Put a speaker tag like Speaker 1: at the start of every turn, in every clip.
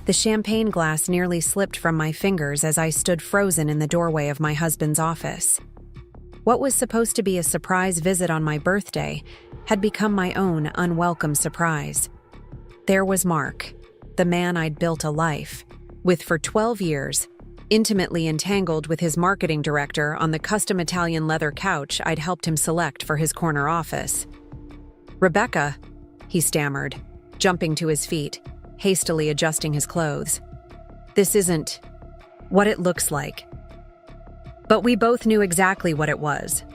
Speaker 1: The champagne glass nearly slipped from my fingers as I stood frozen in the doorway of my husband's office. What was supposed to be a surprise visit on my birthday had become my own unwelcome surprise. There was Mark, the man I'd built a life with for 12 years, intimately entangled with his marketing director on the custom Italian leather couch I'd helped him select for his corner office. "Rebecca," he stammered, jumping to his feet, hastily adjusting his clothes. "This isn't what it looks like." But we both knew exactly what it was.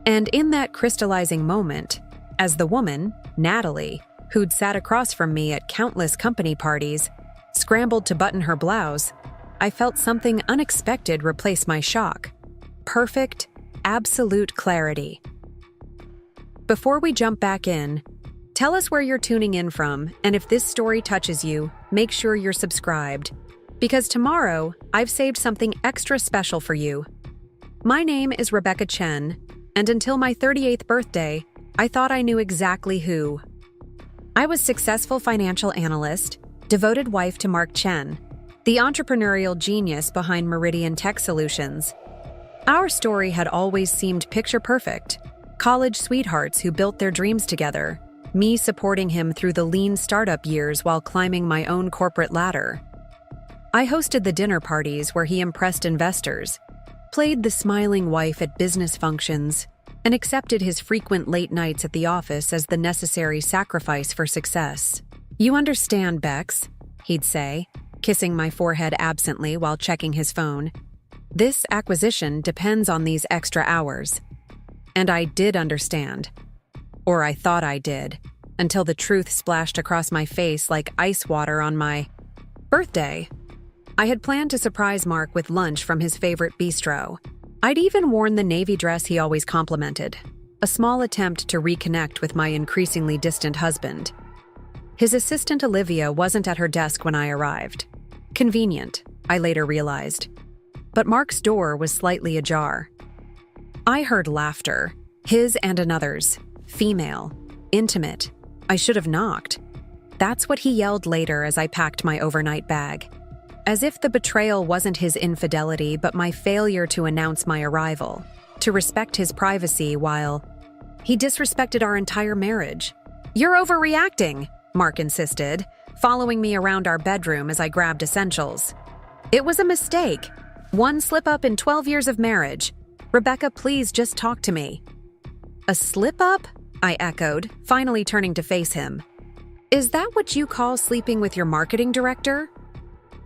Speaker 1: And in that crystallizing moment, as the woman, Natalie, who'd sat across from me at countless company parties, scrambled to button her blouse, I felt something unexpected replace my shock. Perfect, absolute clarity. Before we jump back in, tell us where you're tuning in from, and if this story touches you, make sure you're subscribed. Because tomorrow, I've saved something extra special for you. My name is Rebecca Chen, and until my 38th birthday, I thought I knew exactly who. I was successful financial analyst, devoted wife to Mark Chen, the entrepreneurial genius behind Meridian Tech Solutions. Our story had always seemed picture perfect. College sweethearts who built their dreams together, me supporting him through the lean startup years while climbing my own corporate ladder. I hosted the dinner parties where he impressed investors, played the smiling wife at business functions, and accepted his frequent late nights at the office as the necessary sacrifice for success. "You understand, Bex," he'd say, kissing my forehead absently while checking his phone. "This acquisition depends on these extra hours." And I did understand. Or I thought I did, until the truth splashed across my face like ice water on my birthday. I had planned to surprise Mark with lunch from his favorite bistro. I'd even worn the navy dress he always complimented, a small attempt to reconnect with my increasingly distant husband. His assistant Olivia wasn't at her desk when I arrived. Convenient, I later realized. But Mark's door was slightly ajar. I heard laughter, his and another's, female, intimate. I should have knocked. That's what he yelled later as I packed my overnight bag. As if the betrayal wasn't his infidelity, but my failure to announce my arrival, to respect his privacy while he disrespected our entire marriage. "You're overreacting," Mark insisted, following me around our bedroom as I grabbed essentials. "It was a mistake. One slip-up in 12 years of marriage. Rebecca, please just talk to me." "A slip-up?" I echoed, finally turning to face him. "Is that what you call sleeping with your marketing director?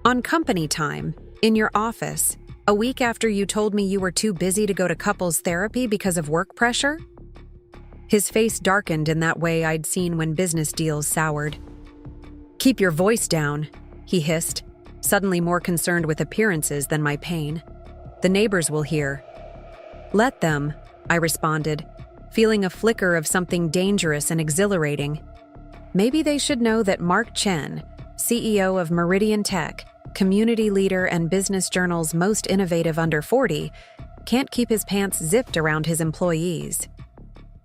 Speaker 1: On company time, in your office, a week after you told me you were too busy to go to couples therapy because of work pressure?" His face darkened in that way I'd seen when business deals soured. "Keep your voice down," he hissed, suddenly more concerned with appearances than my pain. "The neighbors will hear." "Let them," I responded, feeling a flicker of something dangerous and exhilarating. Maybe they should know that Mark Chen, CEO of Meridian Tech, community leader and Business Journal's most innovative under 40, can't keep his pants zipped around his employees.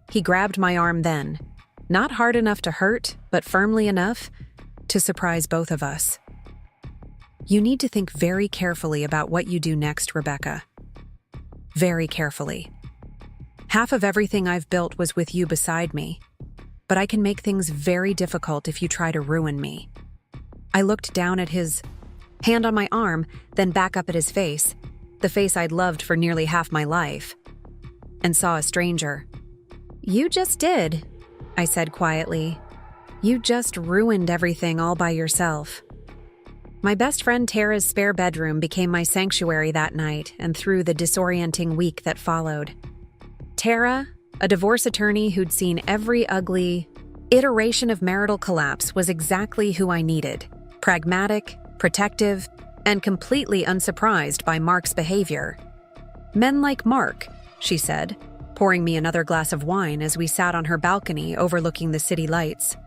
Speaker 1: He grabbed my arm then, not hard enough to hurt, but firmly enough to surprise both of us. "You need to think very carefully about what you do next, Rebecca. Very carefully. Half of everything I've built was with you beside me, but I can make things very difficult if you try to ruin me." I looked down at his hand on my arm, then back up at his face, the face I'd loved for nearly half my life, and saw a stranger. "You just did," I said quietly. "You just ruined everything all by yourself." My best friend Tara's spare bedroom became my sanctuary that night and through the disorienting week that followed. Tara, a divorce attorney who'd seen every ugly iteration of marital collapse, was exactly who I needed. Pragmatic, protective, and completely unsurprised by Mark's behavior. "Men like Mark," she said, pouring me another glass of wine as we sat on her balcony overlooking the city lights.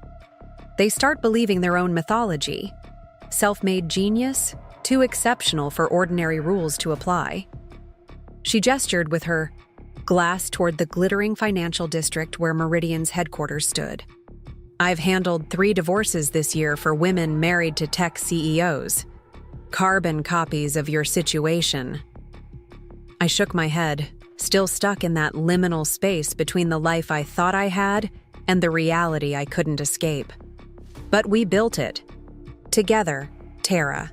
Speaker 1: "They start believing their own mythology. Self-made genius, too exceptional for ordinary rules to apply." She gestured with her glass toward the glittering financial district where Meridian's headquarters stood. I've handled 3 divorces this year for women married to tech CEOs. Carbon copies of your situation. I shook my head, still stuck in that liminal space between the life I thought I had and the reality I couldn't escape. But we built it. Together, Tara.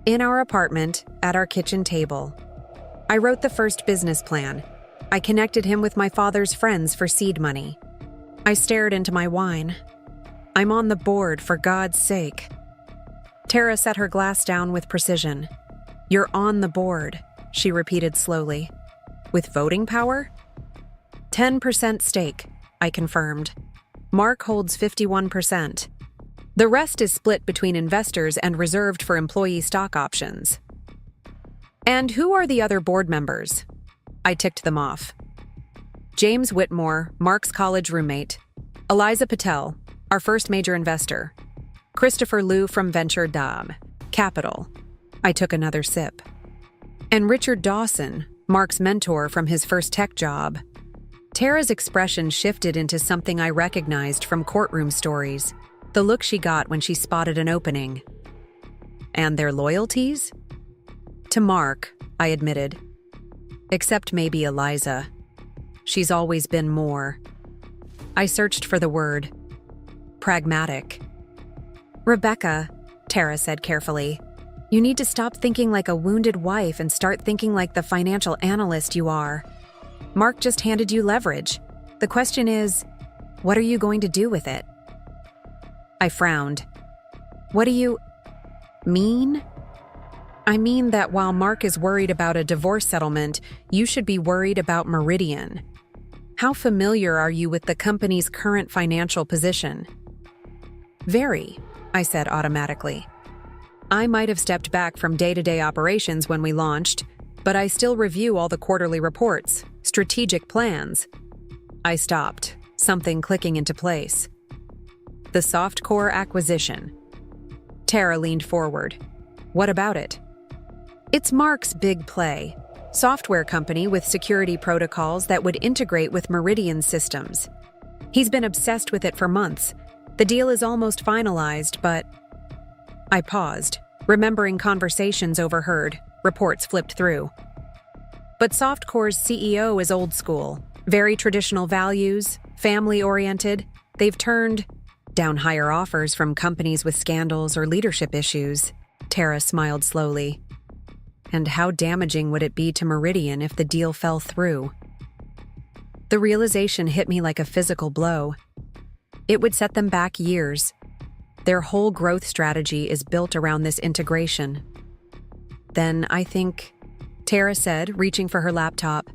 Speaker 1: In our apartment, at our kitchen table. I wrote the first business plan. I connected him with my father's friends for seed money. I stared into my wine. I'm on the board, for God's sake. Tara set her glass down with precision. You're on the board, she repeated slowly. With voting power? 10% stake, I confirmed. Mark holds 51%. The rest is split between investors and reserved for employee stock options. And who are the other board members? I ticked them off. James Whitmore, Mark's college roommate. Eliza Patel, our first major investor. Christopher Liu from Venture Dam Capital. I took another sip. And Richard Dawson, Mark's mentor from his first tech job. Tara's expression shifted into something I recognized from courtroom stories, the look she got when she spotted an opening. And their loyalties? To Mark, I admitted. Except maybe Eliza. She's always been more. I searched for the word. Pragmatic. Rebecca, Tara said carefully, you need to stop thinking like a wounded wife and start thinking like the financial analyst you are. Mark just handed you leverage. The question is, what are you going to do with it? I frowned. What do you mean? I mean that while Mark is worried about a divorce settlement, you should be worried about Meridian. How familiar are you with the company's current financial position? Very, I said automatically. I might have stepped back from day-to-day operations when we launched, but I still review all the quarterly reports, strategic plans. I stopped, something clicking into place. The softcore acquisition. Tara leaned forward. What about it? It's Mark's big play. Software company with security protocols that would integrate with Meridian systems. He's been obsessed with it for months. The deal is almost finalized, but... I paused, remembering conversations overheard, reports flipped through. But Softcore's CEO is old school, very traditional values, family-oriented. They've turned down higher offers from companies with scandals or leadership issues. Tara smiled slowly. And how damaging would it be to Meridian if the deal fell through? The realization hit me like a physical blow. It would set them back years. Their whole growth strategy is built around this integration. Then I think, Tara said, reaching for her laptop,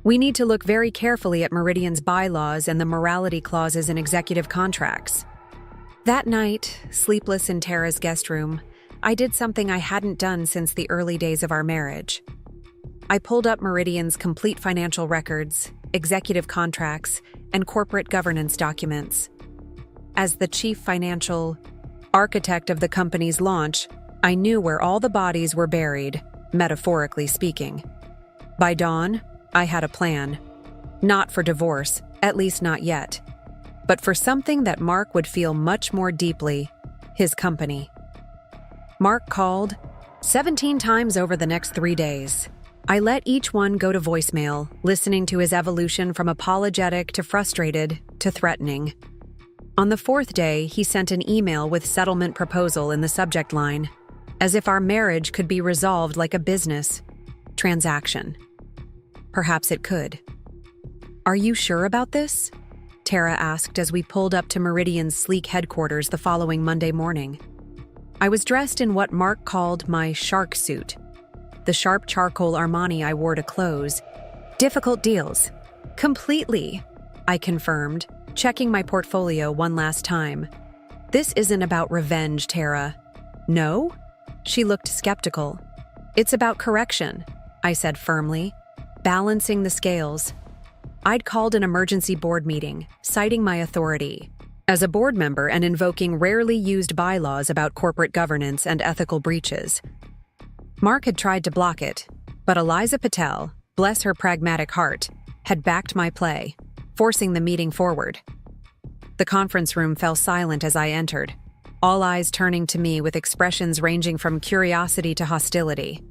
Speaker 1: we need to look very carefully at Meridian's bylaws and the morality clauses in executive contracts. That night, sleepless in Tara's guest room, I did something I hadn't done since the early days of our marriage. I pulled up Meridian's complete financial records, executive contracts, and corporate governance documents. As the chief financial architect of the company's launch, I knew where all the bodies were buried, metaphorically speaking. By dawn, I had a plan. Not for divorce, at least not yet, but for something that Mark would feel much more deeply, his company. Mark called 17 times over the next 3 days. I let each one go to voicemail, listening to his evolution from apologetic to frustrated to threatening. On the 4th day, he sent an email with settlement proposal in the subject line, as if our marriage could be resolved like a business transaction. Perhaps it could. Are you sure about this? Tara asked as we pulled up to Meridian's sleek headquarters the following Monday morning. I was dressed in what Mark called my shark suit, the sharp charcoal Armani I wore to close. Difficult deals. Completely, I confirmed, checking my portfolio one last time. This isn't about revenge, Tara. No? She looked skeptical. It's about correction, I said firmly, balancing the scales. I'd called an emergency board meeting, citing my authority as a board member and invoking rarely used bylaws about corporate governance and ethical breaches. Mark had tried to block it, but Eliza Patel, bless her pragmatic heart, had backed my play, forcing the meeting forward. The conference room fell silent as I entered, all eyes turning to me with expressions ranging from curiosity to hostility.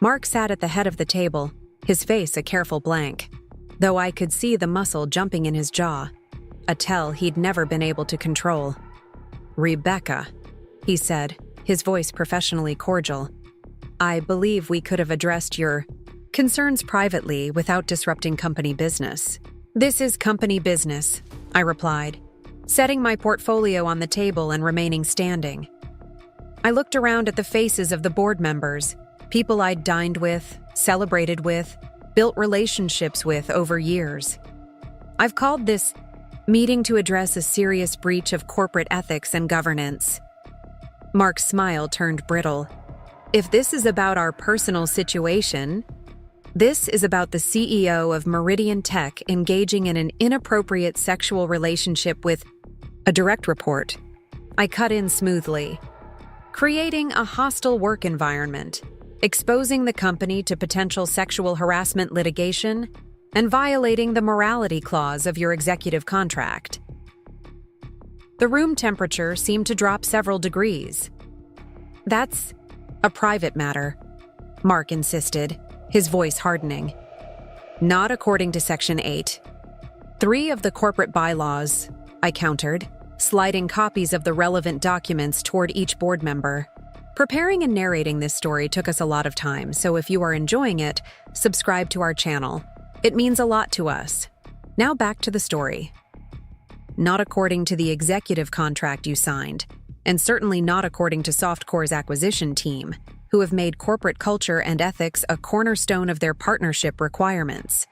Speaker 1: Mark sat at the head of the table, his face a careful blank, though I could see the muscle jumping in his jaw, a tell he'd never been able to control. "Rebecca," he said, his voice professionally cordial. "I believe we could have addressed your concerns privately without disrupting company business." "This is company business," I replied, setting my portfolio on the table and remaining standing. I looked around at the faces of the board members, people I'd dined with, celebrated with, built relationships with over years. "I've called this meeting to address a serious breach of corporate ethics and governance." Mark's smile turned brittle. "If this is about our personal situation, this is about the CEO of Meridian Tech engaging in an inappropriate sexual relationship with a direct report." I cut in smoothly. "Creating a hostile work environment, exposing the company to potential sexual harassment litigation, and violating the morality clause of your executive contract." The room temperature seemed to drop several degrees. "That's a private matter," Mark insisted, his voice hardening. "Not according to Section 8. 3 of the corporate bylaws," I countered, sliding copies of the relevant documents toward each board member. Preparing and narrating this story took us a lot of time, so if you are enjoying it, subscribe to our channel. It means a lot to us. Now back to the story. "Not according to the executive contract you signed, and certainly not according to Softcore's acquisition team, who have made corporate culture and ethics a cornerstone of their partnership requirements."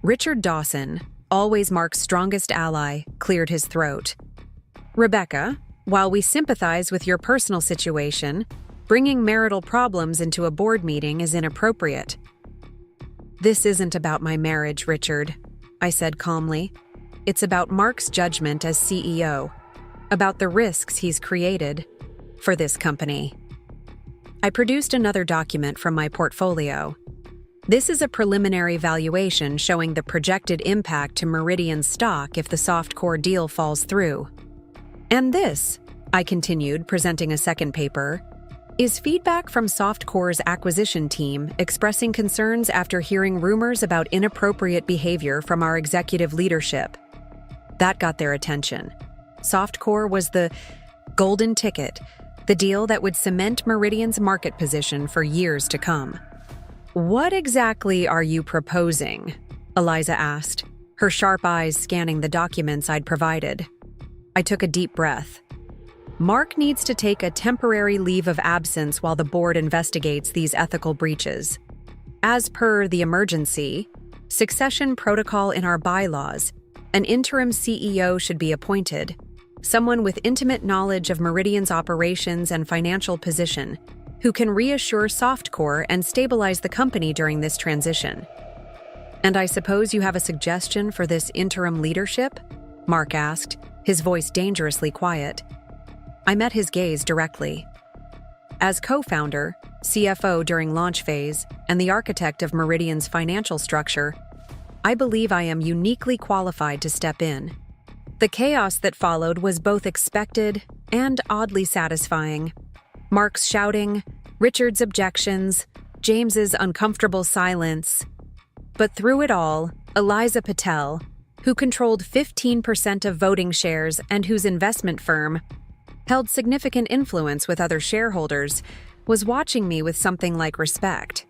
Speaker 1: Richard Dawson, always Mark's strongest ally, cleared his throat. "Rebecca, while we sympathize with your personal situation, bringing marital problems into a board meeting is inappropriate." "This isn't about my marriage, Richard," I said calmly. "It's about Mark's judgment as CEO, about the risks he's created for this company." I produced another document from my portfolio. This is a preliminary valuation showing the projected impact to Meridian's stock if the Softcore deal falls through. "And this," I continued, presenting a second paper, "is feedback from Softcore's acquisition team expressing concerns after hearing rumors about inappropriate behavior from our executive leadership." That got their attention. Softcore was the golden ticket, the deal that would cement Meridian's market position for years to come. "What exactly are you proposing?" Eliza asked, her sharp eyes scanning the documents I'd provided. I took a deep breath. "Mark needs to take a temporary leave of absence while the board investigates these ethical breaches. As per the emergency succession protocol in our bylaws, an interim CEO should be appointed, someone with intimate knowledge of Meridian's operations and financial position, who can reassure Softcore and stabilize the company during this transition." "And I suppose you have a suggestion for this interim leadership?" Mark asked, his voice dangerously quiet. I met his gaze directly. As co-founder, CFO during launch phase, and the architect of Meridian's financial structure, I believe I am uniquely qualified to step in. The chaos that followed was both expected and oddly satisfying. Mark's shouting, Richard's objections, James's uncomfortable silence. But through it all, Eliza Patel, who controlled 15% of voting shares and whose investment firm held significant influence with other shareholders, was watching me with something like respect.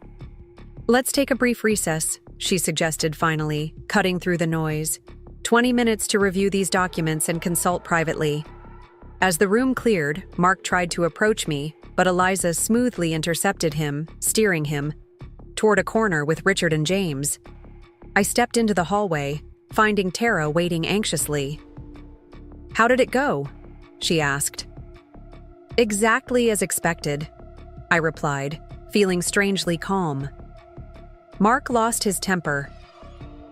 Speaker 1: "Let's take a brief recess," she suggested finally, cutting through the noise. 20 minutes to review these documents and consult privately." As the room cleared, Mark tried to approach me, but Eliza smoothly intercepted him, steering him toward a corner with Richard and James. I stepped into the hallway, finding Tara waiting anxiously. "How did it go?" she asked. "Exactly as expected," I replied, feeling strangely calm. Mark lost his temper.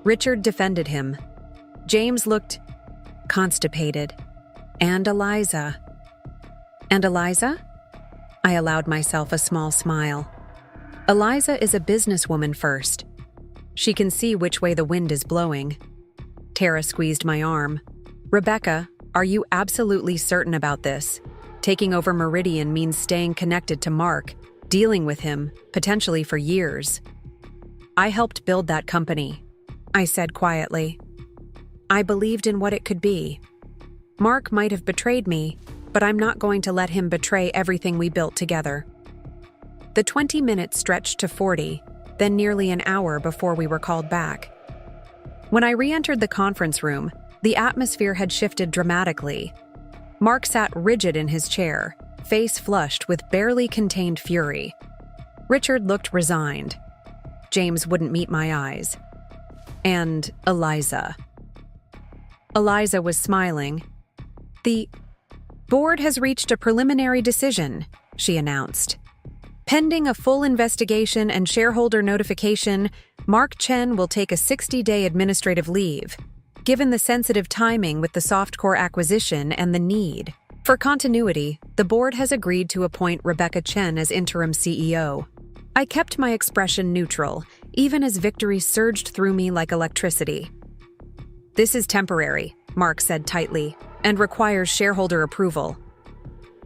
Speaker 1: Richard defended him. James looked constipated. And Eliza. "And Eliza?" I allowed myself a small smile. "Eliza is a businesswoman first. She can see which way the wind is blowing." Tara squeezed my arm. Rebecca, are you absolutely certain about this? Taking over Meridian means staying connected to Mark, dealing with him, potentially for years. I helped build that company, I said quietly. I believed in what it could be. Mark might have betrayed me, but I'm not going to let him betray everything we built together. The 20 minutes stretched to 40, then nearly an hour before we were called back. When I re-entered the conference room, the atmosphere had shifted dramatically. Mark sat rigid in his chair, face flushed with barely contained fury. Richard looked resigned. James wouldn't meet my eyes. And Eliza. Eliza was smiling. The board has reached a preliminary decision, she announced. Pending a full investigation and shareholder notification, Mark Chen will take a 60-day administrative leave, given the sensitive timing with the softcore acquisition and the need. For continuity, the board has agreed to appoint Rebecca Chen as interim CEO. I kept my expression neutral, even as victory surged through me like electricity. This is temporary, Mark said tightly, and requires shareholder approval.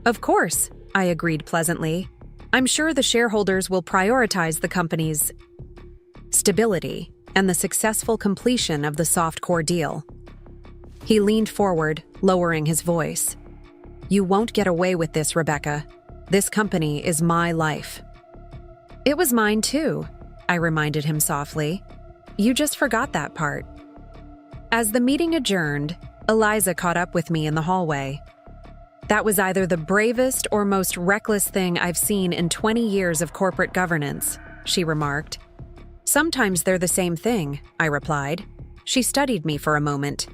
Speaker 1: Of course, I agreed pleasantly. I'm sure the shareholders will prioritize the company's stability and the successful completion of the softcore deal. He leaned forward, lowering his voice. You won't get away with this, Rebecca. This company is my life. It was mine too, I reminded him softly. You just forgot that part. As the meeting adjourned, Eliza caught up with me in the hallway. That was either the bravest or most reckless thing I've seen in 20 years of corporate governance, she remarked. Sometimes they're the same thing, I replied. She studied me for a moment.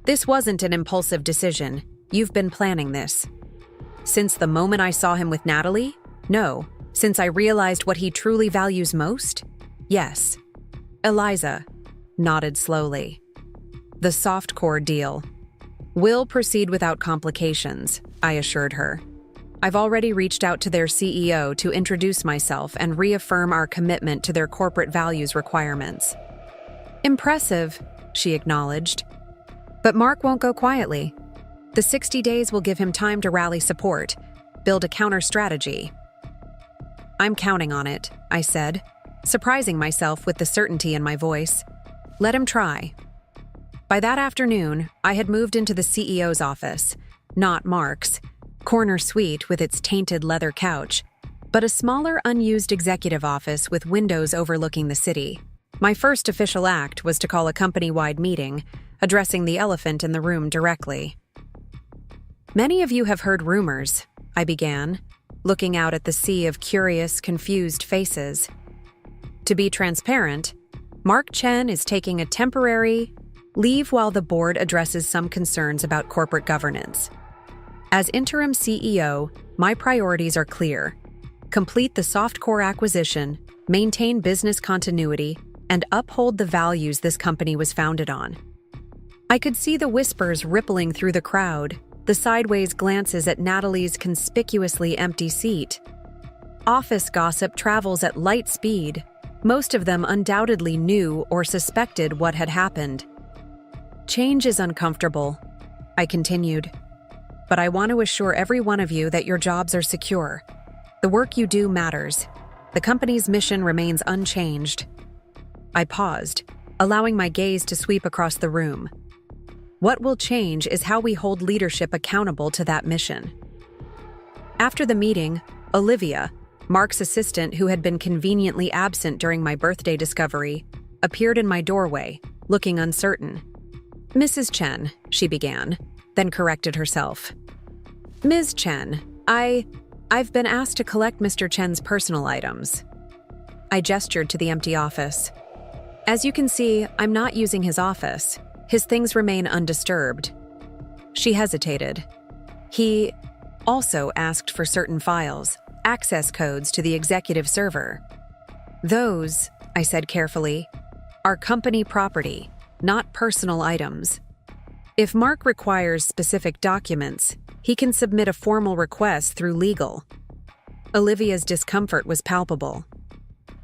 Speaker 1: This wasn't an impulsive decision. You've been planning this. Since the moment I saw him with Natalie? No. Since I realized what he truly values most? Yes. Eliza nodded slowly. The softcore deal. We'll proceed without complications, I assured her. I've already reached out to their CEO to introduce myself and reaffirm our commitment to their corporate values requirements. Impressive, she acknowledged. But Mark won't go quietly. The 60 days will give him time to rally support, build a counter-strategy. I'm counting on it, I said, surprising myself with the certainty in my voice. Let him try. By that afternoon, I had moved into the CEO's office, not Mark's, corner suite with its tainted leather couch, but a smaller, unused executive office with windows overlooking the city. My first official act was to call a company-wide meeting, addressing the elephant in the room directly. Many of you have heard rumors, I began, looking out at the sea of curious, confused faces. To be transparent, Mark Chen is taking a temporary leave while the board addresses some concerns about corporate governance. As interim CEO, my priorities are clear. Complete the softcore acquisition, maintain business continuity, and uphold the values this company was founded on. I could see the whispers rippling through the crowd, the sideways glances at Natalie's conspicuously empty seat. Office gossip travels at light speed. Most of them undoubtedly knew or suspected what had happened. Change is uncomfortable, I continued, but I want to assure every one of you that your jobs are secure. The work you do matters. The company's mission remains unchanged. I paused, allowing my gaze to sweep across the room. What will change is how we hold leadership accountable to that mission. After the meeting, Olivia, Mark's assistant who had been conveniently absent during my birthday discovery, appeared in my doorway, looking uncertain. Mrs. Chen, she began, then corrected herself. Ms. Chen, I've been asked to collect Mr. Chen's personal items. I gestured to the empty office. As you can see, I'm not using his office. His things remain undisturbed. She hesitated. He also asked for certain files, access codes to the executive server. Those, I said carefully, are company property, not personal items. If Mark requires specific documents, he can submit a formal request through legal. Olivia's discomfort was palpable.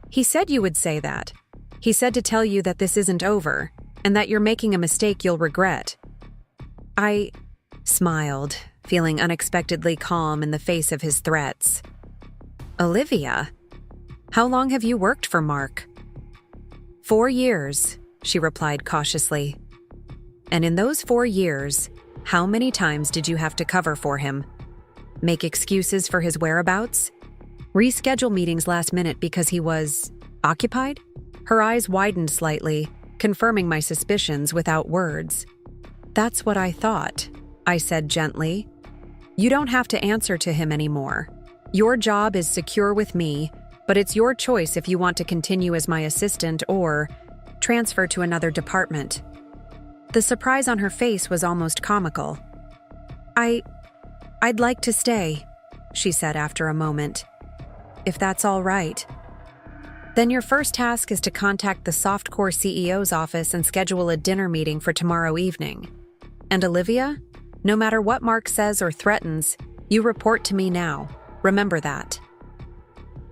Speaker 1: He said you would say that. He said to tell you that this isn't over, and that you're making a mistake you'll regret. I smiled, feeling unexpectedly calm in the face of his threats. Olivia, how long have you worked for Mark? 4 years, she replied cautiously. And in those 4 years, how many times did you have to cover for him? Make excuses for his whereabouts? Reschedule meetings last minute because he was occupied? Her eyes widened slightly, confirming my suspicions without words. That's what I thought, I said gently. You don't have to answer to him anymore. Your job is secure with me, but it's your choice if you want to continue as my assistant or transfer to another department. The surprise on her face was almost comical. I'd like to stay, she said after a moment. If that's all right. Then your first task is to contact the Softcore CEO's office and schedule a dinner meeting for tomorrow evening. And Olivia, no matter what Mark says or threatens, you report to me now. Remember that.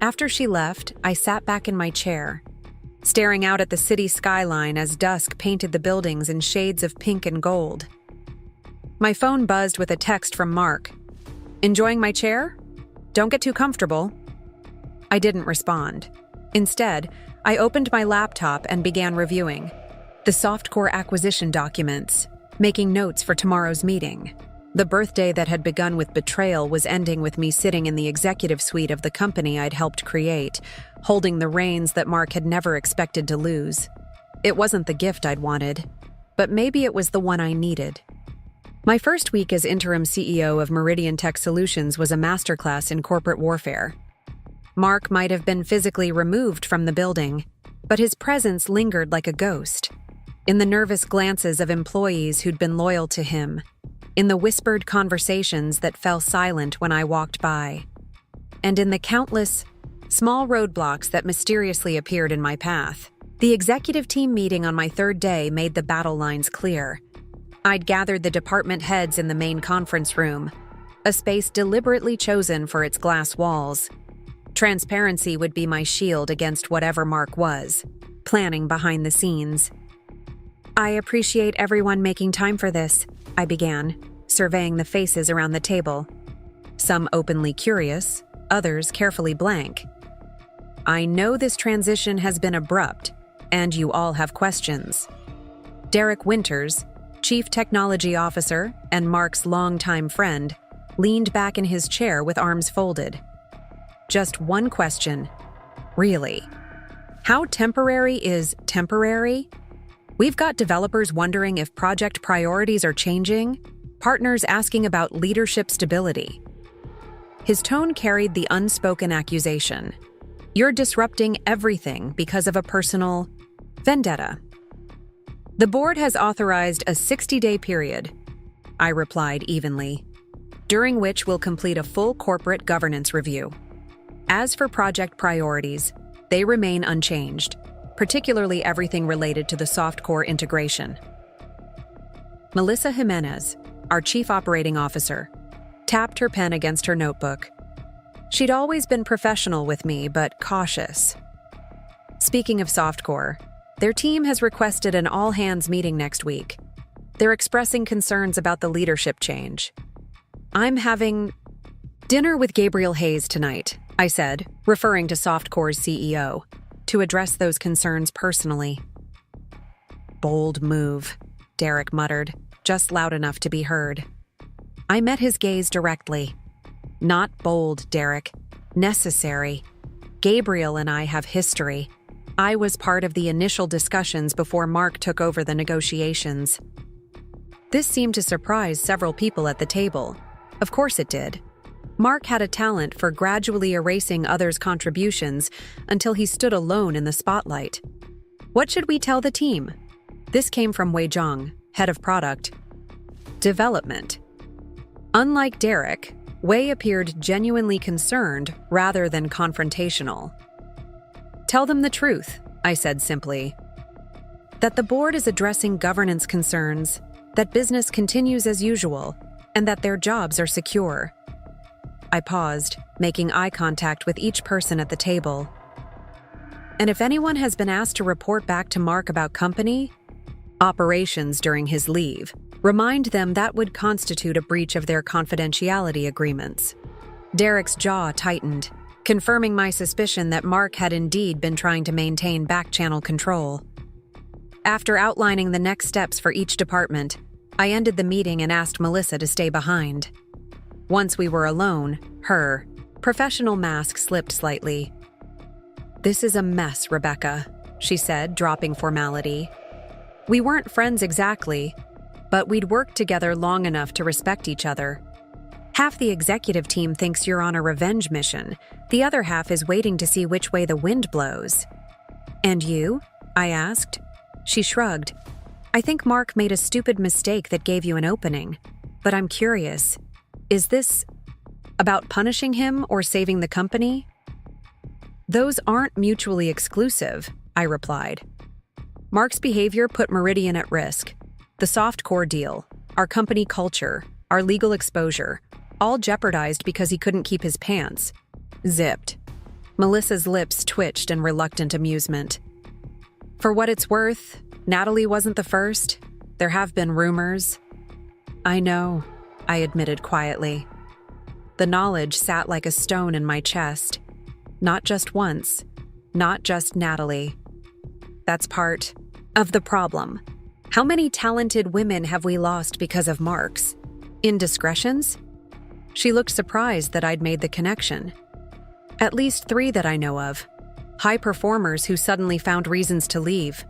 Speaker 1: After she left, I sat back in my chair, staring out at the city skyline as dusk painted the buildings in shades of pink and gold. My phone buzzed with a text from Mark. Enjoying my chair? Don't get too comfortable. I didn't respond. Instead, I opened my laptop and began reviewing the Softcore acquisition documents, making notes for tomorrow's meeting. The birthday that had begun with betrayal was ending with me sitting in the executive suite of the company I'd helped create, holding the reins that Mark had never expected to lose. It wasn't the gift I'd wanted, but maybe it was the one I needed. My first week as interim CEO of Meridian Tech Solutions was a masterclass in corporate warfare. Mark might have been physically removed from the building, but his presence lingered like a ghost. In the nervous glances of employees who'd been loyal to him, in the whispered conversations that fell silent when I walked by, and in the countless small roadblocks that mysteriously appeared in my path. The executive team meeting on my third day made the battle lines clear. I'd gathered the department heads in the main conference room, a space deliberately chosen for its glass walls. Transparency would be my shield against whatever Mark was planning behind the scenes. I appreciate everyone making time for this, I began, surveying the faces around the table. Some openly curious, others carefully blank. I know this transition has been abrupt, and you all have questions. Derek Winters, Chief Technology Officer and Mark's longtime friend, leaned back in his chair with arms folded. Just one question. Really? How temporary is temporary? We've got developers wondering if project priorities are changing, partners asking about leadership stability. His tone carried the unspoken accusation. You're disrupting everything because of a personal vendetta. The board has authorized a 60-day period, I replied evenly, during which we'll complete a full corporate governance review. As for project priorities, they remain unchanged, particularly everything related to the Softcore integration. Melissa Jimenez, our Chief Operating Officer, tapped her pen against her notebook. She'd always been professional with me, but cautious. Speaking of Softcore, their team has requested an all-hands meeting next week. They're expressing concerns about the leadership change. I'm having dinner with Gabriel Hayes tonight, I said, referring to Softcore's CEO, to address those concerns personally. Bold move, Derek muttered, just loud enough to be heard. I met his gaze directly. Not bold, Derek. Necessary. Gabriel and I have history. I was part of the initial discussions before Mark took over the negotiations. This seemed to surprise several people at the table. Of course it did. Mark had a talent for gradually erasing others' contributions until he stood alone in the spotlight. What should we tell the team? This came from Wei Zhang, head of product development. Unlike Derek, Wei appeared genuinely concerned rather than confrontational. Tell them the truth, I said simply. That the board is addressing governance concerns, that business continues as usual, and that their jobs are secure. I paused, making eye contact with each person at the table. And if anyone has been asked to report back to Mark about company, operations during his leave. Remind them that would constitute a breach of their confidentiality agreements. Derek's jaw tightened, confirming my suspicion that Mark had indeed been trying to maintain back-channel control. After outlining the next steps for each department, I ended the meeting and asked Melissa to stay behind. Once we were alone, her professional mask slipped slightly. "This is a mess, Rebecca," she said, dropping formality. "We weren't friends exactly, but we'd worked together long enough to respect each other. Half the executive team thinks you're on a revenge mission. The other half is waiting to see which way the wind blows." "And you?" I asked. She shrugged. "I think Mark made a stupid mistake that gave you an opening. But I'm curious, is this about punishing him or saving the company?" "Those aren't mutually exclusive," I replied. "Mark's behavior put Meridian at risk. The softcore deal, our company culture, our legal exposure, all jeopardized because he couldn't keep his pants zipped." Melissa's lips twitched in reluctant amusement. "For what it's worth, Natalie wasn't the first. There have been rumors." "I know," I admitted quietly. The knowledge sat like a stone in my chest. Not just once, not just Natalie. That's part of the problem. How many talented women have we lost because of Mark's indiscretions? She looked surprised that I'd made the connection. "At least 3 that I know of. High performers who suddenly found reasons to leave."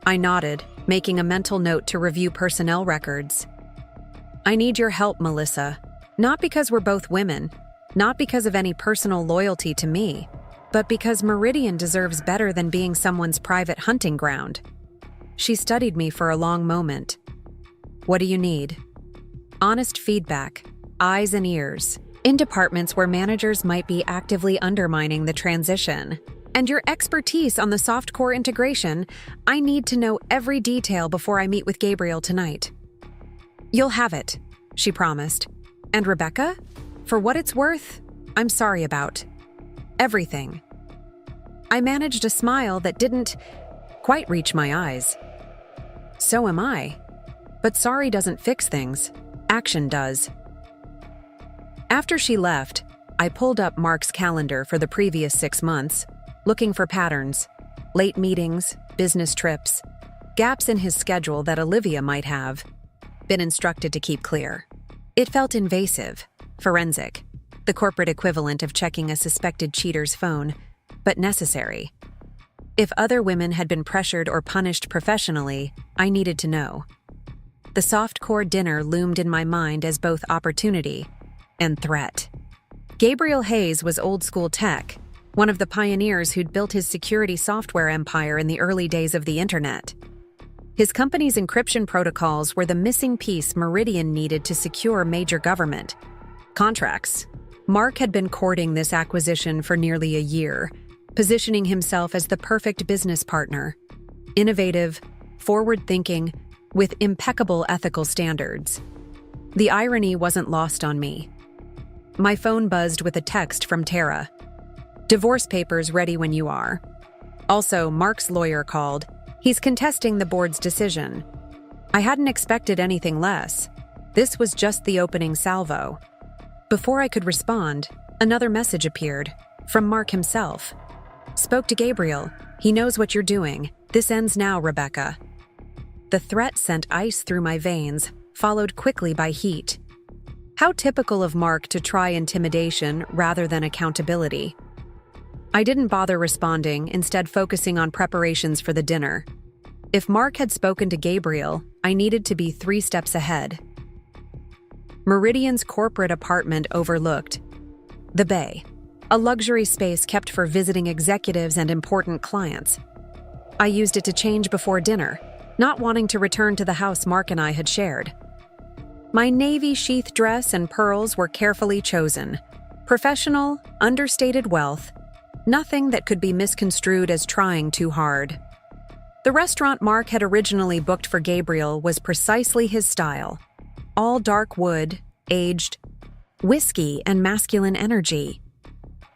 Speaker 1: I nodded, making a mental note to review personnel records. "I need your help, Melissa. Not because we're both women, not because of any personal loyalty to me, but because Meridian deserves better than being someone's private hunting ground." She studied me for a long moment. "What do you need?" "Honest feedback, eyes and ears, in departments where managers might be actively undermining the transition. And your expertise on the softcore integration, I need to know every detail before I meet with Gabriel tonight." "You'll have it," she promised. "And Rebecca, for what it's worth, I'm sorry about everything." I managed a smile that didn't quite reach my eyes. "So am I. But sorry doesn't fix things. Action does." After she left, I pulled up Mark's calendar for the previous 6 months, looking for patterns, late meetings, business trips, gaps in his schedule that Olivia might have been instructed to keep clear. It felt invasive, forensic, the corporate equivalent of checking a suspected cheater's phone, but necessary. If other women had been pressured or punished professionally, I needed to know. The softcore dinner loomed in my mind as both opportunity and threat. Gabriel Hayes was old-school tech, one of the pioneers who'd built his security software empire in the early days of the internet. His company's encryption protocols were the missing piece Meridian needed to secure major government contracts. Mark had been courting this acquisition for nearly a year, positioning himself as the perfect business partner. Innovative, forward-thinking, with impeccable ethical standards. The irony wasn't lost on me. My phone buzzed with a text from Tara. "Divorce papers ready when you are." Also, Mark's lawyer called. He's contesting the board's decision. I hadn't expected anything less. This was just the opening salvo. Before I could respond, another message appeared, from Mark himself. "Spoke to Gabriel. He knows what you're doing. This ends now, Rebecca." The threat sent ice through my veins, followed quickly by heat. How typical of Mark to try intimidation rather than accountability. I didn't bother responding, instead focusing on preparations for the dinner. If Mark had spoken to Gabriel, I needed to be 3 steps ahead. Meridian's corporate apartment overlooked the bay, a luxury space kept for visiting executives and important clients. I used it to change before dinner, not wanting to return to the house Mark and I had shared. My navy sheath dress and pearls were carefully chosen. Professional, understated wealth, nothing that could be misconstrued as trying too hard. The restaurant Mark had originally booked for Gabriel was precisely his style. All dark wood, aged, whiskey, and masculine energy.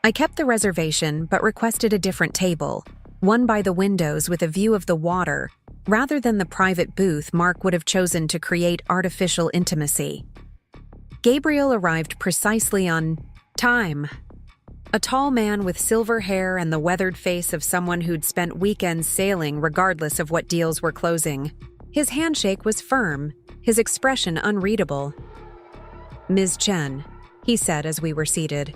Speaker 1: I kept the reservation but requested a different table, one by the windows with a view of the water, Rather than the private booth Mark would have chosen to create artificial intimacy. Gabriel arrived precisely on time. A tall man with silver hair and the weathered face of someone who'd spent weekends sailing regardless of what deals were closing. His handshake was firm, his expression unreadable. "Ms. Chen," he said as we were seated.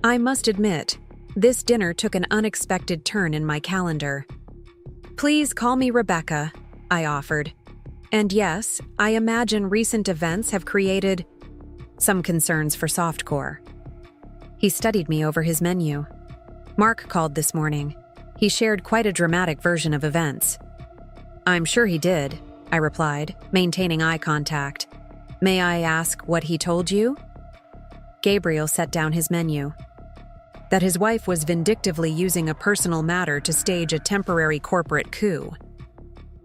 Speaker 1: "I must admit, this dinner took an unexpected turn in my calendar." "Please call me Rebecca," I offered. "And yes, I imagine recent events have created some concerns for softcore." He studied me over his menu. "Mark called this morning. He shared quite a dramatic version of events." "I'm sure he did," I replied, maintaining eye contact. "May I ask what he told you?" Gabriel set down his menu. "That his wife was vindictively using a personal matter to stage a temporary corporate coup.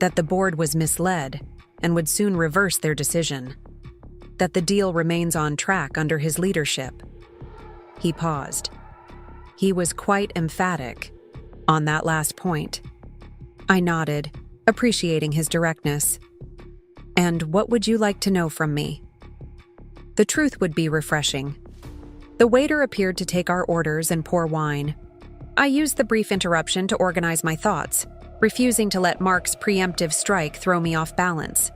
Speaker 1: That the board was misled and would soon reverse their decision. That the deal remains on track under his leadership." He paused. He was quite emphatic on that last point. I nodded, appreciating his directness. "And what would you like to know from me?" The truth would be refreshing. The waiter appeared to take our orders and pour wine. I used the brief interruption to organize my thoughts, refusing to let Mark's preemptive strike throw me off balance.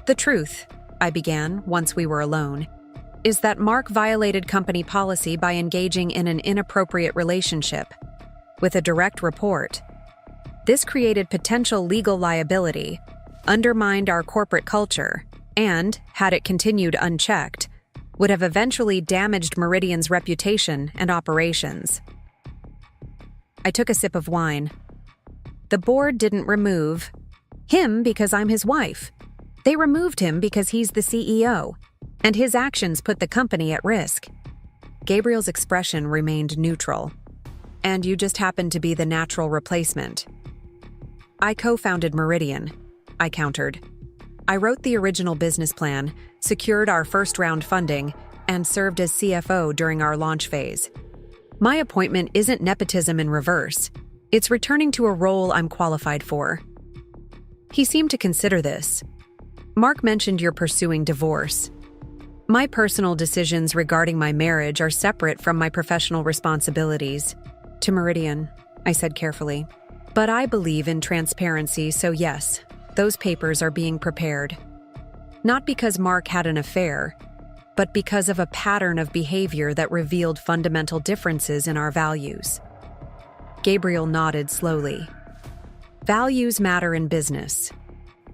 Speaker 1: "The truth," I began once we were alone, "is that Mark violated company policy by engaging in an inappropriate relationship with a direct report. This created potential legal liability, undermined our corporate culture, and, had it continued unchecked, would have eventually damaged Meridian's reputation and operations." I took a sip of wine. "The board didn't remove him because I'm his wife. They removed him because he's the CEO, and his actions put the company at risk." Gabriel's expression remained neutral. "And you just happened to be the natural replacement." "I co-founded Meridian," I countered. "I wrote the original business plan, secured our first-round funding, and served as CFO during our launch phase. My appointment isn't nepotism in reverse. It's returning to a role I'm qualified for." He seemed to consider this. "Mark mentioned you're pursuing divorce. My personal decisions regarding my marriage are separate from my professional responsibilities to Meridian," I said carefully. "But I believe in transparency, so yes, those papers are being prepared. Not because Mark had an affair, but because of a pattern of behavior that revealed fundamental differences in our values." Gabriel nodded slowly. "Values matter in business.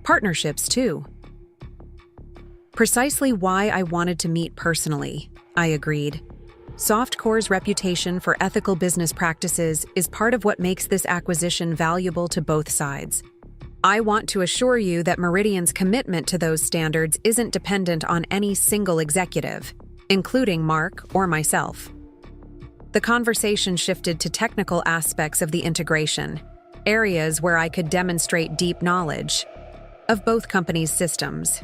Speaker 1: Partnerships, too." "Precisely why I wanted to meet personally," I agreed. "Softcore's reputation for ethical business practices is part of what makes this acquisition valuable to both sides. I want to assure you that Meridian's commitment to those standards isn't dependent on any single executive, including Mark or myself." The conversation shifted to technical aspects of the integration, areas where I could demonstrate deep knowledge of both companies' systems.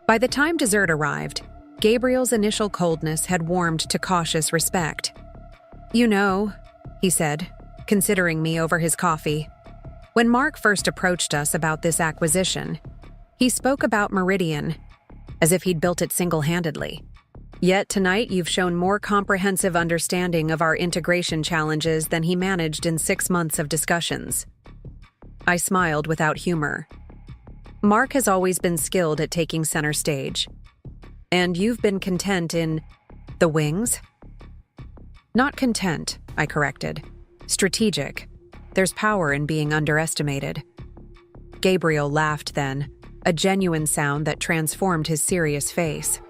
Speaker 1: By the time dessert arrived, Gabriel's initial coldness had warmed to cautious respect. "You know," he said, considering me over his coffee, "when Mark first approached us about this acquisition, he spoke about Meridian as if he'd built it single-handedly. Yet tonight you've shown more comprehensive understanding of our integration challenges than he managed in 6 months of discussions." I smiled without humor. "Mark has always been skilled at taking center stage. And you've been content in the wings?" "Not content," I corrected. "Strategic. There's power in being underestimated." Gabriel laughed then, a genuine sound that transformed his serious face.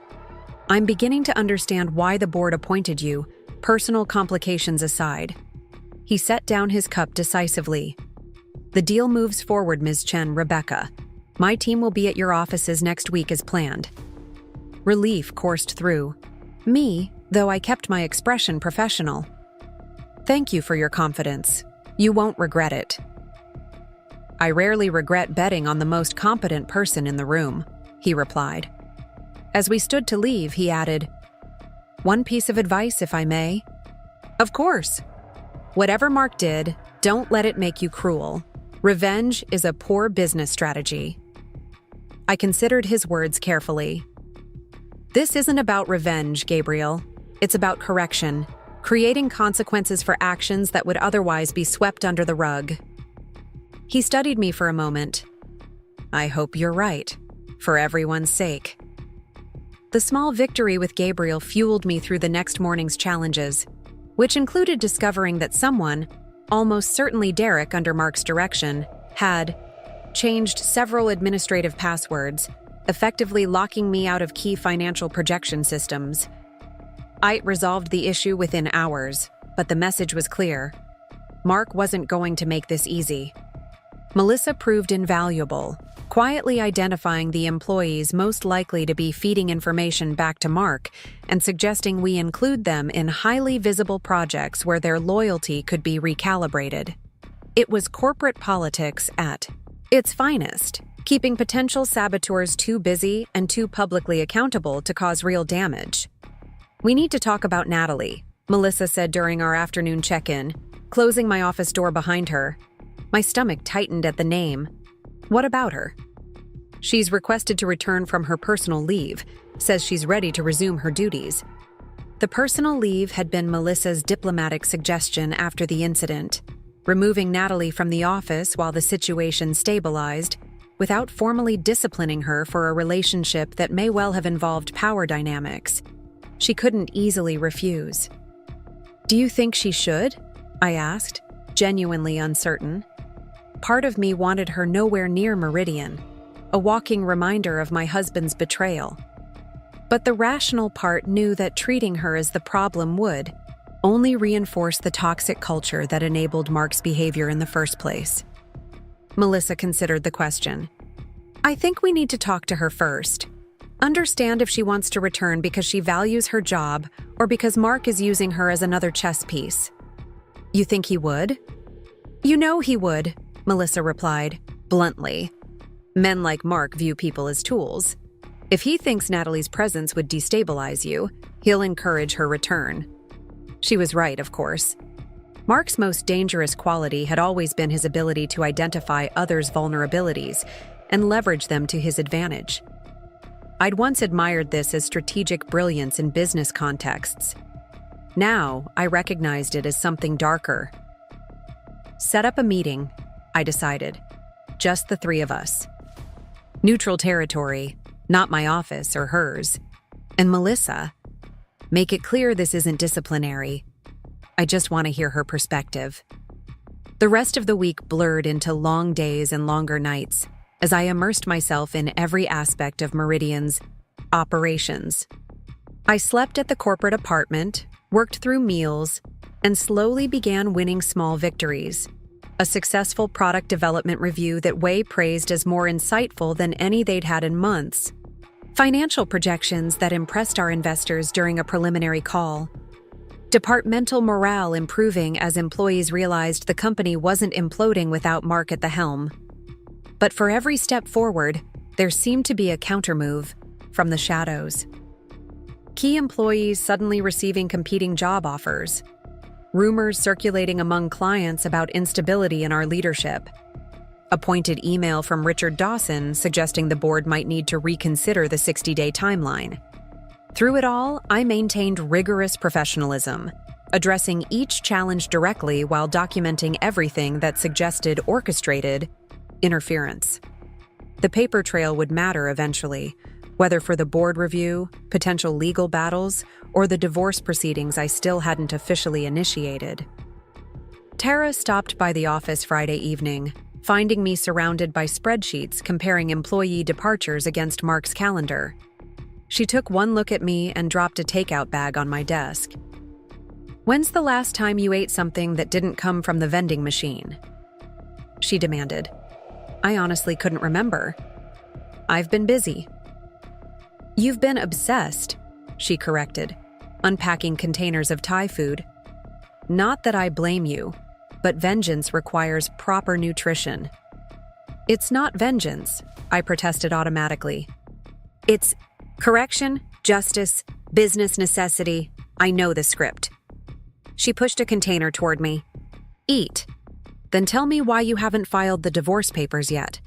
Speaker 1: "I'm beginning to understand why the board appointed you, personal complications aside." He set down his cup decisively. "The deal moves forward, Ms. Chen. Rebecca. My team will be at your offices next week as planned." Relief coursed through me, though I kept my expression professional. "Thank you for your confidence. You won't regret it." "I rarely regret betting on the most competent person in the room," he replied. As we stood to leave, he added, "One piece of advice, if I may." "Of course." "Whatever Mark did, don't let it make you cruel. Revenge is a poor business strategy. I considered his words carefully. This isn't about revenge, Gabriel. It's about correction, creating consequences for actions that would otherwise be swept under the rug. He studied me for a moment. I hope you're right, for everyone's sake. The small victory with Gabriel fueled me through the next morning's challenges, which included discovering that someone, almost certainly Derek under Mark's direction, had changed several administrative passwords, effectively locking me out of key financial projection systems. I resolved the issue within hours, but the message was clear. Mark wasn't going to make this easy. Melissa proved invaluable, quietly identifying the employees most likely to be feeding information back to Mark and suggesting we include them in highly visible projects where their loyalty could be recalibrated. It was corporate politics at its finest, keeping potential saboteurs too busy and too publicly accountable to cause real damage. "We need to talk about Natalie," Melissa said during our afternoon check-in, closing my office door behind her. My stomach tightened at the name. "What about her?" "She's requested to return from her personal leave, says she's ready to resume her duties." The personal leave had been Melissa's diplomatic suggestion after the incident, removing Natalie from the office while the situation stabilized, without formally disciplining her for a relationship that may well have involved power dynamics. She couldn't easily refuse. "Do you think she should?" I asked, genuinely uncertain. Part of me wanted her nowhere near Meridian, a walking reminder of my husband's betrayal. But the rational part knew that treating her as the problem would only reinforce the toxic culture that enabled Mark's behavior in the first place. Melissa considered the question. "I think we need to talk to her first. Understand if she wants to return because she values her job or because Mark is using her as another chess piece." "You think he would?" "You know he would," Melissa replied, bluntly. "Men like Mark view people as tools. If he thinks Natalie's presence would destabilize you, he'll encourage her return." She was right, of course. Mark's most dangerous quality had always been his ability to identify others' vulnerabilities and leverage them to his advantage. I'd once admired this as strategic brilliance in business contexts. Now, I recognized it as something darker. "Set up a meeting," I decided. "Just the three of us. Neutral territory, not my office or hers. And Melissa, make it clear this isn't disciplinary. I just want to hear her perspective." The rest of the week blurred into long days and longer nights as I immersed myself in every aspect of Meridian's operations. I slept at the corporate apartment, worked through meals, and slowly began winning small victories. A successful product development review that Way praised as more insightful than any they'd had in months. Financial projections that impressed our investors during a preliminary call. Departmental morale improving as employees realized the company wasn't imploding without Mark at the helm. But for every step forward, there seemed to be a countermove from the shadows. Key employees suddenly receiving competing job offers. Rumors circulating among clients about instability in our leadership. A pointed email from Richard Dawson suggesting the board might need to reconsider the 60-day timeline. Through it all, I maintained rigorous professionalism, addressing each challenge directly while documenting everything that suggested orchestrated interference. The paper trail would matter eventually, whether for the board review, potential legal battles, or the divorce proceedings I still hadn't officially initiated. Tara stopped by the office Friday evening, finding me surrounded by spreadsheets comparing employee departures against Mark's calendar. She took one look at me and dropped a takeout bag on my desk. "When's the last time you ate something that didn't come from the vending machine?" she demanded. I honestly couldn't remember. "I've been busy." "You've been obsessed," she corrected, unpacking containers of Thai food. "Not that I blame you, but vengeance requires proper nutrition." "It's not vengeance," I protested automatically. "It's correction, justice, business necessity. I know the script." She pushed a container toward me. "Eat." Then tell me why you haven't filed the divorce papers yet.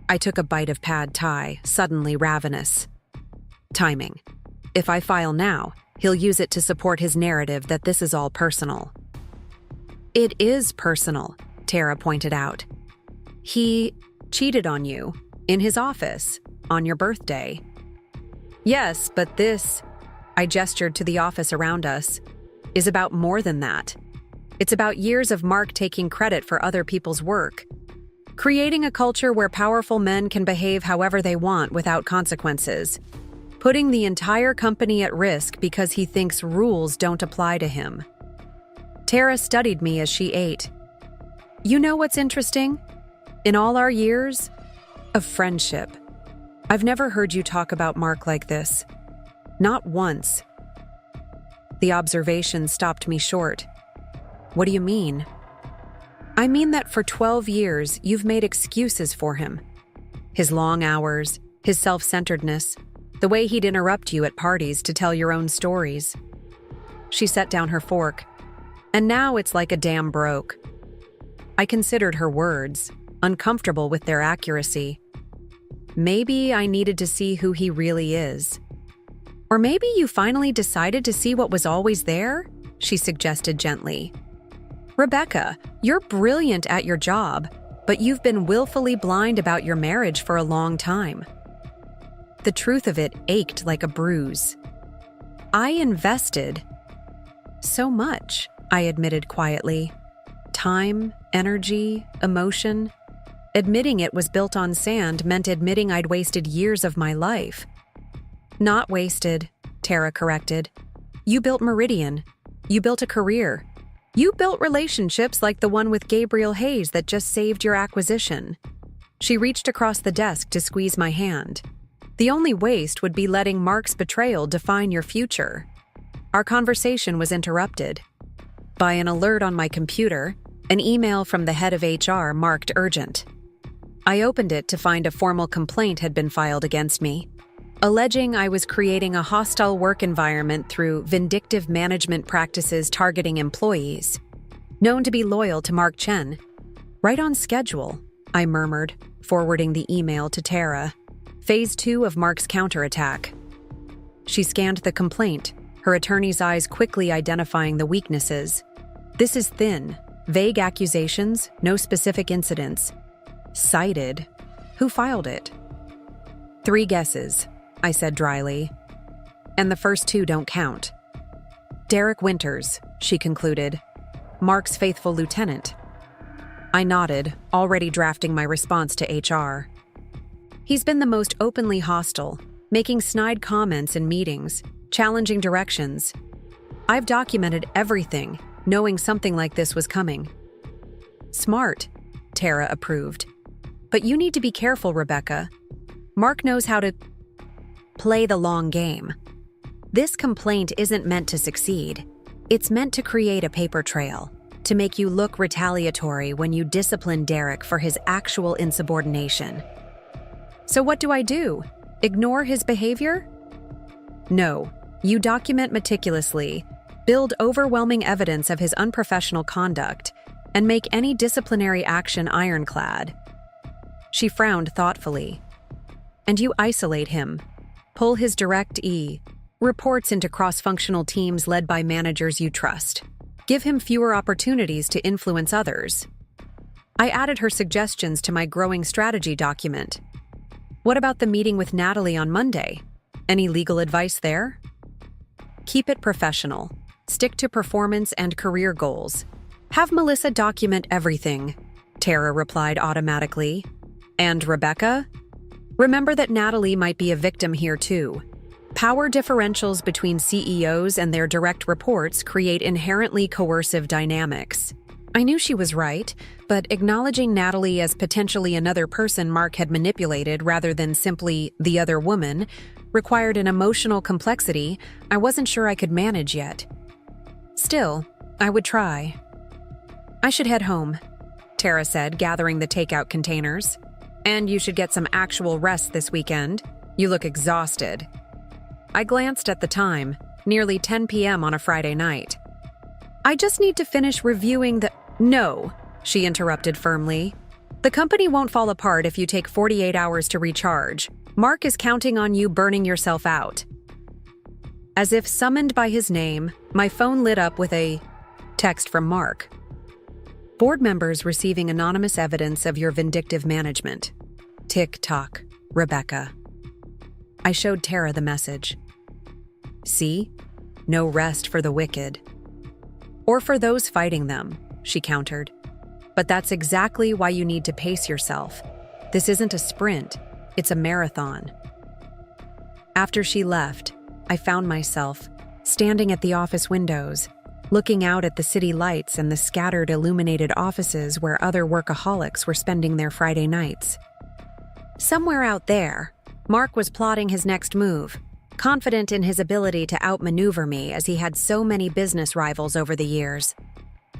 Speaker 1: I took a bite of pad thai, suddenly ravenous. Timing. If I file now, he'll use it to support his narrative that this is all personal. It is personal, Tara pointed out. He cheated on you, in his office, on your birthday. Yes, but this, I gestured to the office around us, is about more than that. It's about years of Mark taking credit for other people's work, creating a culture where powerful men can behave however they want without consequences, putting the entire company at risk because he thinks rules don't apply to him. Tara studied me as she ate. You know what's interesting? In all our years of friendship, I've never heard you talk about Mark like this. Not once. The observation stopped me short. What do you mean? I mean that for 12 years, you've made excuses for him. His long hours, his self-centeredness, the way he'd interrupt you at parties to tell your own stories. She set down her fork. And now it's like a dam broke. I considered her words, uncomfortable with their accuracy. Maybe I needed to see who he really is. Or maybe you finally decided to see what was always there? She suggested gently. Rebecca, you're brilliant at your job, but you've been willfully blind about your marriage for a long time. The truth of it ached like a bruise. I invested so much, I admitted quietly. Time, energy, emotion. Admitting it was built on sand meant admitting I'd wasted years of my life. Not wasted, Tara corrected. You built Meridian. You built a career. You built relationships like the one with Gabriel Hayes that just saved your acquisition. She reached across the desk to squeeze my hand. The only waste would be letting Mark's betrayal define your future. Our conversation was interrupted by an alert on my computer, an email from the head of HR marked urgent. I opened it to find a formal complaint had been filed against me, alleging I was creating a hostile work environment through vindictive management practices targeting employees, known to be loyal to Mark Chen. Right on schedule, I murmured, forwarding the email to Tara. Phase 2 of Mark's counterattack. She scanned the complaint, her attorney's eyes quickly identifying the weaknesses. This is thin, vague accusations, no specific incidents. Cited. Who filed it? 3 guesses, I said dryly. And the first 2 don't count. Derek Winters, she concluded. Mark's faithful lieutenant. I nodded, already drafting my response to HR. He's been the most openly hostile, making snide comments in meetings, challenging directions. I've documented everything, knowing something like this was coming. Smart, Tara approved. But you need to be careful, Rebecca. Mark knows how to play the long game. This complaint isn't meant to succeed. It's meant to create a paper trail, to make you look retaliatory when you discipline Derek for his actual insubordination. So what do I do? Ignore his behavior? No. You document meticulously, build overwhelming evidence of his unprofessional conduct, and make any disciplinary action ironclad. She frowned thoughtfully. And you isolate him, pull his direct reports into cross-functional teams led by managers you trust. Give him fewer opportunities to influence others. I added her suggestions to my growing strategy document. What about the meeting with Natalie on Monday? Any legal advice there? Keep it professional. Stick to performance and career goals. Have Melissa document everything, Tara replied automatically. And Rebecca? Remember that Natalie might be a victim here too. Power differentials between CEOs and their direct reports create inherently coercive dynamics. I knew she was right, but acknowledging Natalie as potentially another person Mark had manipulated rather than simply the other woman required an emotional complexity I wasn't sure I could manage yet. Still, I would try. I should head home, Tara said, gathering the takeout containers. And you should get some actual rest this weekend. You look exhausted. I glanced at the time, nearly 10 p.m. on a Friday night. I just need to finish reviewing the— No, she interrupted firmly. "The company won't fall apart if you take 48 hours to recharge. Mark is counting on you burning yourself out." As if summoned by his name, my phone lit up with a text from Mark. "Board members receiving anonymous evidence of your vindictive management. Tick-tock, Rebecca." I showed Tara the message. "See? No rest for the wicked." "Or for those fighting them," she countered. "But that's exactly why you need to pace yourself. This isn't a sprint, it's a marathon." After she left, I found myself standing at the office windows, looking out at the city lights and the scattered illuminated offices where other workaholics were spending their Friday nights. Somewhere out there, Mark was plotting his next move, confident in his ability to outmaneuver me as he had so many business rivals over the years.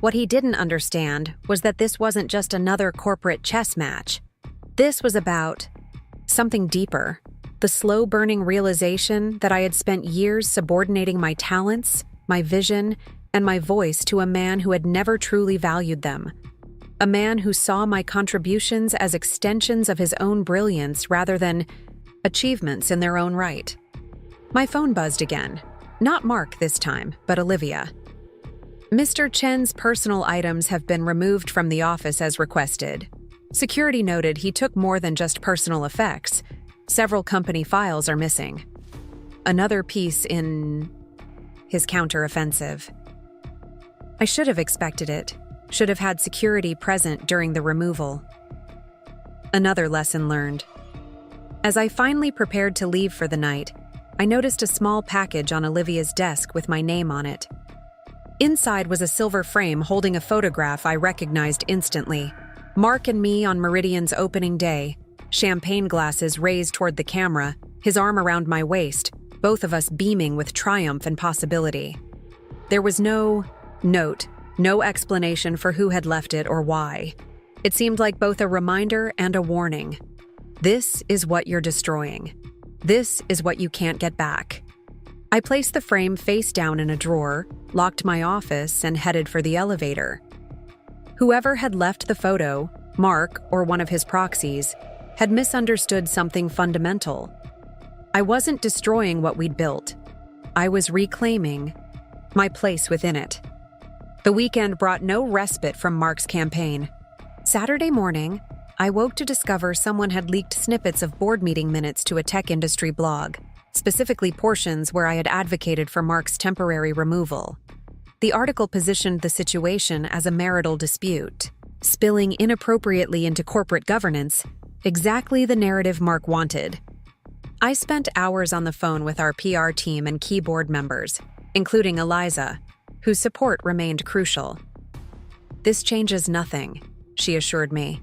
Speaker 1: What he didn't understand was that this wasn't just another corporate chess match. This was about something deeper, the slow-burning realization that I had spent years subordinating my talents, my vision, and my voice to a man who had never truly valued them. A man who saw my contributions as extensions of his own brilliance rather than achievements in their own right. My phone buzzed again. Not Mark this time, but Olivia. "Mr. Chen's personal items have been removed from the office as requested. Security noted he took more than just personal effects. Several company files are missing. Another piece in his counteroffensive." I should have expected it. Should have had security present during the removal. Another lesson learned. As I finally prepared to leave for the night, I noticed a small package on Olivia's desk with my name on it. Inside was a silver frame holding a photograph I recognized instantly. Mark and me on Meridian's opening day, champagne glasses raised toward the camera, his arm around my waist, both of us beaming with triumph and possibility. There was no note, no explanation for who had left it or why. It seemed like both a reminder and a warning. This is what you're destroying. This is what you can't get back. I placed the frame face down in a drawer, locked my office, and headed for the elevator. Whoever had left the photo, Mark or one of his proxies, had misunderstood something fundamental. I wasn't destroying what we'd built. I was reclaiming my place within it. The weekend brought no respite from Mark's campaign. Saturday morning, I woke to discover someone had leaked snippets of board meeting minutes to a tech industry blog, specifically portions where I had advocated for Mark's temporary removal. The article positioned the situation as a marital dispute, spilling inappropriately into corporate governance, exactly the narrative Mark wanted. I spent hours on the phone with our PR team and key board members, including Eliza, whose support remained crucial. "This changes nothing," she assured me.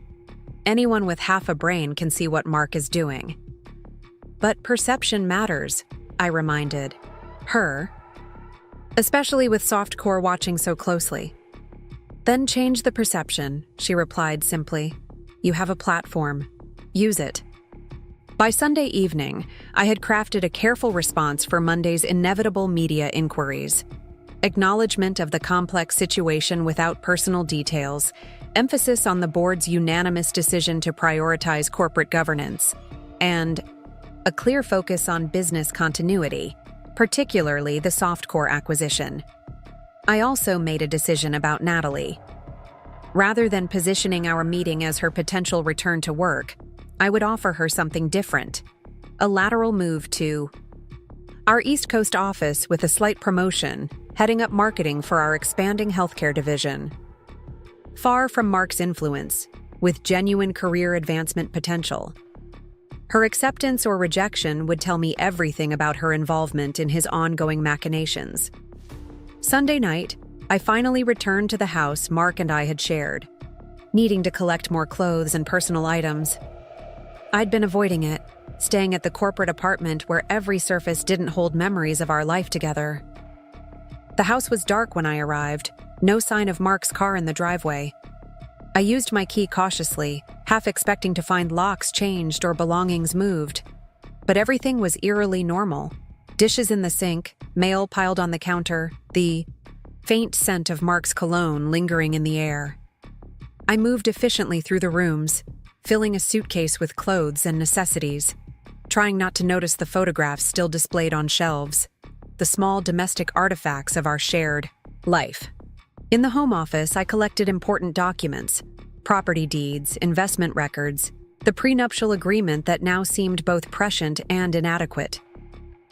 Speaker 1: "Anyone with half a brain can see what Mark is doing." "But perception matters," I reminded her, "especially with softcore watching so closely." "Then change the perception," she replied simply. "You have a platform. Use it." By Sunday evening, I had crafted a careful response for Monday's inevitable media inquiries. Acknowledgement of the complex situation without personal details, emphasis on the board's unanimous decision to prioritize corporate governance, and a clear focus on business continuity, particularly the softcore acquisition. I also made a decision about Natalie. Rather than positioning our meeting as her potential return to work, I would offer her something different, a lateral move to our East Coast office with a slight promotion, heading up marketing for our expanding healthcare division. Far from Mark's influence, with genuine career advancement potential. Her acceptance or rejection would tell me everything about her involvement in his ongoing machinations. Sunday night, I finally returned to the house Mark and I had shared, needing to collect more clothes and personal items. I'd been avoiding it, staying at the corporate apartment where every surface didn't hold memories of our life together. The house was dark when I arrived, no sign of Mark's car in the driveway. I used my key cautiously, half expecting to find locks changed or belongings moved. But everything was eerily normal. Dishes in the sink, mail piled on the counter, the faint scent of Mark's cologne lingering in the air. I moved efficiently through the rooms, filling a suitcase with clothes and necessities, trying not to notice the photographs still displayed on shelves, the small domestic artifacts of our shared life. In the home office, I collected important documents, property deeds, investment records, the prenuptial agreement that now seemed both prescient and inadequate.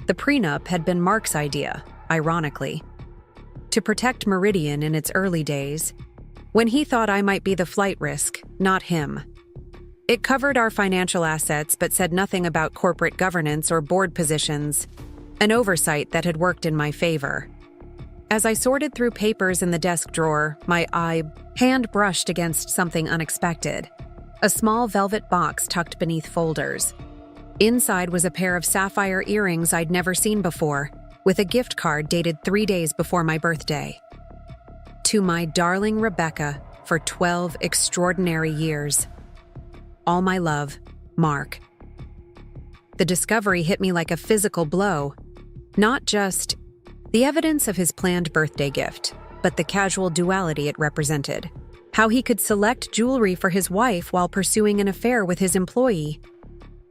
Speaker 1: The prenup had been Mark's idea, ironically, to protect Meridian in its early days, when he thought I might be the flight risk, not him. It covered our financial assets but said nothing about corporate governance or board positions, an oversight that had worked in my favor. As I sorted through papers in the desk drawer, my hand brushed against something unexpected, a small velvet box tucked beneath folders. Inside was a pair of sapphire earrings I'd never seen before, with a gift card dated 3 days before my birthday. To my darling Rebecca for 12 extraordinary years. All my love, Mark. The discovery hit me like a physical blow. Not just the evidence of his planned birthday gift, but the casual duality it represented. How he could select jewelry for his wife while pursuing an affair with his employee.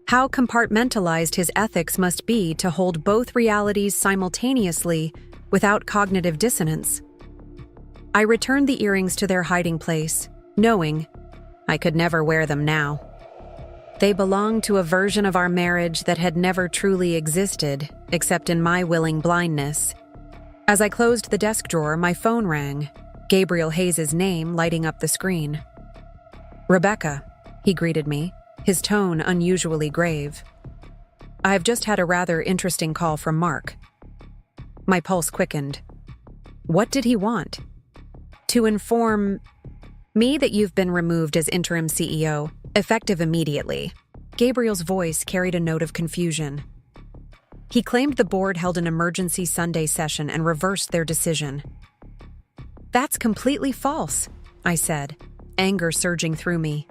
Speaker 1: How compartmentalized his ethics must be to hold both realities simultaneously without cognitive dissonance. I returned the earrings to their hiding place, knowing I could never wear them now. They belonged to a version of our marriage that had never truly existed, except in my willing blindness. As I closed the desk drawer, my phone rang, Gabriel Hayes' name lighting up the screen. "Rebecca," he greeted me, his tone unusually grave. "I've just had a rather interesting call from Mark." My pulse quickened. What did he want? "To inform me that you've been removed as interim CEO, effective immediately." Gabriel's voice carried a note of confusion. He claimed the board held an emergency Sunday session and reversed their decision. "That's completely false," I said, anger surging through me.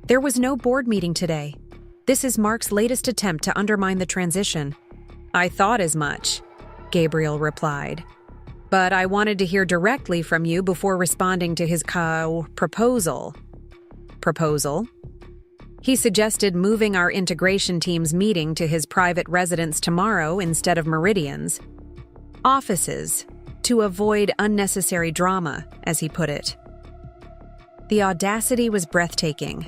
Speaker 1: "There was no board meeting today. This is Mark's latest attempt to undermine the transition." "I thought as much," Gabriel replied. "But I wanted to hear directly from you before responding to his proposal." "Proposal?" "He suggested moving our integration team's meeting to his private residence tomorrow instead of Meridian's offices, to avoid unnecessary drama, as he put it." The audacity was breathtaking.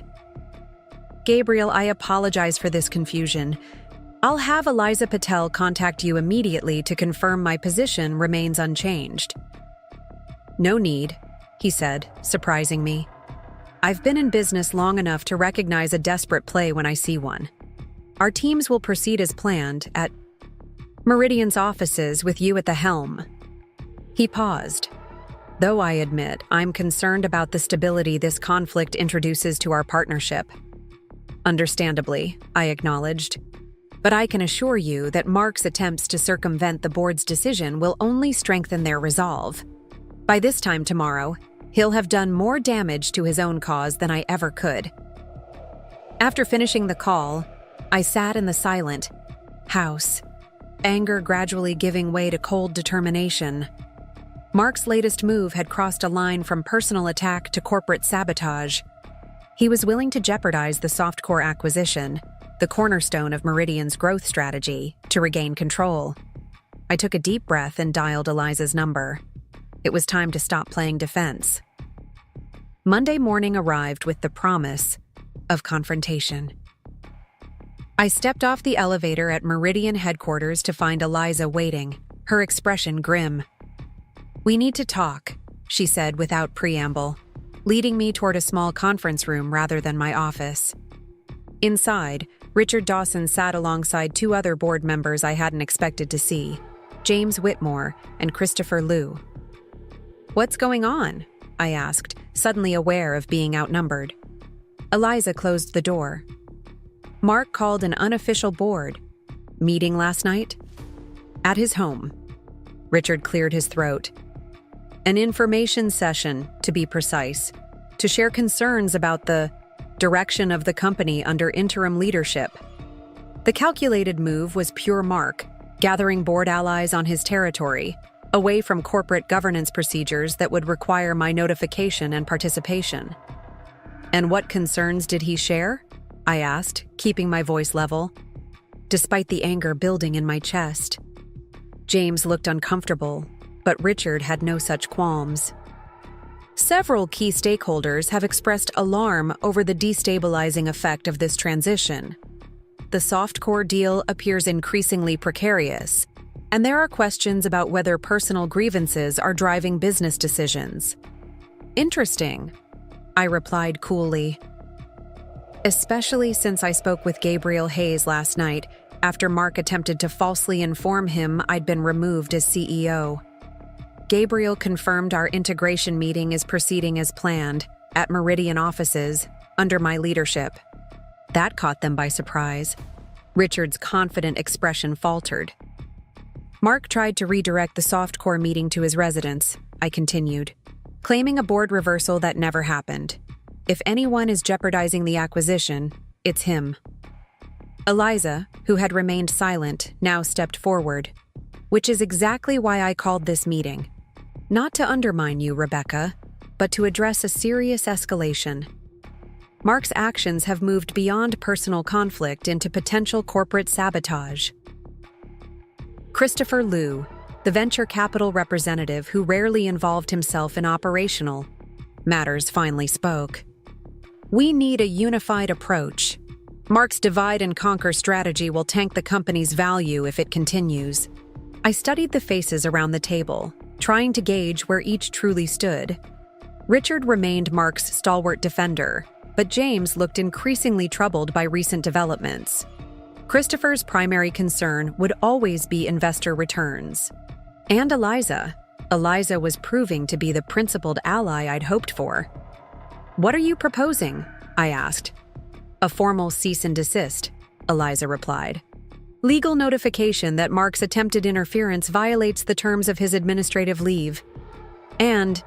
Speaker 1: "Gabriel, I apologize for this confusion. I'll have Eliza Patel contact you immediately to confirm my position remains unchanged." "No need," he said, surprising me. "I've been in business long enough to recognize a desperate play when I see one. Our teams will proceed as planned at Meridian's offices with you at the helm." He paused. "Though I admit I'm concerned about the stability this conflict introduces to our partnership." "Understandably," I acknowledged. "But I can assure you that Mark's attempts to circumvent the board's decision will only strengthen their resolve. By this time tomorrow, he'll have done more damage to his own cause than I ever could." After finishing the call, I sat in the silent house, anger gradually giving way to cold determination. Mark's latest move had crossed a line from personal attack to corporate sabotage. He was willing to jeopardize the softcore acquisition, the cornerstone of Meridian's growth strategy, to regain control. I took a deep breath and dialed Eliza's number. It was time to stop playing defense. Monday morning arrived with the promise of confrontation. I stepped off the elevator at Meridian headquarters to find Eliza waiting, her expression grim. "We need to talk," she said without preamble, leading me toward a small conference room rather than my office. Inside, Richard Dawson sat alongside 2 other board members I hadn't expected to see, James Whitmore and Christopher Liu. "What's going on?" I asked, suddenly aware of being outnumbered. Eliza closed the door. "Mark called an unofficial board meeting last night?" "At his home." Richard cleared his throat. "An information session, to be precise, to share concerns about the direction of the company under interim leadership." The calculated move was pure Mark, gathering board allies on his territory, away from corporate governance procedures that would require my notification and participation. And what concerns did he share? I asked, keeping my voice level, despite the anger building in my chest. James looked uncomfortable, but Richard had no such qualms. Several key stakeholders have expressed alarm over the destabilizing effect of this transition. The softcore deal appears increasingly precarious, and there are questions about whether personal grievances are driving business decisions. Interesting, I replied coolly. Especially since I spoke with Gabriel Hayes last night after Mark attempted to falsely inform him I'd been removed as CEO. Gabriel confirmed our integration meeting is proceeding as planned at Meridian offices under my leadership. That caught them by surprise. Richard's confident expression faltered. Mark tried to redirect the softcore meeting to his residence, I continued, claiming a board reversal that never happened. If anyone is jeopardizing the acquisition, it's him. Eliza, who had remained silent, now stepped forward, which is exactly why I called this meeting. Not to undermine you, Rebecca, but to address a serious escalation. Mark's actions have moved beyond personal conflict into potential corporate sabotage. Christopher Liu, the venture capital representative who rarely involved himself in operational matters, finally spoke. We need a unified approach. Mark's divide and conquer strategy will tank the company's value if it continues. I studied the faces around the table, trying to gauge where each truly stood. Richard remained Mark's stalwart defender, but James looked increasingly troubled by recent developments. Christopher's primary concern would always be investor returns. And Eliza. Eliza was proving to be the principled ally I'd hoped for. What are you proposing? I asked. A formal cease and desist, Eliza replied. Legal notification that Mark's attempted interference violates the terms of his administrative leave. And,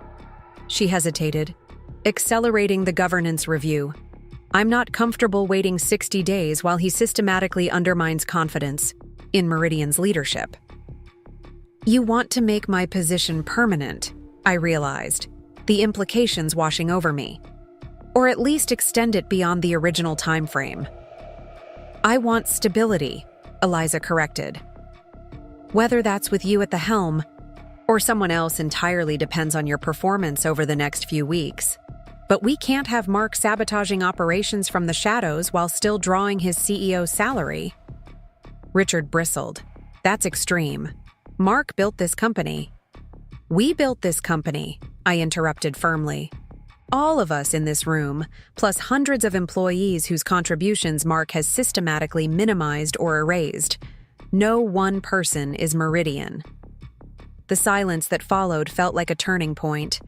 Speaker 1: she hesitated, accelerating the governance review. I'm not comfortable waiting 60 days while he systematically undermines confidence in Meridian's leadership. You want to make my position permanent, I realized, the implications washing over me. Or at least extend it beyond the original time frame. I want stability, Eliza corrected. Whether that's with you at the helm, or someone else entirely depends on your performance over the next few weeks. But we can't have Mark sabotaging operations from the shadows while still drawing his CEO's salary. Richard bristled. That's extreme. Mark built this company. We built this company, I interrupted firmly. All of us in this room, plus hundreds of employees whose contributions Mark has systematically minimized or erased. No one person is Meridian. The silence that followed felt like a turning point.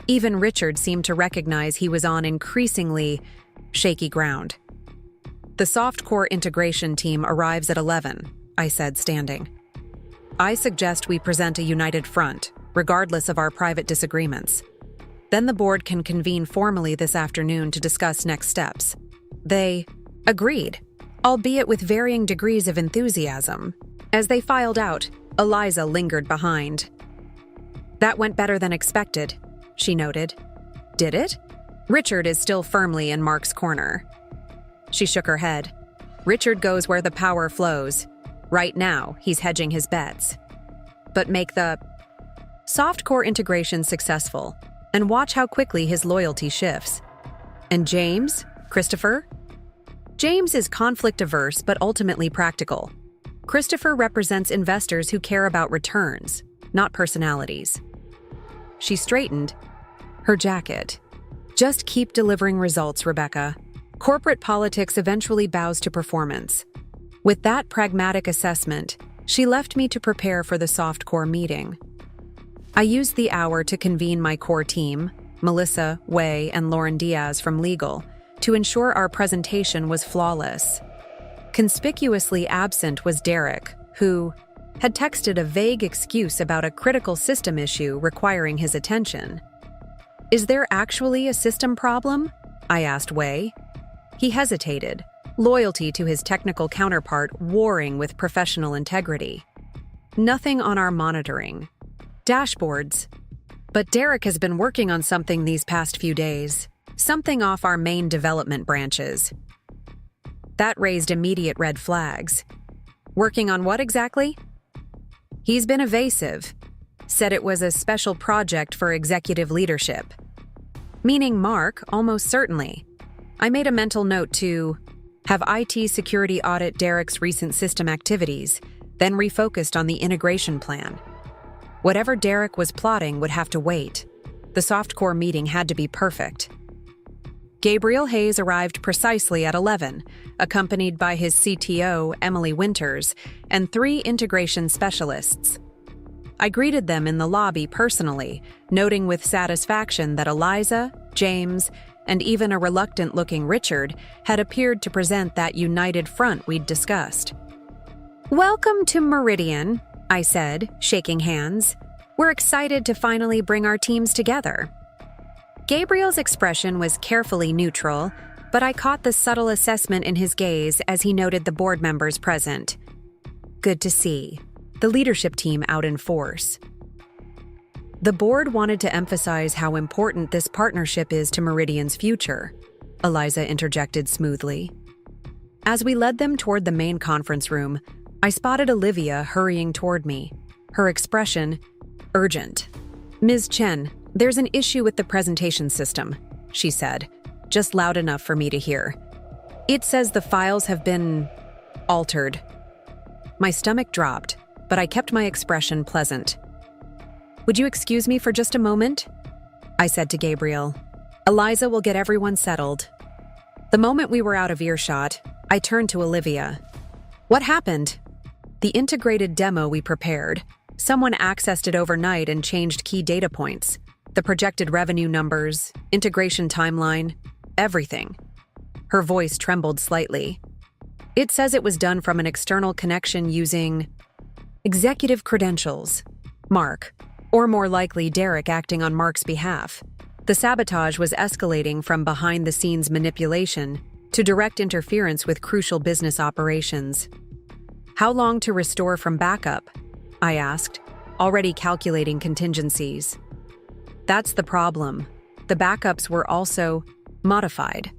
Speaker 1: Even Richard seemed to recognize he was on increasingly shaky ground. The softcore integration team arrives at 11, I said, standing. I suggest we present a united front, regardless of our private disagreements. Then the board can convene formally this afternoon to discuss next steps. They agreed, albeit with varying degrees of enthusiasm. As they filed out, Eliza lingered behind. That went better than expected, she noted. Did it? Richard is still firmly in Mark's corner. She shook her head. Richard goes where the power flows. Right now, he's hedging his bets. But make the softcore integration successful, and watch how quickly his loyalty shifts. And James? Christopher? James is conflict-averse but ultimately practical. Christopher represents investors who care about returns, not personalities. She straightened her jacket. Just keep delivering results, Rebecca. Corporate politics eventually bows to performance. With that pragmatic assessment, she left me to prepare for the softcore meeting. I used the hour to convene my core team, Melissa, Wei, and Lauren Diaz from legal, to ensure our presentation was flawless. Conspicuously absent was Derek, who had texted a vague excuse about a critical system issue requiring his attention. Is there actually a system problem? I asked Wei. He hesitated, loyalty to his technical counterpart warring with professional integrity. Nothing on our monitoring. Dashboards. But Derek has been working on something these past few days. Something off our main development branches. That raised immediate red flags. Working on what exactly? He's been evasive. Said it was a special project for executive leadership. Meaning Mark, almost certainly. I made a mental note to have IT security audit Derek's recent system activities, then refocused on the integration plan. Whatever Derek was plotting would have to wait. The softcore meeting had to be perfect. Gabriel Hayes arrived precisely at 11, accompanied by his CTO, Emily Winters, and 3 integration specialists. I greeted them in the lobby personally, noting with satisfaction that Eliza, James, and even a reluctant-looking Richard had appeared to present that united front we'd discussed. "Welcome to Meridian," I said, shaking hands. "We're excited to finally bring our teams together." Gabriel's expression was carefully neutral, but I caught the subtle assessment in his gaze as he noted the board members present. Good to see. The leadership team out in force. The board wanted to emphasize how important this partnership is to Meridian's future, Eliza interjected smoothly. As we led them toward the main conference room, I spotted Olivia hurrying toward me, her expression urgent. "Ms. Chen, there's an issue with the presentation system," she said, just loud enough for me to hear. "It says the files have been altered." My stomach dropped, but I kept my expression pleasant. "Would you excuse me for just a moment?" I said to Gabriel. "Eliza will get everyone settled." The moment we were out of earshot, I turned to Olivia. "What happened?" "The integrated demo we prepared. Someone accessed it overnight and changed key data points. The projected revenue numbers, integration timeline, everything." Her voice trembled slightly. "It says it was done from an external connection using executive credentials. Mark, or more likely Derek acting on Mark's behalf. The sabotage was escalating from behind-the-scenes manipulation to direct interference with crucial business operations." "How long to restore from backup?" I asked, already calculating contingencies. "That's the problem. The backups were also modified.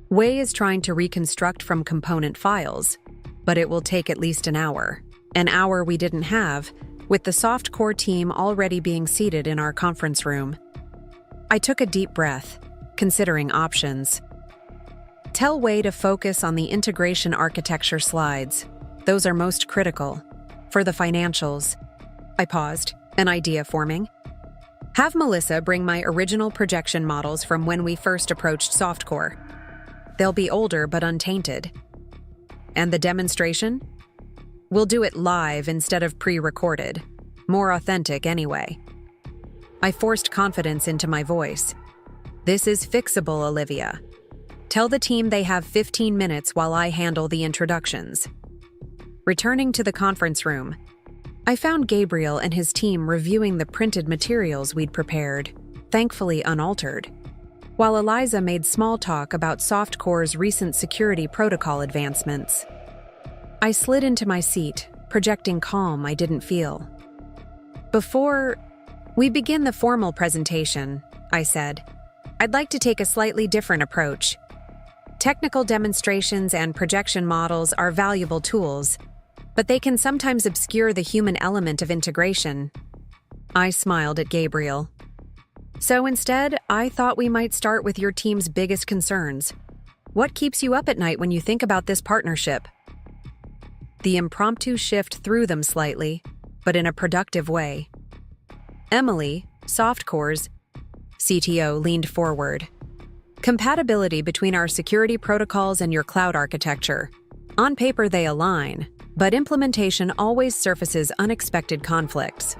Speaker 1: Wei is trying to reconstruct from component files, but it will take at least an hour. An hour we didn't have, with the softcore team already being seated in our conference room." I took a deep breath, considering options. "Tell Wei to focus on the integration architecture slides. Those are most critical. For the financials." I paused, an idea forming. "Have Melissa bring my original projection models from when we first approached softcore. They'll be older but untainted." "And the demonstration?" "We'll do it live instead of pre-recorded. More authentic anyway." I forced confidence into my voice. "This is fixable, Olivia. Tell the team they have 15 minutes while I handle the introductions." Returning to the conference room, I found Gabriel and his team reviewing the printed materials we'd prepared, thankfully unaltered, while Eliza made small talk about Softcore's recent security protocol advancements. I slid into my seat, projecting calm I didn't feel. "Before we begin the formal presentation," I said, "I'd like to take a slightly different approach. Technical demonstrations and projection models are valuable tools, but they can sometimes obscure the human element of integration." I smiled at Gabriel. "So instead, I thought we might start with your team's biggest concerns. What keeps you up at night when you think about this partnership?" The impromptu shift threw them slightly, but in a productive way. Emily, Softcore's CTO, leaned forward. "Compatibility between our security protocols and your cloud architecture. On paper they align, but implementation always surfaces unexpected conflicts."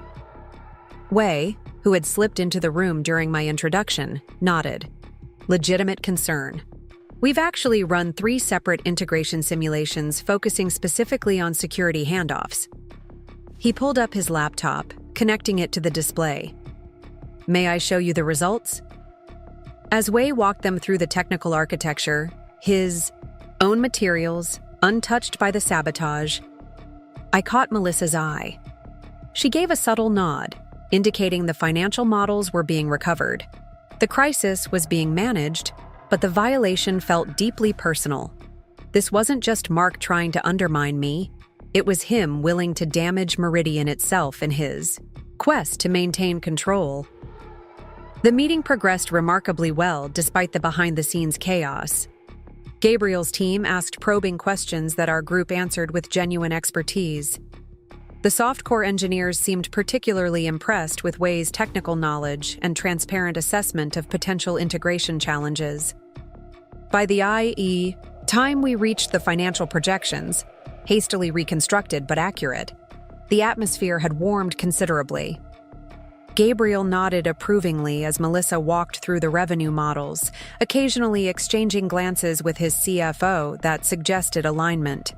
Speaker 1: Wei, who had slipped into the room during my introduction, nodded. "Legitimate concern. We've actually run 3 separate integration simulations focusing specifically on security handoffs." He pulled up his laptop, connecting it to the display. "May I show you the results?" As Wei walked them through the technical architecture, his own materials, untouched by the sabotage, I caught Melissa's eye. She gave a subtle nod, indicating the financial models were being recovered. The crisis was being managed, but the violation felt deeply personal. This wasn't just Mark trying to undermine me, it was him willing to damage Meridian itself in his quest to maintain control. The meeting progressed remarkably well despite the behind-the-scenes chaos. Gabriel's team asked probing questions that our group answered with genuine expertise. The softcore engineers seemed particularly impressed with Wei's technical knowledge and transparent assessment of potential integration challenges. By the time we reached the financial projections, hastily reconstructed but accurate, the atmosphere had warmed considerably. Gabriel nodded approvingly as Melissa walked through the revenue models, occasionally exchanging glances with his CFO that suggested alignment.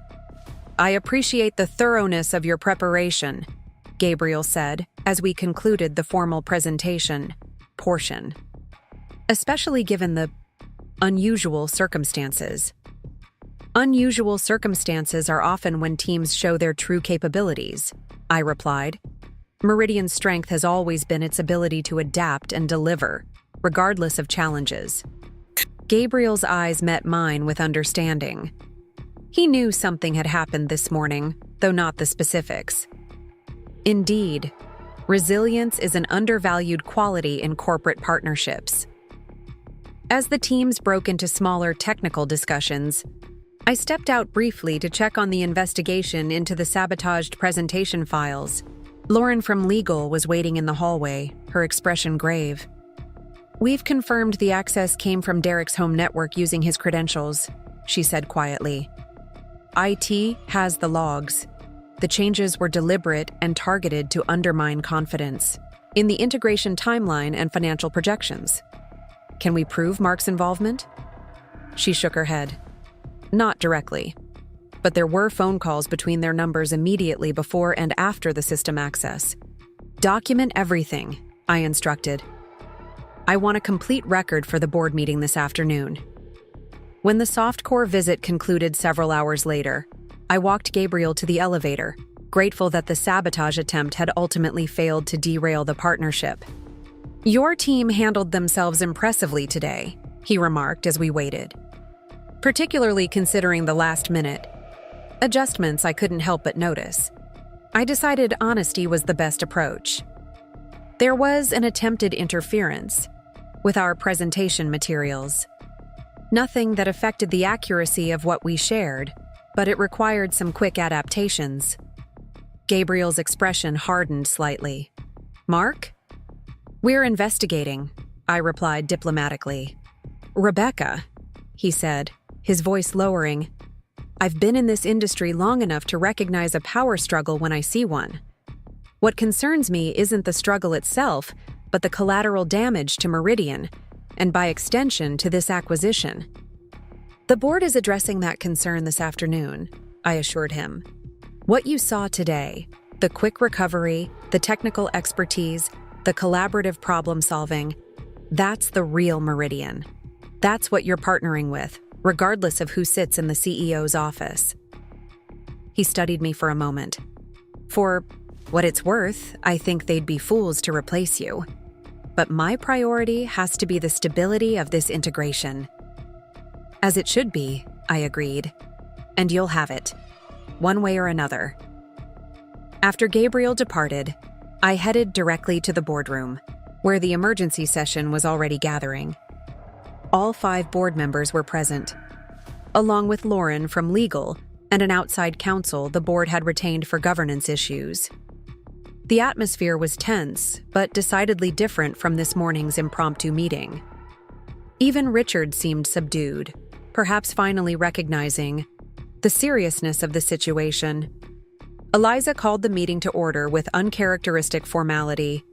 Speaker 1: "I appreciate the thoroughness of your preparation," Gabriel said as we concluded the formal presentation portion, especially given the unusual circumstances. Unusual circumstances are often when teams show their true capabilities, I replied. Meridian's strength has always been its ability to adapt and deliver, regardless of challenges. Gabriel's eyes met mine with understanding. He knew something had happened this morning, though not the specifics. Indeed, resilience is an undervalued quality in corporate partnerships. As the teams broke into smaller technical discussions, I stepped out briefly to check on the investigation into the sabotaged presentation files. Lauren from legal was waiting in the hallway, her expression grave. "We've confirmed the access came from Derek's home network using his credentials," she said quietly. "IT has the logs. The changes were deliberate and targeted to undermine confidence in the integration timeline and financial projections. Can we prove Mark's involvement?" She shook her head. "Not directly. But there were phone calls between their numbers immediately before and after the system access. Document everything," I instructed. "I want a complete record for the board meeting this afternoon." When the softcore visit concluded several hours later, I walked Gabriel to the elevator, grateful that the sabotage attempt had ultimately failed to derail the partnership. "Your team handled themselves impressively today," he remarked as we waited. "Particularly considering the last minute adjustments I couldn't help but notice. I decided honesty was the best approach. There was an attempted interference with our presentation materials. Nothing that affected the accuracy of what we shared, but it required some quick adaptations." Gabriel's expression hardened slightly. "Mark?" "We're investigating," I replied diplomatically. "Rebecca," he said, his voice lowering. "I've been in this industry long enough to recognize a power struggle when I see one. What concerns me isn't the struggle itself, but the collateral damage to Meridian, and by extension to this acquisition." "The board is addressing that concern this afternoon," I assured him. "What you saw today, the quick recovery, the technical expertise, the collaborative problem solving, that's the real Meridian. That's what you're partnering with, regardless of who sits in the CEO's office." He studied me for a moment. "For what it's worth, I think they'd be fools to replace you. But my priority has to be the stability of this integration." "As it should be," I agreed. "And you'll have it, one way or another." After Gabriel departed, I headed directly to the boardroom, where the emergency session was already gathering. All 5 board members were present. Along with Lauren from legal and an outside counsel the board had retained for governance issues. The atmosphere was tense, but decidedly different from this morning's impromptu meeting. Even Richard seemed subdued, perhaps finally recognizing the seriousness of the situation. Eliza called the meeting to order with uncharacteristic formality.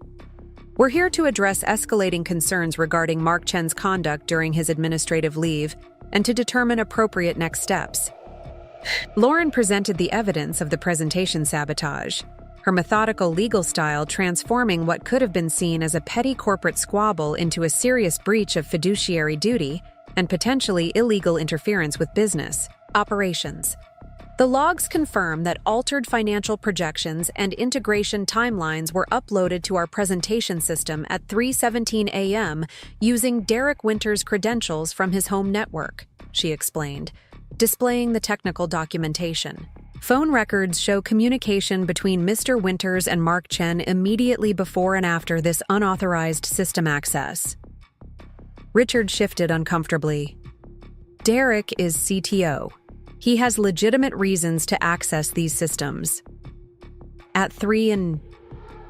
Speaker 1: "We're here to address escalating concerns regarding Mark Chen's conduct during his administrative leave and to determine appropriate next steps." Lauren presented the evidence of the presentation sabotage, her methodical legal style transforming what could have been seen as a petty corporate squabble into a serious breach of fiduciary duty and potentially illegal interference with business operations. The logs confirm that altered financial projections and integration timelines were uploaded to our presentation system at 3:17 a.m. using Derek Winter's credentials from his home network, she explained, displaying the technical documentation. Phone records show communication between Mr. Winters and Mark Chen immediately before and after this unauthorized system access. Richard shifted uncomfortably. Derek is CTO. He has legitimate reasons to access these systems. At 3 in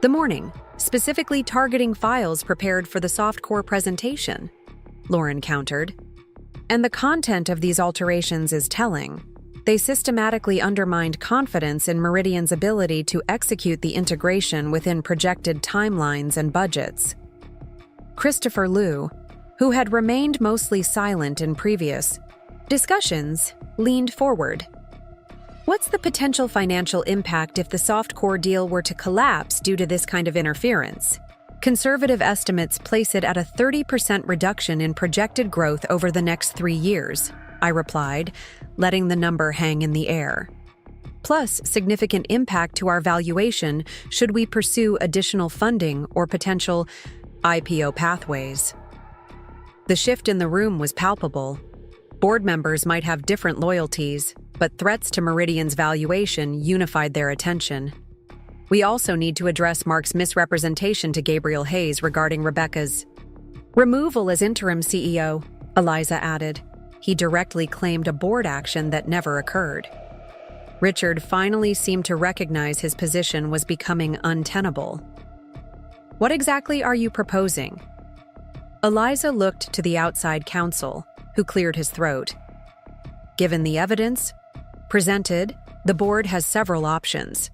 Speaker 1: the morning, specifically targeting files prepared for the softcore presentation, Lauren countered. And the content of these alterations is telling. They systematically undermined confidence in Meridian's ability to execute the integration within projected timelines and budgets. Christopher Liu, who had remained mostly silent in previous discussions, leaned forward. What's the potential financial impact if the softcore deal were to collapse due to this kind of interference? Conservative estimates place it at a 30% reduction in projected growth over the next 3 years, I replied, letting the number hang in the air. Plus, significant impact to our valuation should we pursue additional funding or potential IPO pathways. The shift in the room was palpable. Board members might have different loyalties, but threats to Meridian's valuation unified their attention. We also need to address Mark's misrepresentation to Gabriel Hayes regarding Rebecca's removal as interim CEO, Eliza added. He directly claimed a board action that never occurred. Richard finally seemed to recognize his position was becoming untenable. What exactly are you proposing? Eliza looked to the outside counsel, who cleared his throat. Given the evidence presented, the board has several options.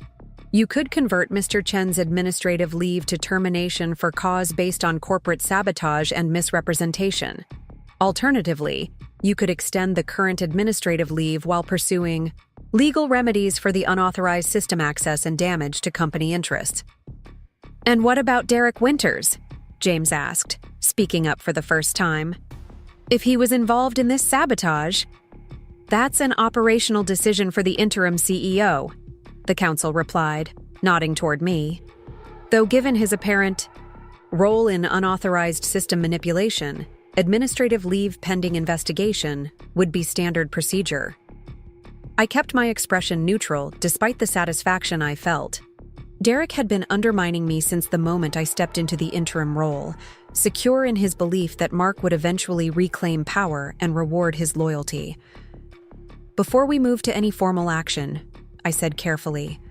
Speaker 1: You could convert Mr. Chen's administrative leave to termination for cause based on corporate sabotage and misrepresentation. Alternatively, you could extend the current administrative leave while pursuing legal remedies for the unauthorized system access and damage to company interests. And what about Derek Winters? James asked, speaking up for the first time. If he was involved in this sabotage, that's an operational decision for the interim CEO, the counsel replied, nodding toward me. Though given his apparent role in unauthorized system manipulation, administrative leave pending investigation would be standard procedure. I kept my expression neutral despite the satisfaction I felt. Derek had been undermining me since the moment I stepped into the interim role, secure in his belief that Mark would eventually reclaim power and reward his loyalty. Before we move to any formal action, I said carefully,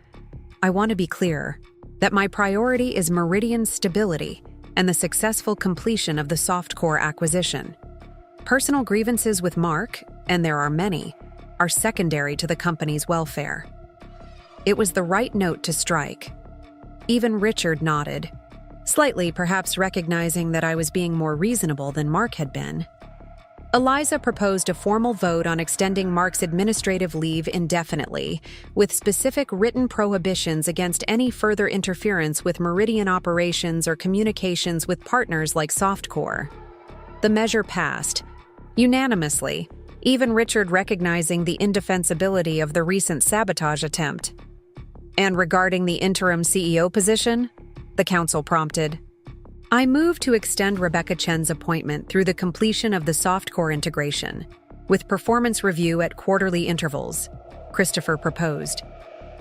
Speaker 1: I want to be clear that my priority is Meridian's stability and the successful completion of the softcore acquisition. Personal grievances with Mark, and there are many, are secondary to the company's welfare. It was the right note to strike. Even Richard nodded, slightly perhaps recognizing that I was being more reasonable than Mark had been. Eliza proposed a formal vote on extending Mark's administrative leave indefinitely, with specific written prohibitions against any further interference with Meridian operations or communications with partners like Softcore. The measure passed, unanimously, even Richard recognizing the indefensibility of the recent sabotage attempt. And regarding the interim CEO position, the council prompted. I move to extend Rebecca Chen's appointment through the completion of the softcore integration, with performance review at quarterly intervals, Christopher proposed.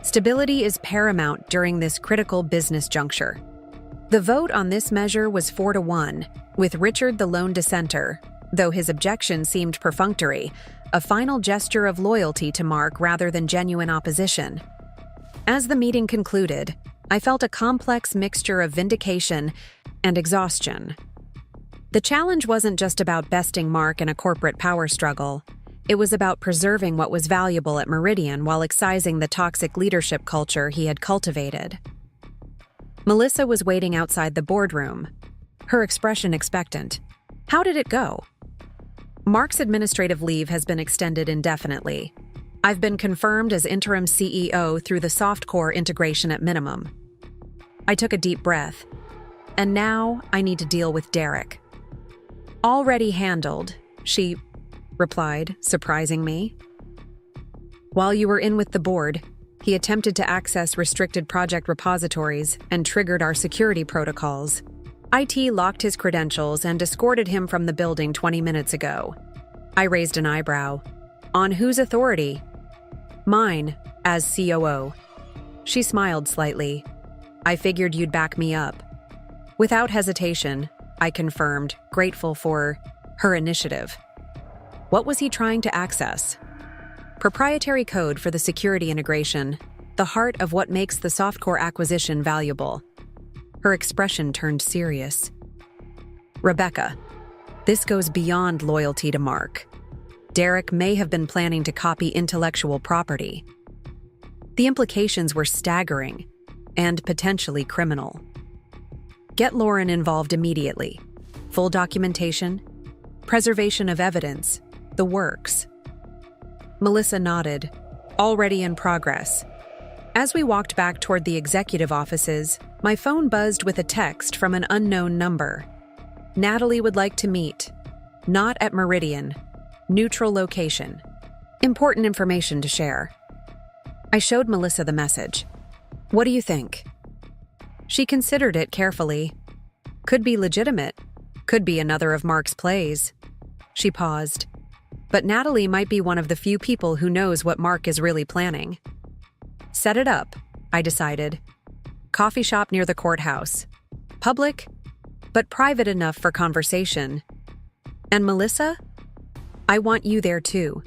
Speaker 1: Stability is paramount during this critical business juncture. The vote on this measure was 4-1, with Richard the lone dissenter, though his objection seemed perfunctory, a final gesture of loyalty to Mark rather than genuine opposition. As the meeting concluded, I felt a complex mixture of vindication and exhaustion. The challenge wasn't just about besting Mark in a corporate power struggle. It was about preserving what was valuable at Meridian while excising the toxic leadership culture he had cultivated. Melissa was waiting outside the boardroom, her expression expectant. How did it go? Mark's administrative leave has been extended indefinitely. I've been confirmed as interim CEO through the softcore integration at minimum. I took a deep breath. And now I need to deal with Derek. Already handled, she replied, surprising me. While you were in with the board, he attempted to access restricted project repositories and triggered our security protocols. IT locked his credentials and escorted him from the building 20 minutes ago. I raised an eyebrow. On whose authority? Mine, as COO. She smiled slightly. I figured you'd back me up. Without hesitation, I confirmed, grateful for her initiative. What was he trying to access? Proprietary code for the security integration, the heart of what makes the softcore acquisition valuable. Her expression turned serious. Rebecca, this goes beyond loyalty to Mark. Derek may have been planning to copy intellectual property. The implications were staggering and potentially criminal. Get Lauren involved immediately. Full documentation, preservation of evidence, the works. Melissa nodded, already in progress. As we walked back toward the executive offices, my phone buzzed with a text from an unknown number. Natalie would like to meet. Not at Meridian. Neutral location. Important information to share. I showed Melissa the message. What do you think? She considered it carefully. Could be legitimate. Could be another of Mark's plays. She paused. But Natalie might be one of the few people who knows what Mark is really planning. Set it up, I decided. Coffee shop near the courthouse. Public, but private enough for conversation. And Melissa? I want you there too.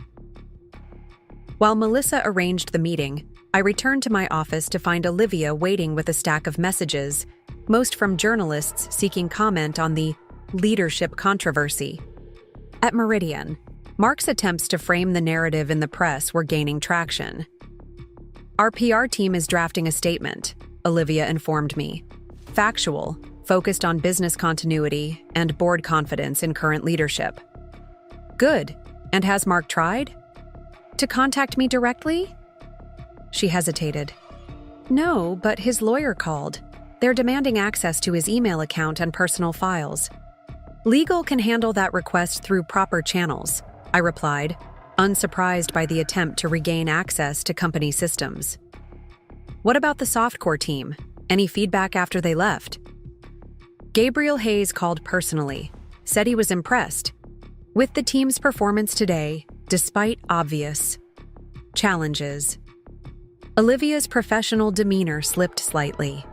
Speaker 1: While Melissa arranged the meeting, I returned to my office to find Olivia waiting with a stack of messages, most from journalists seeking comment on the leadership controversy. At Meridian, Mark's attempts to frame the narrative in the press were gaining traction. Our PR team is drafting a statement, Olivia informed me. Factual, focused on business continuity and board confidence in current leadership. Good. And has Mark tried? To contact me directly? She hesitated. No, but his lawyer called. They're demanding access to his email account and personal files. Legal can handle that request through proper channels, I replied, unsurprised by the attempt to regain access to company systems. What about the softcore team? Any feedback after they left? Gabriel Hayes called personally, said he was impressed with the team's performance today, despite obvious challenges. Olivia's professional demeanor slipped slightly.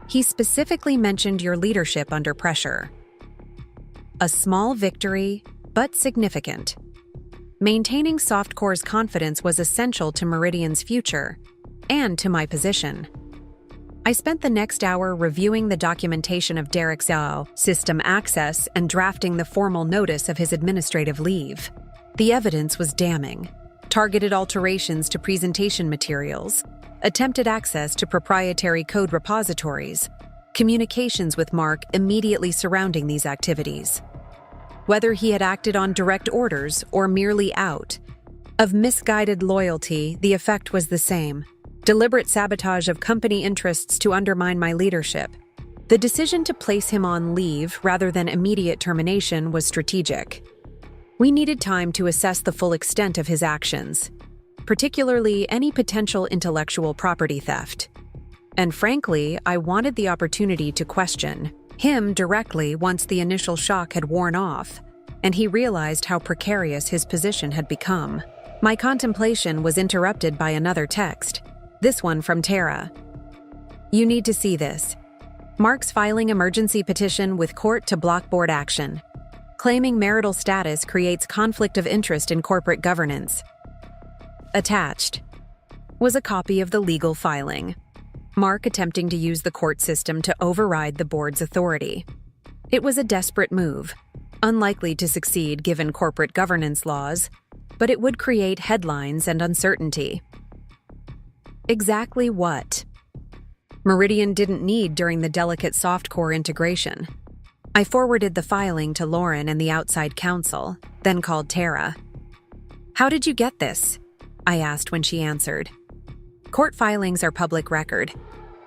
Speaker 1: He specifically mentioned your leadership under pressure. A small victory, but significant. Maintaining Softcore's confidence was essential to Meridian's future and to my position. I spent the next hour reviewing the documentation of Derek's system access and drafting the formal notice of his administrative leave. The evidence was damning. Targeted alterations to presentation materials, attempted access to proprietary code repositories, communications with Mark immediately surrounding these activities. Whether he had acted on direct orders or merely out of misguided loyalty, the effect was the same. Deliberate sabotage of company interests to undermine my leadership. The decision to place him on leave rather than immediate termination was strategic. We needed time to assess the full extent of his actions, particularly any potential intellectual property theft. And frankly, I wanted the opportunity to question him directly once the initial shock had worn off, and he realized how precarious his position had become. My contemplation was interrupted by another text. This one from Tara. You need to see this. Mark's filing emergency petition with court to block board action. Claiming marital status creates conflict of interest in corporate governance. Attached was a copy of the legal filing. Mark attempting to use the court system to override the board's authority. It was a desperate move, unlikely to succeed given corporate governance laws, but it would create headlines and uncertainty. Exactly what Meridian didn't need during the delicate softcore integration. I forwarded the filing to Lauren and the outside counsel, then called Tara. How did you get this? I asked when she answered. Court filings are public record,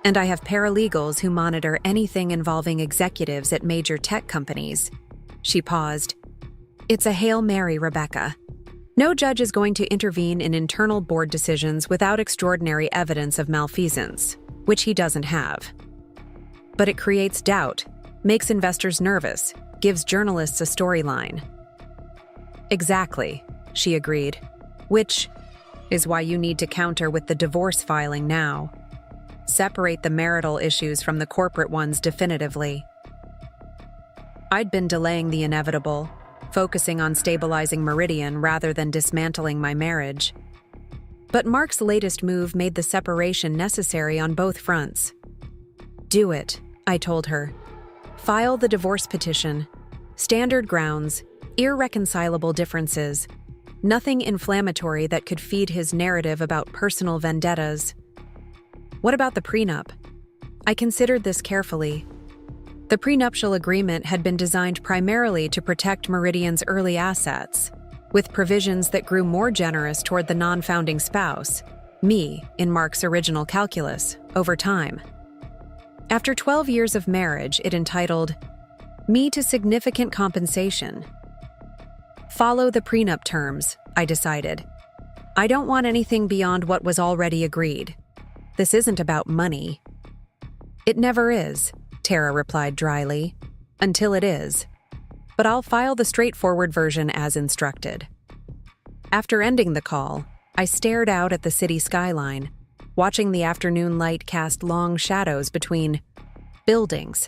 Speaker 1: and I have paralegals who monitor anything involving executives at major tech companies. She paused. It's a Hail Mary, Rebecca. No judge is going to intervene in internal board decisions without extraordinary evidence of malfeasance, which he doesn't have. But it creates doubt, makes investors nervous, gives journalists a storyline. Exactly, she agreed, which is why you need to counter with the divorce filing now. Separate the marital issues from the corporate ones definitively. I'd been delaying the inevitable, focusing on stabilizing Meridian rather than dismantling my marriage. But Mark's latest move made the separation necessary on both fronts. Do it, I told her. File the divorce petition. Standard grounds, irreconcilable differences, nothing inflammatory that could feed his narrative about personal vendettas. What about the prenup? I considered this carefully. The prenuptial agreement had been designed primarily to protect Meridian's early assets, with provisions that grew more generous toward the non-founding spouse, me, in Mark's original calculus, over time. After 12 years of marriage, it entitled, "Me to significant compensation." Follow the prenup terms, I decided. I don't want anything beyond what was already agreed. This isn't about money. It never is, Tara replied dryly. Until it is. But I'll file the straightforward version as instructed. After ending the call, I stared out at the city skyline, watching the afternoon light cast long shadows between buildings.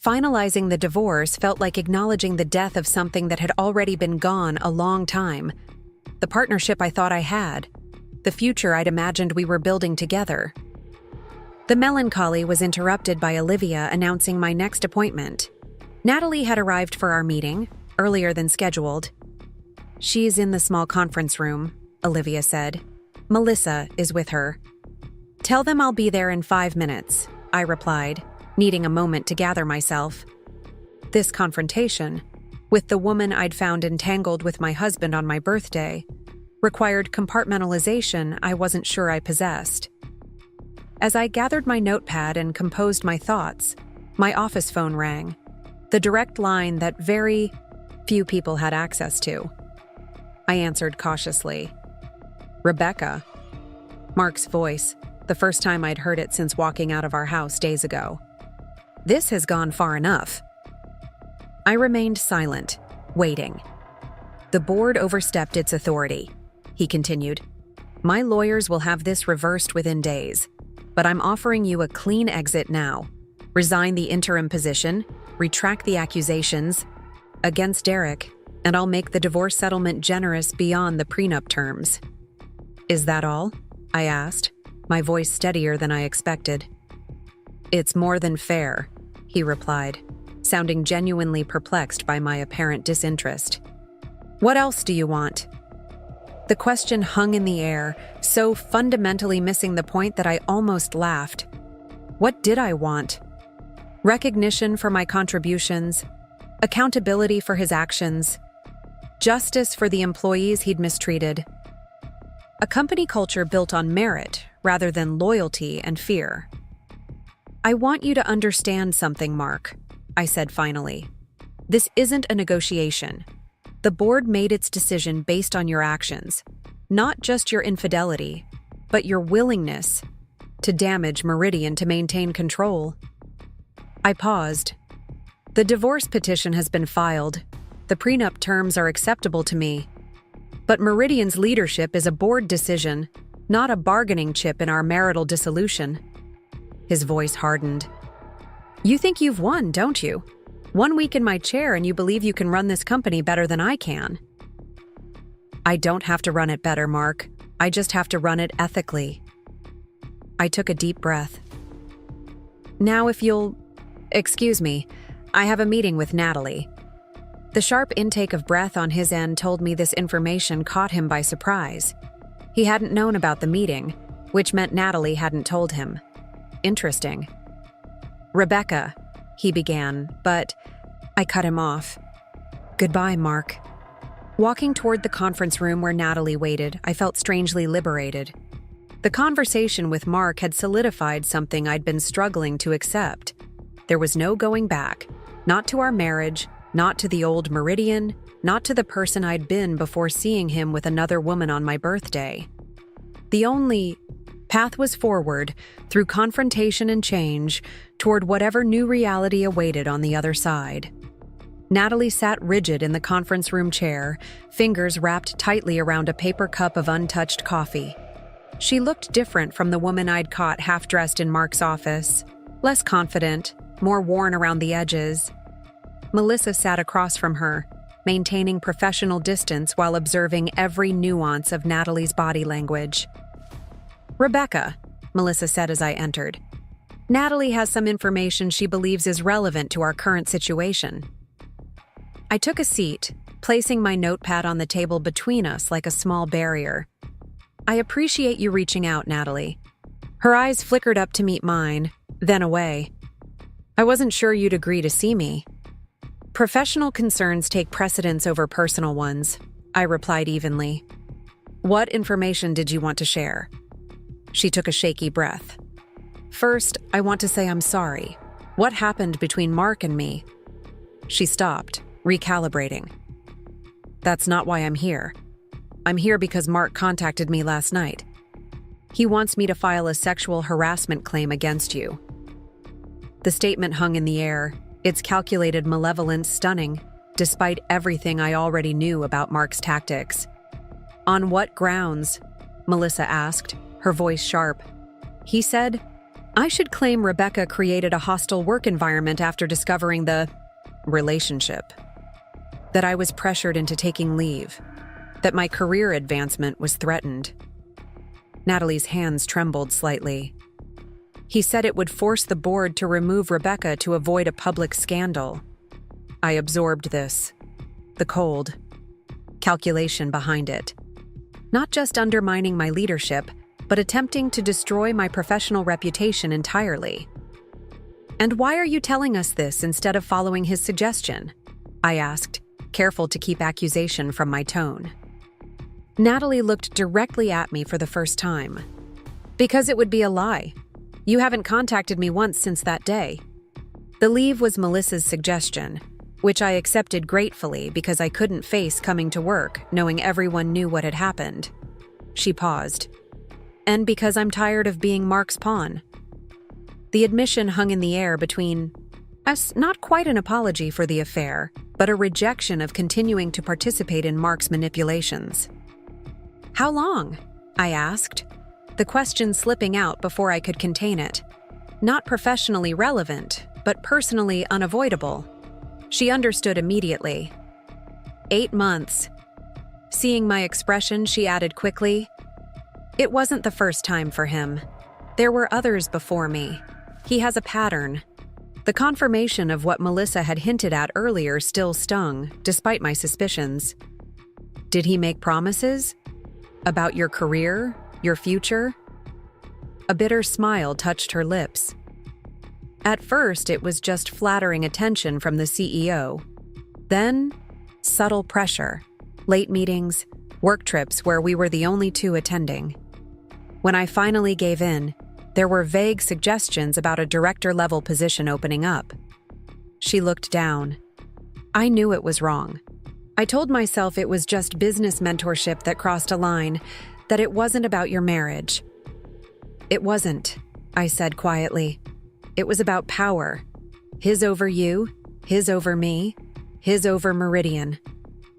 Speaker 1: Finalizing the divorce felt like acknowledging the death of something that had already been gone a long time. The partnership I thought I had. The future I'd imagined we were building together. The melancholy was interrupted by Olivia announcing my next appointment. Natalie had arrived for our meeting, earlier than scheduled. She's in the small conference room, Olivia said. Melissa is with her. Tell them I'll be there in 5 minutes, I replied, needing a moment to gather myself. This confrontation, with the woman I'd found entangled with my husband on my birthday, required compartmentalization I wasn't sure I possessed. As I gathered my notepad and composed my thoughts, my office phone rang, the direct line that very few people had access to. I answered cautiously. Rebecca. Mark's voice, the first time I'd heard it since walking out of our house days ago. This has gone far enough. I remained silent, waiting. The board overstepped its authority, he continued. My lawyers will have this reversed within days, but I'm offering you a clean exit now. Resign the interim position, retract the accusations against Derek, and I'll make the divorce settlement generous beyond the prenup terms. Is that all? I asked, my voice steadier than I expected. It's more than fair, he replied, sounding genuinely perplexed by my apparent disinterest. What else do you want? The question hung in the air, so fundamentally missing the point that I almost laughed. What did I want? Recognition for my contributions, accountability for his actions, justice for the employees he'd mistreated. A company culture built on merit rather than loyalty and fear. I want you to understand something, Mark, I said finally. This isn't a negotiation. The board made its decision based on your actions, not just your infidelity, but your willingness to damage Meridian to maintain control. I paused. The divorce petition has been filed. The prenup terms are acceptable to me. But Meridian's leadership is a board decision, not a bargaining chip in our marital dissolution. His voice hardened. You think you've won, don't you? 1 week in my chair and you believe you can run this company better than I can. I don't have to run it better, Mark. I just have to run it ethically. I took a deep breath. Now if you'll... Excuse me, I have a meeting with Natalie. The sharp intake of breath on his end told me this information caught him by surprise. He hadn't known about the meeting, which meant Natalie hadn't told him. Interesting. Rebecca, he began, but I cut him off. Goodbye, Mark. Walking toward the conference room where Natalie waited, I felt strangely liberated. The conversation with Mark had solidified something I'd been struggling to accept. There was no going back, not to our marriage, Not to the old Meridian, not to the person I'd been before seeing him with another woman on my birthday. The only path was forward, through confrontation and change, toward whatever new reality awaited on the other side. Natalie sat rigid in the conference room chair, fingers wrapped tightly around a paper cup of untouched coffee. She looked different from the woman I'd caught half-dressed in Mark's office, less confident, more worn around the edges. Melissa sat across from her, maintaining professional distance while observing every nuance of Natalie's body language. "Rebecca," Melissa said as I entered. "Natalie has some information she believes is relevant to our current situation." I took a seat, placing my notepad on the table between us like a small barrier. "I appreciate you reaching out, Natalie." Her eyes flickered up to meet mine, then away. "I wasn't sure you'd agree to see me." "Professional concerns take precedence over personal ones," I replied evenly. "What information did you want to share?" She took a shaky breath. "First, I want to say I'm sorry. What happened between Mark and me?" She stopped, recalibrating. "That's not why I'm here. I'm here because Mark contacted me last night. He wants me to file a sexual harassment claim against you." The statement hung in the air, its calculated malevolence stunning, despite everything I already knew about Mark's tactics. "On what grounds?" Melissa asked, her voice sharp. "He said, I should claim Rebecca created a hostile work environment after discovering the relationship. That I was pressured into taking leave. That my career advancement was threatened." Natalie's hands trembled slightly. "He said it would force the board to remove Rebecca to avoid a public scandal." I absorbed this. The cold calculation behind it. Not just undermining my leadership, but attempting to destroy my professional reputation entirely. "And why are you telling us this instead of following his suggestion?" I asked, careful to keep accusation from my tone. Natalie looked directly at me for the first time. "Because it would be a lie. You haven't contacted me once since that day." The leave was Melissa's suggestion, which I accepted gratefully because I couldn't face coming to work knowing everyone knew what had happened. She paused. "And because I'm tired of being Mark's pawn." The admission hung in the air between us, not quite an apology for the affair, but a rejection of continuing to participate in Mark's manipulations. "How long?" I asked, the question slipping out before I could contain it. Not professionally relevant, but personally unavoidable. She understood immediately. 8 months. Seeing my expression, she added quickly, "It wasn't the first time for him. There were others before me. He has a pattern." The confirmation of what Melissa had hinted at earlier still stung, despite my suspicions. "Did he make promises? About your career? Your future?" A bitter smile touched her lips. "At first, it was just flattering attention from the CEO. Then, subtle pressure, late meetings, work trips where we were the only two attending. When I finally gave in, there were vague suggestions about a director-level position opening up." She looked down. I knew it was wrong. I told myself it was just business mentorship that crossed a line, that it wasn't about your marriage. "It wasn't," I said quietly. "It was about power. His over you, his over me, his over Meridian."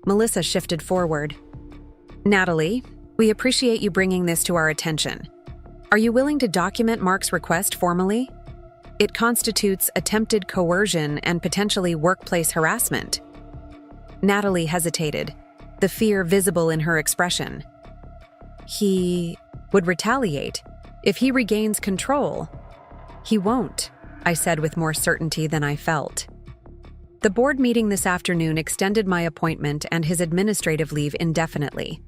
Speaker 1: Melissa shifted forward. "Natalie, we appreciate you bringing this to our attention. Are you willing to document Mark's request formally? It constitutes attempted coercion and potentially workplace harassment." Natalie hesitated, the fear visible in her expression. "He would retaliate. If he regains control." "He won't," I said with more certainty than I felt. The board meeting this afternoon extended my appointment and his administrative leave indefinitely.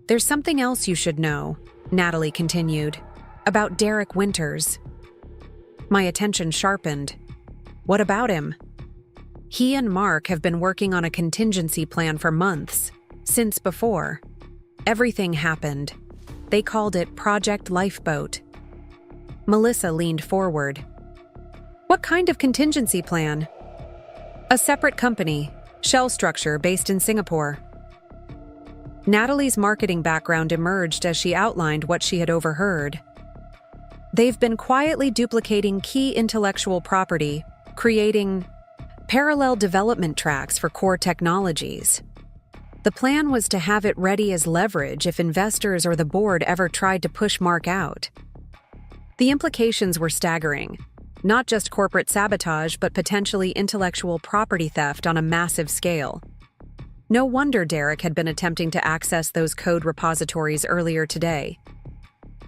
Speaker 1: "There's something else you should know," Natalie continued, "about Derek Winters." My attention sharpened. "What about him?" "He and Mark have been working on a contingency plan for months, since before everything happened. They called it Project Lifeboat." Melissa leaned forward. "What kind of contingency plan?" A separate company, shell structure based in Singapore. Natalie's marketing background emerged as she outlined what she had overheard. They've been quietly duplicating key intellectual property, creating parallel development tracks for core technologies. The plan was to have it ready as leverage if investors or the board ever tried to push Mark out. The implications were staggering. Not just corporate sabotage, but potentially intellectual property theft on a massive scale. No wonder Derek had been attempting to access those code repositories earlier today.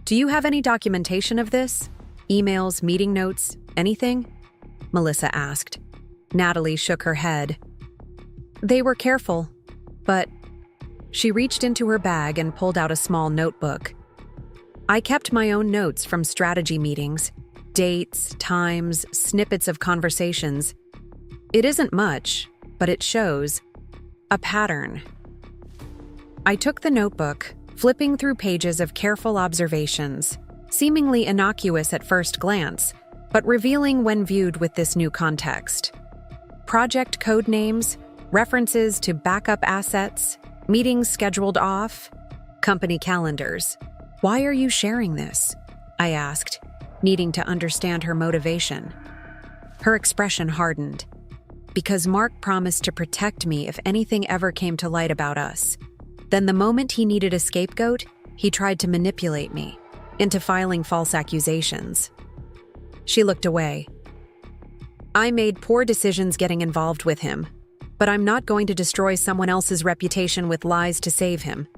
Speaker 1: Do you have any documentation of this? Emails, meeting notes, anything? Melissa asked. Natalie shook her head. They were careful, but she reached into her bag and pulled out a small notebook. I kept my own notes from strategy meetings, dates, times, snippets of conversations. It isn't much, but it shows a pattern. I took the notebook, flipping through pages of careful observations, seemingly innocuous at first glance, but revealing when viewed with this new context. Project code names, references to backup assets, meetings scheduled off, company calendars. Why are you sharing this? I asked, needing to understand her motivation. Her expression hardened. Because Mark promised to protect me if anything ever came to light about us. Then the moment he needed a scapegoat, he tried to manipulate me into filing false accusations. She looked away. I made poor decisions getting involved with him, but I'm not going to destroy someone else's reputation with lies to save him.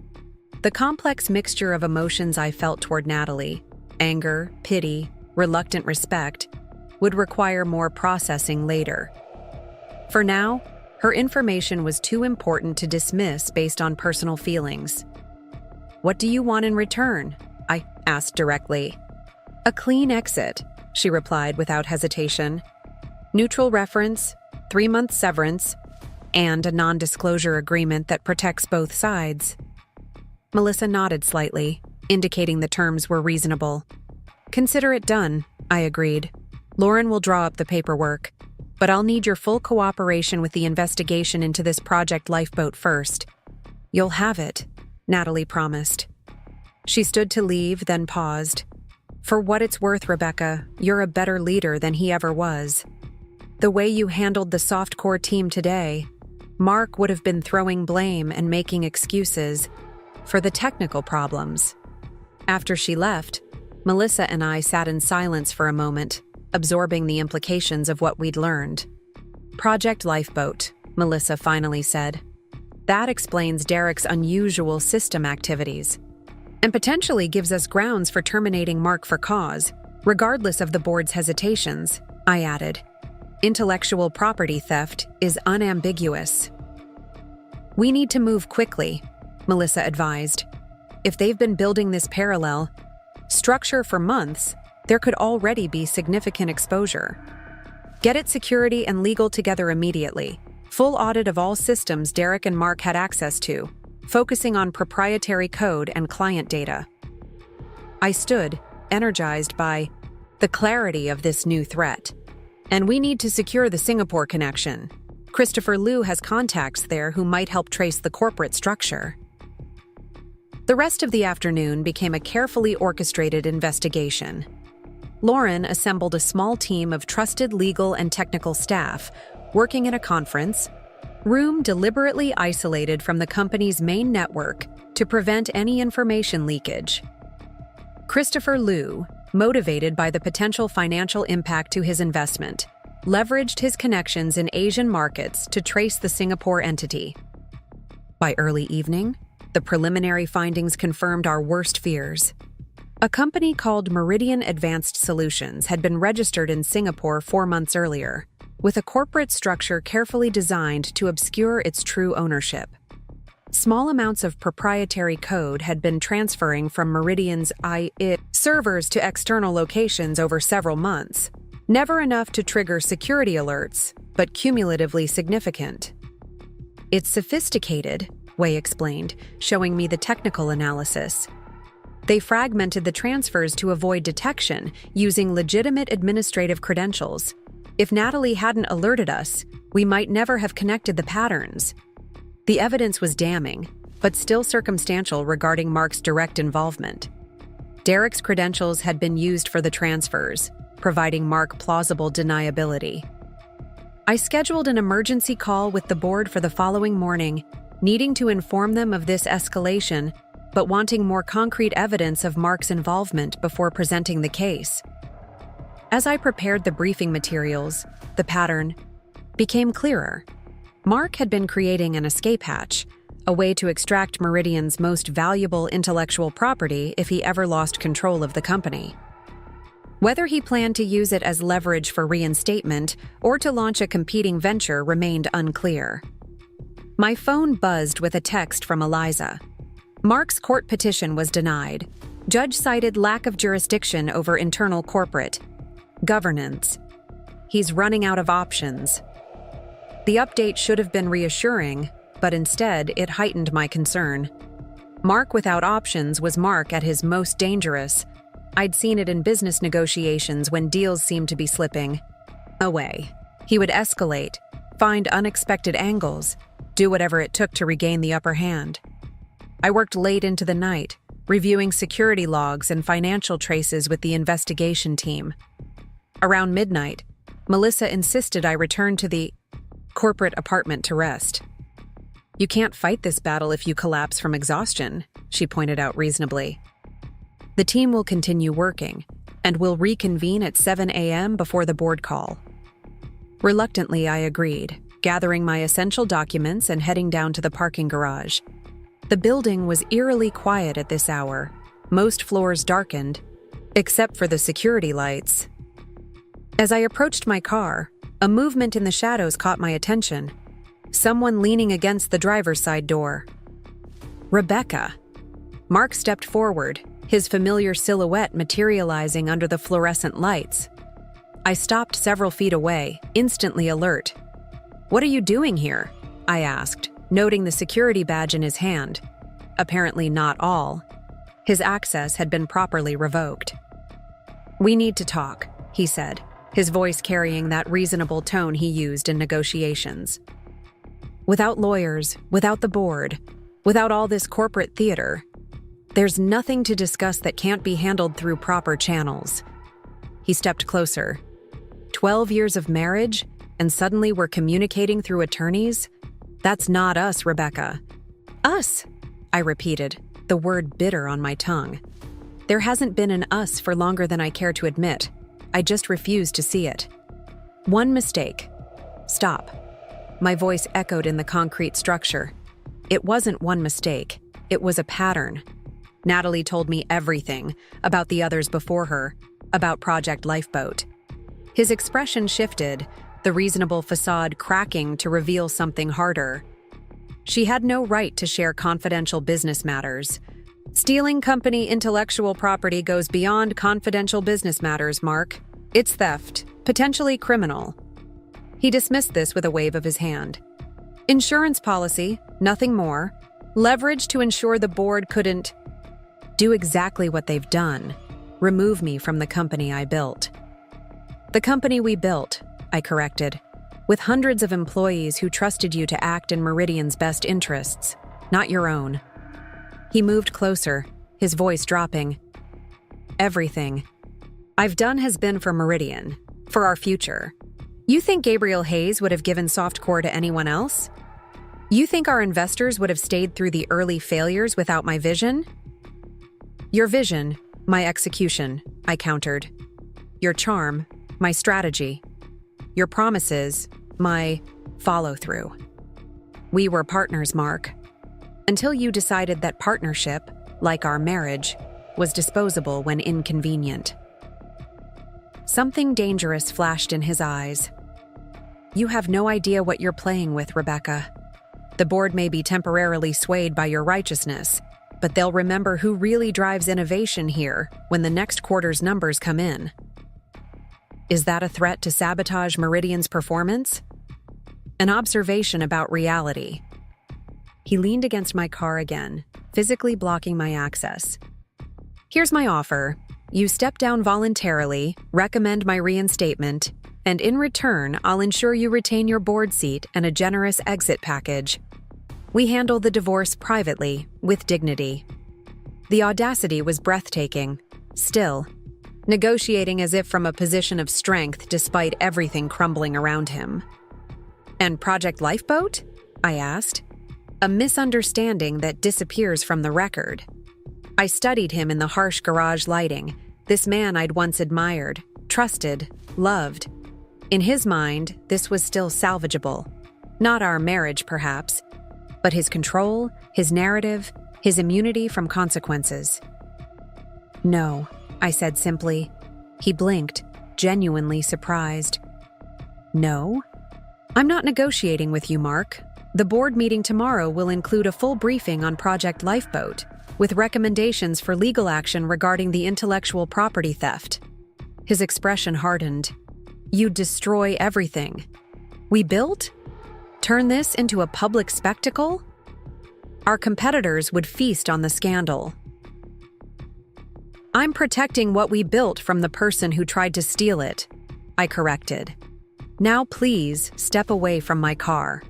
Speaker 1: The complex mixture of emotions I felt toward Natalie, anger, pity, reluctant respect, would require more processing later. For now, her information was too important to dismiss based on personal feelings. What do you want in return? I asked directly. A clean exit, she replied without hesitation. Neutral reference, 3-month severance, and a non-disclosure agreement that protects both sides. Melissa nodded slightly, indicating the terms were reasonable. Consider it done, I agreed. Lauren will draw up the paperwork, but I'll need your full cooperation with the investigation into this Project Lifeboat first. You'll have it, Natalie promised. She stood to leave, then paused. For what it's worth, Rebecca, you're a better leader than he ever was. The way you handled the softcore team today, Mark would have been throwing blame and making excuses for the technical problems. After she left, Melissa and I sat in silence for a moment, absorbing the implications of what we'd learned. Project Lifeboat, Melissa finally said. That explains Derek's unusual system activities, and potentially gives us grounds for terminating Mark for cause, regardless of the board's hesitations, I added. Intellectual property theft is unambiguous. We need to move quickly, Melissa advised. If they've been building this parallel structure for months, there could already be significant exposure. Get its security and legal together immediately. Full audit of all systems Derek and Mark had access to, focusing on proprietary code and client data. I stood, energized by the clarity of this new threat. And we need to secure the Singapore connection. Christopher Liu has contacts there who might help trace the corporate structure. The rest of the afternoon became a carefully orchestrated investigation. Lauren assembled a small team of trusted legal and technical staff working in a conference room deliberately isolated from the company's main network to prevent any information leakage. Christopher Liu, motivated by the potential financial impact to his investment, leveraged his connections in Asian markets to trace the Singapore entity. By early evening, the preliminary findings confirmed our worst fears. A company called Meridian Advanced Solutions had been registered in Singapore 4 months earlier, with a corporate structure carefully designed to obscure its true ownership. Small amounts of proprietary code had been transferring from Meridian's IT servers to external locations over several months, never enough to trigger security alerts, but cumulatively significant. It's sophisticated, Wei explained, showing me the technical analysis. They fragmented the transfers to avoid detection using legitimate administrative credentials. If Natalie hadn't alerted us, We might never have connected the patterns. The evidence was damning, but still circumstantial regarding Mark's direct involvement. Derek's credentials had been used for the transfers, providing Mark plausible deniability. I scheduled an emergency call with the board for the following morning, needing to inform them of this escalation, but wanting more concrete evidence of Mark's involvement before presenting the case. As I prepared the briefing materials, the pattern became clearer. Mark had been creating an escape hatch, a way to extract Meridian's most valuable intellectual property if he ever lost control of the company. Whether he planned to use it as leverage for reinstatement or to launch a competing venture remained unclear. My phone buzzed with a text from Eliza. Mark's court petition was denied. Judge cited lack of jurisdiction over internal corporate governance. He's running out of options. The update should have been reassuring, but instead it heightened my concern. Mark without options was Mark at his most dangerous. I'd seen it in business negotiations when deals seemed to be slipping away. He would escalate, find unexpected angles, do whatever it took to regain the upper hand. I worked late into the night, reviewing security logs and financial traces with the investigation team. Around midnight, Melissa insisted I return to the corporate apartment to rest. "You can't fight this battle if you collapse from exhaustion," she pointed out reasonably. "The team will continue working, and will reconvene at 7 a.m. before the board call." Reluctantly, I agreed, gathering my essential documents and heading down to the parking garage. The building was eerily quiet at this hour, most floors darkened, except for the security lights. As I approached my car, a movement in the shadows caught my attention. Someone leaning against the driver's side door. Rebecca. Mark stepped forward, his familiar silhouette materializing under the fluorescent lights. I stopped several feet away, instantly alert. "What are you doing here?" I asked, noting the security badge in his hand. Apparently not all. His access had been properly revoked. "We need to talk," he said, his voice carrying that reasonable tone he used in negotiations. "Without lawyers, without the board, without all this corporate theater, there's nothing to discuss that can't be handled through proper channels." He stepped closer. 12 years of marriage, and suddenly we're communicating through attorneys? That's not us, Rebecca. "Us," I repeated, the word bitter on my tongue. There hasn't been an us for longer than I care to admit. I just refuse to see it. "One mistake." "Stop." My voice echoed in the concrete structure. It wasn't one mistake. It was a pattern. Natalie told me everything about the others before her, about Project Lifeboat. His expression shifted, the reasonable facade cracking to reveal something harder. She had no right to share confidential business matters. Stealing company intellectual property goes beyond confidential business matters, Mark. It's theft, potentially criminal. He dismissed this with a wave of his hand. Insurance policy, nothing more. Leverage to ensure the board couldn't do exactly what they've done, remove me from the company I built. "The company we built," I corrected, "with hundreds of employees who trusted you to act in Meridian's best interests, not your own." He moved closer, his voice dropping. "Everything I've done has been for Meridian, for our future. You think Gabriel Hayes would have given softcore to anyone else? You think our investors would have stayed through the early failures without my vision?" "Your vision, my execution," I countered. "Your charm, my strategy. Your promises, my follow-through. We were partners, Mark. Until you decided that partnership, like our marriage, was disposable when inconvenient." Something dangerous flashed in his eyes. "You have no idea what you're playing with, Rebecca. The board may be temporarily swayed by your righteousness, but they'll remember who really drives innovation here when the next quarter's numbers come in." Is that a threat to sabotage Meridian's performance? An observation about reality. He leaned against my car again, physically blocking my access. "Here's my offer. You step down voluntarily, recommend my reinstatement, And in return, I'll ensure you retain your board seat and a generous exit package. We handle the divorce privately, with dignity. The audacity was breathtaking. Still, negotiating as if from a position of strength despite everything crumbling around him. And Project Lifeboat? I asked. A misunderstanding that disappears from the record. I studied him in the harsh garage lighting, this man I'd once admired, trusted, loved. In his mind, this was still salvageable. Not our marriage, perhaps, but his control, his narrative, his immunity from consequences. No, I said simply. He blinked, genuinely surprised. No? I'm not negotiating with you, Mark. The board meeting tomorrow will include a full briefing on Project Lifeboat, with recommendations for legal action regarding the intellectual property theft. His expression hardened. You'd destroy everything. We built? Turn this into a public spectacle? Our competitors would feast on the scandal. I'm protecting what we built from the person who tried to steal it, I corrected. Now please step away from my car.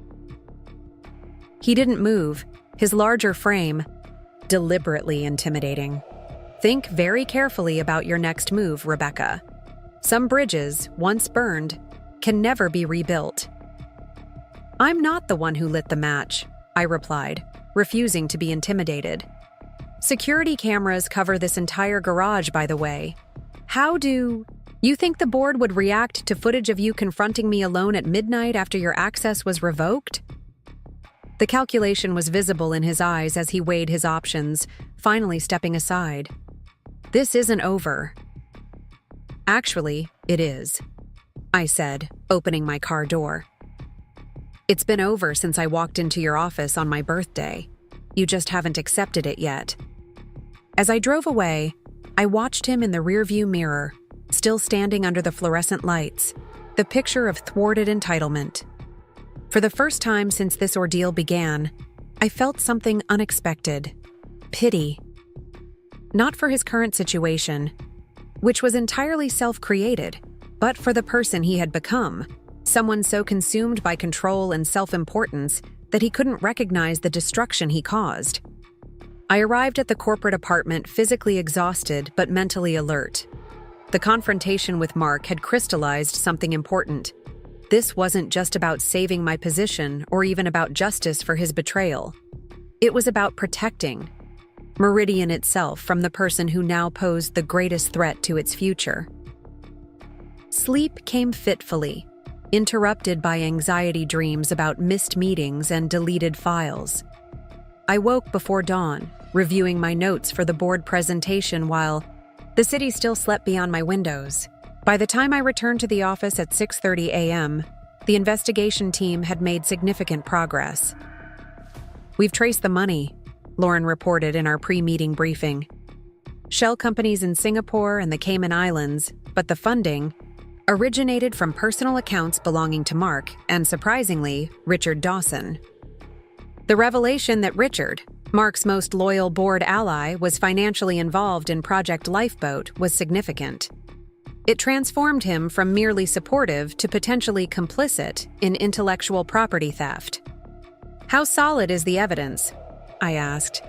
Speaker 1: He didn't move, his larger frame deliberately intimidating. Think very carefully about your next move, Rebecca. Some bridges, once burned, can never be rebuilt. I'm not the one who lit the match, I replied, refusing to be intimidated. Security cameras cover this entire garage, by the way. How do you think the board would react to footage of you confronting me alone at midnight after your access was revoked? The calculation was visible in his eyes as he weighed his options, finally stepping aside. This isn't over. Actually, it is, I said, opening my car door. It's been over since I walked into your office on my birthday. You just haven't accepted it yet. As I drove away, I watched him in the rearview mirror, still standing under the fluorescent lights, the picture of thwarted entitlement. For the first time since this ordeal began, I felt something unexpected. Pity. Not for his current situation, which was entirely self-created, but for the person he had become, someone so consumed by control and self-importance that he couldn't recognize the destruction he caused. I arrived at the corporate apartment physically exhausted but mentally alert. The confrontation with Mark had crystallized something important. This wasn't just about saving my position or even about justice for his betrayal. It was about protecting Meridian itself from the person who now posed the greatest threat to its future. Sleep came fitfully, interrupted by anxiety dreams about missed meetings and deleted files. I woke before dawn, reviewing my notes for the board presentation while the city still slept beyond my windows. By the time I returned to the office at 6:30 a.m., the investigation team had made significant progress. We've traced the money, Lauren reported in our pre-meeting briefing. Shell companies in Singapore and the Cayman Islands, but the funding originated from personal accounts belonging to Mark and, surprisingly, Richard Dawson. The revelation that Richard, Mark's most loyal board ally, was financially involved in Project Lifeboat was significant. It transformed him from merely supportive to potentially complicit in intellectual property theft. How solid is the evidence? I asked.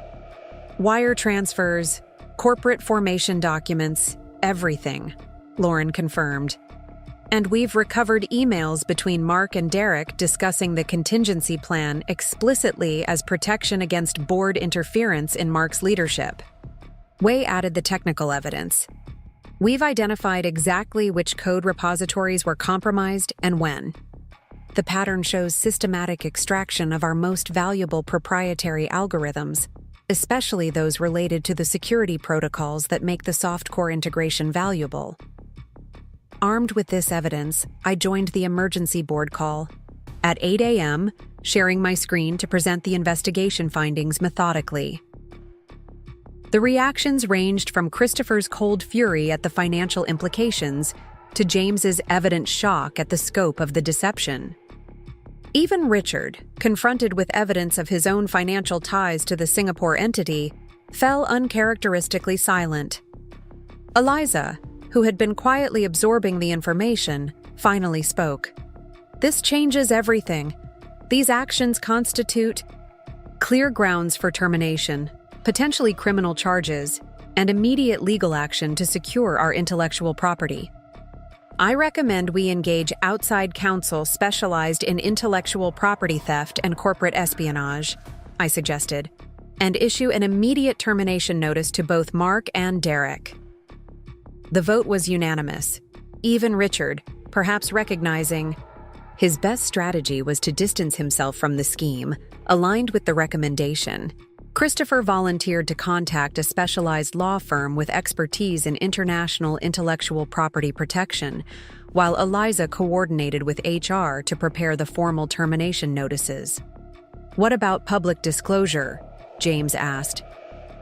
Speaker 1: Wire transfers, corporate formation documents, everything, Lauren confirmed. And we've recovered emails between Mark and Derek discussing the contingency plan explicitly as protection against board interference in Mark's leadership. Wei added the technical evidence. We've identified exactly which code repositories were compromised and when. The pattern shows systematic extraction of our most valuable proprietary algorithms, especially those related to the security protocols that make the softcore integration valuable. Armed with this evidence, I joined the emergency board call. At 8 a.m., sharing my screen to present the investigation findings methodically. The reactions ranged from Christopher's cold fury at the financial implications to James's evident shock at the scope of the deception. Even Richard, confronted with evidence of his own financial ties to the Singapore entity, fell uncharacteristically silent. Eliza, who had been quietly absorbing the information, finally spoke. "This changes everything. These actions constitute clear grounds for termination, potentially criminal charges, and immediate legal action to secure our intellectual property. I recommend we engage outside counsel specialized in intellectual property theft and corporate espionage," I suggested, "and issue an immediate termination notice to both Mark and Derek." The vote was unanimous. Even Richard, perhaps recognizing his best strategy was to distance himself from the scheme, aligned with the recommendation. Christopher volunteered to contact a specialized law firm with expertise in international intellectual property protection, while Eliza coordinated with HR to prepare the formal termination notices. "What about public disclosure?" James asked,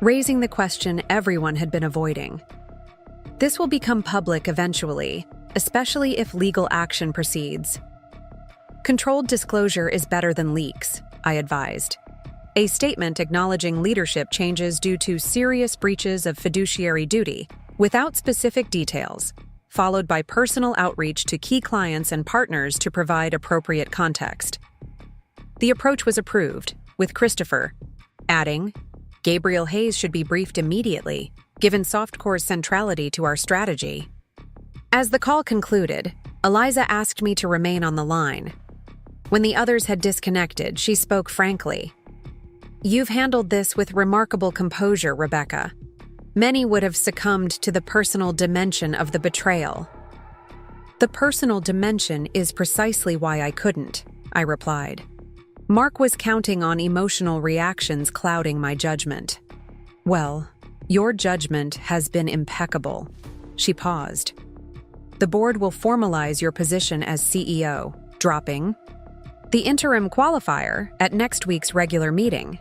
Speaker 1: raising the question everyone had been avoiding. "This will become public eventually, especially if legal action proceeds. Controlled disclosure is better than leaks," I advised. "A statement acknowledging leadership changes due to serious breaches of fiduciary duty, without specific details, followed by personal outreach to key clients and partners to provide appropriate context." The approach was approved, with Christopher adding, "Gabriel Hayes should be briefed immediately, given Softcore's centrality to our strategy." As the call concluded, Eliza asked me to remain on the line. When the others had disconnected, she spoke frankly. "You've handled this with remarkable composure, Rebecca. Many would have succumbed to the personal dimension of the betrayal." "The personal dimension is precisely why I couldn't," I replied. Mark was counting on emotional reactions clouding my judgment. "Well, your judgment has been impeccable." She paused. "The board will formalize your position as CEO, dropping the interim qualifier at next week's regular meeting,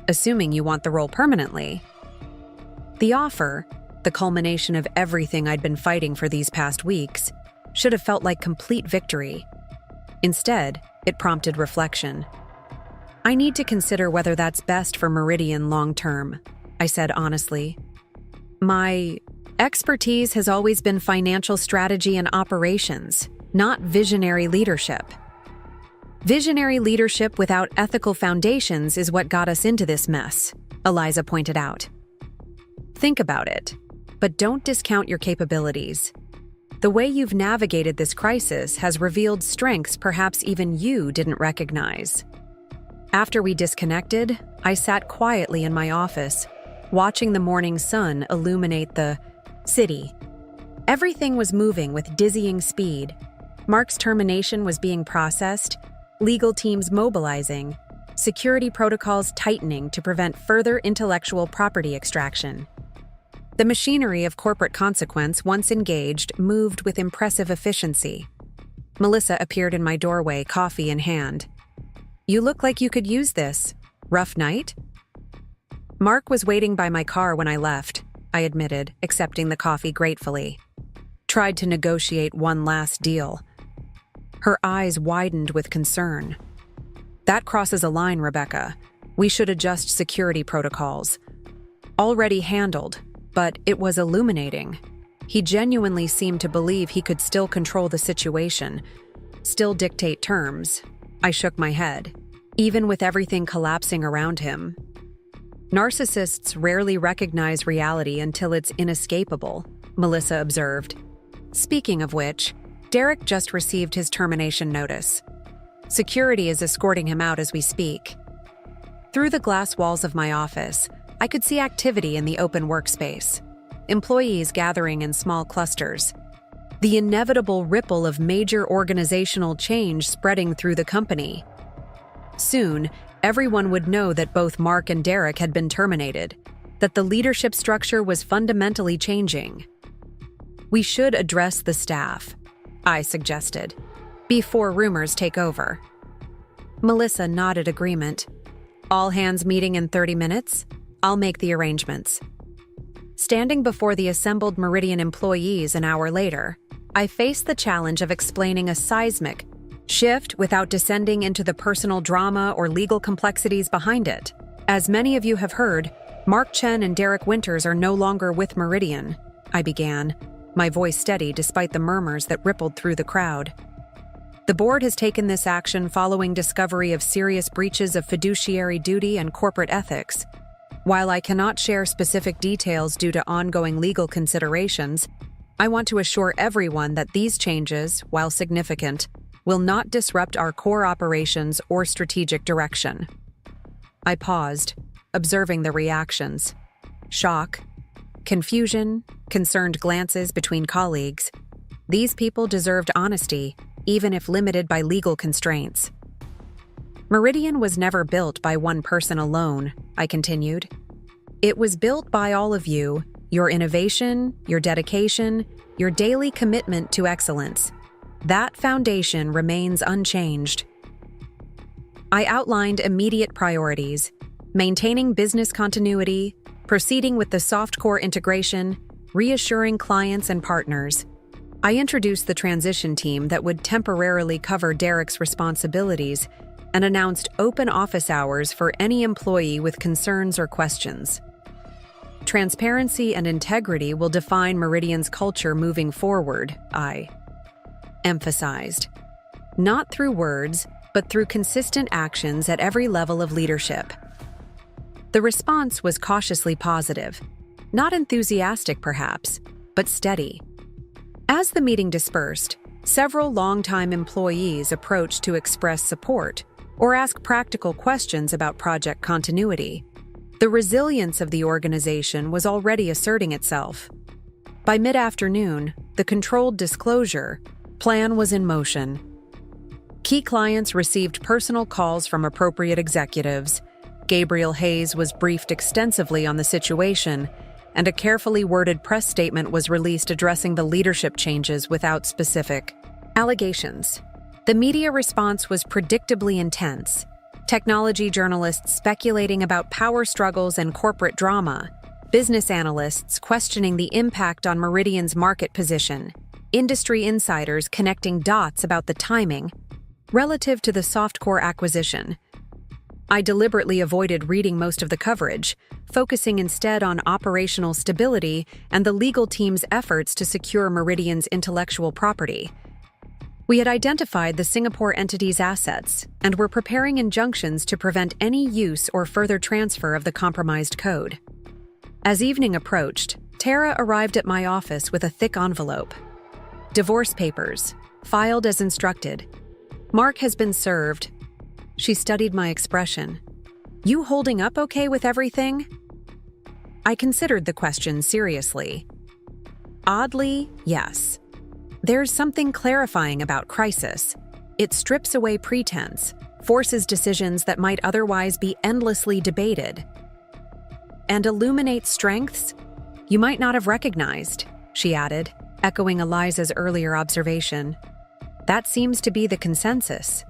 Speaker 1: assuming you want the role permanently." The offer, the culmination of everything I'd been fighting for these past weeks, should have felt like complete victory. Instead, it prompted reflection. "I need to consider whether that's best for Meridian long-term," I said honestly. "My expertise has always been financial strategy and operations, not visionary leadership. Visionary leadership without ethical foundations is what got us into this mess," Eliza pointed out. "Think about it, but don't discount your capabilities. The way you've navigated this crisis has revealed strengths perhaps even you didn't recognize." After we disconnected, I sat quietly in my office, watching the morning sun illuminate the city. Everything was moving with dizzying speed. Mark's termination was being processed, legal teams mobilizing, security protocols tightening to prevent further intellectual property extraction. The machinery of corporate consequence, once engaged, moved with impressive efficiency. Melissa appeared in my doorway, coffee in hand. "You look like you could use this. Rough night?" "Mark was waiting by my car when I left," I admitted, accepting the coffee gratefully. "Tried to negotiate one last deal." Her eyes widened with concern. "That crosses a line, Rebecca. We should adjust security protocols." Already handled, but it was illuminating. He genuinely seemed to believe he could still control the situation, still dictate terms. I shook my head. Even with everything collapsing around him. "Narcissists rarely recognize reality until it's inescapable," Melissa observed. Speaking of which, Derek just received his termination notice. Security is escorting him out as we speak. Through the glass walls of my office, I could see activity in the open workspace. Employees gathering in small clusters. The inevitable ripple of major organizational change spreading through the company. Soon, everyone would know that both Mark and Derek had been terminated, that the leadership structure was fundamentally changing. "We should address the staff," I suggested, "before rumors take over." Melissa nodded agreement. "All hands meeting in 30 minutes? I'll make the arrangements." Standing before the assembled Meridian employees an hour later, I faced the challenge of explaining a seismic shift without descending into the personal drama or legal complexities behind it. "As many of you have heard, Mark Chen and Derek Winters are no longer with Meridian," I began, my voice steady despite the murmurs that rippled through the crowd. The board has taken this action following discovery of serious breaches of fiduciary duty and corporate ethics. While I cannot share specific details due to ongoing legal considerations, I want to assure everyone that these changes, while significant, will not disrupt our core operations or strategic direction. I paused, observing the reactions. Shock, confusion, concerned glances between colleagues. These people deserved honesty, even if limited by legal constraints. Meridian was never built by one person alone, I continued. It was built by all of you, your innovation, your dedication, your daily commitment to excellence. That foundation remains unchanged. I outlined immediate priorities: maintaining business continuity, proceeding with the softcore integration, reassuring clients and partners. I introduced the transition team that would temporarily cover Derek's responsibilities and announced open office hours for any employee with concerns or questions. Transparency and integrity will define Meridian's culture moving forward, I emphasized. Not through words, but through consistent actions at every level of leadership. The response was cautiously positive, not enthusiastic perhaps, but steady. As the meeting dispersed, several longtime employees approached to express support or ask practical questions about project continuity. The resilience of the organization was already asserting itself. By mid-afternoon, the controlled disclosure plan was in motion. Key clients received personal calls from appropriate executives. Gabriel Hayes was briefed extensively on the situation, and a carefully worded press statement was released addressing the leadership changes without specific allegations. The media response was predictably intense. Technology journalists speculating about power struggles and corporate drama, business analysts questioning the impact on Meridian's market position, industry insiders connecting dots about the timing relative to the softcore acquisition. I deliberately avoided reading most of the coverage, focusing instead on operational stability and the legal team's efforts to secure Meridian's intellectual property. We had identified the Singapore entity's assets and were preparing injunctions to prevent any use or further transfer of the compromised code. As evening approached, Tara arrived at my office with a thick envelope. Divorce papers, filed as instructed. Mark has been served. She studied my expression. You holding up okay with everything? I considered the question seriously. Oddly, yes. There's something clarifying about crisis. It strips away pretense, forces decisions that might otherwise be endlessly debated, and illuminates strengths you might not have recognized, she added, echoing Eliza's earlier observation. That seems to be the consensus.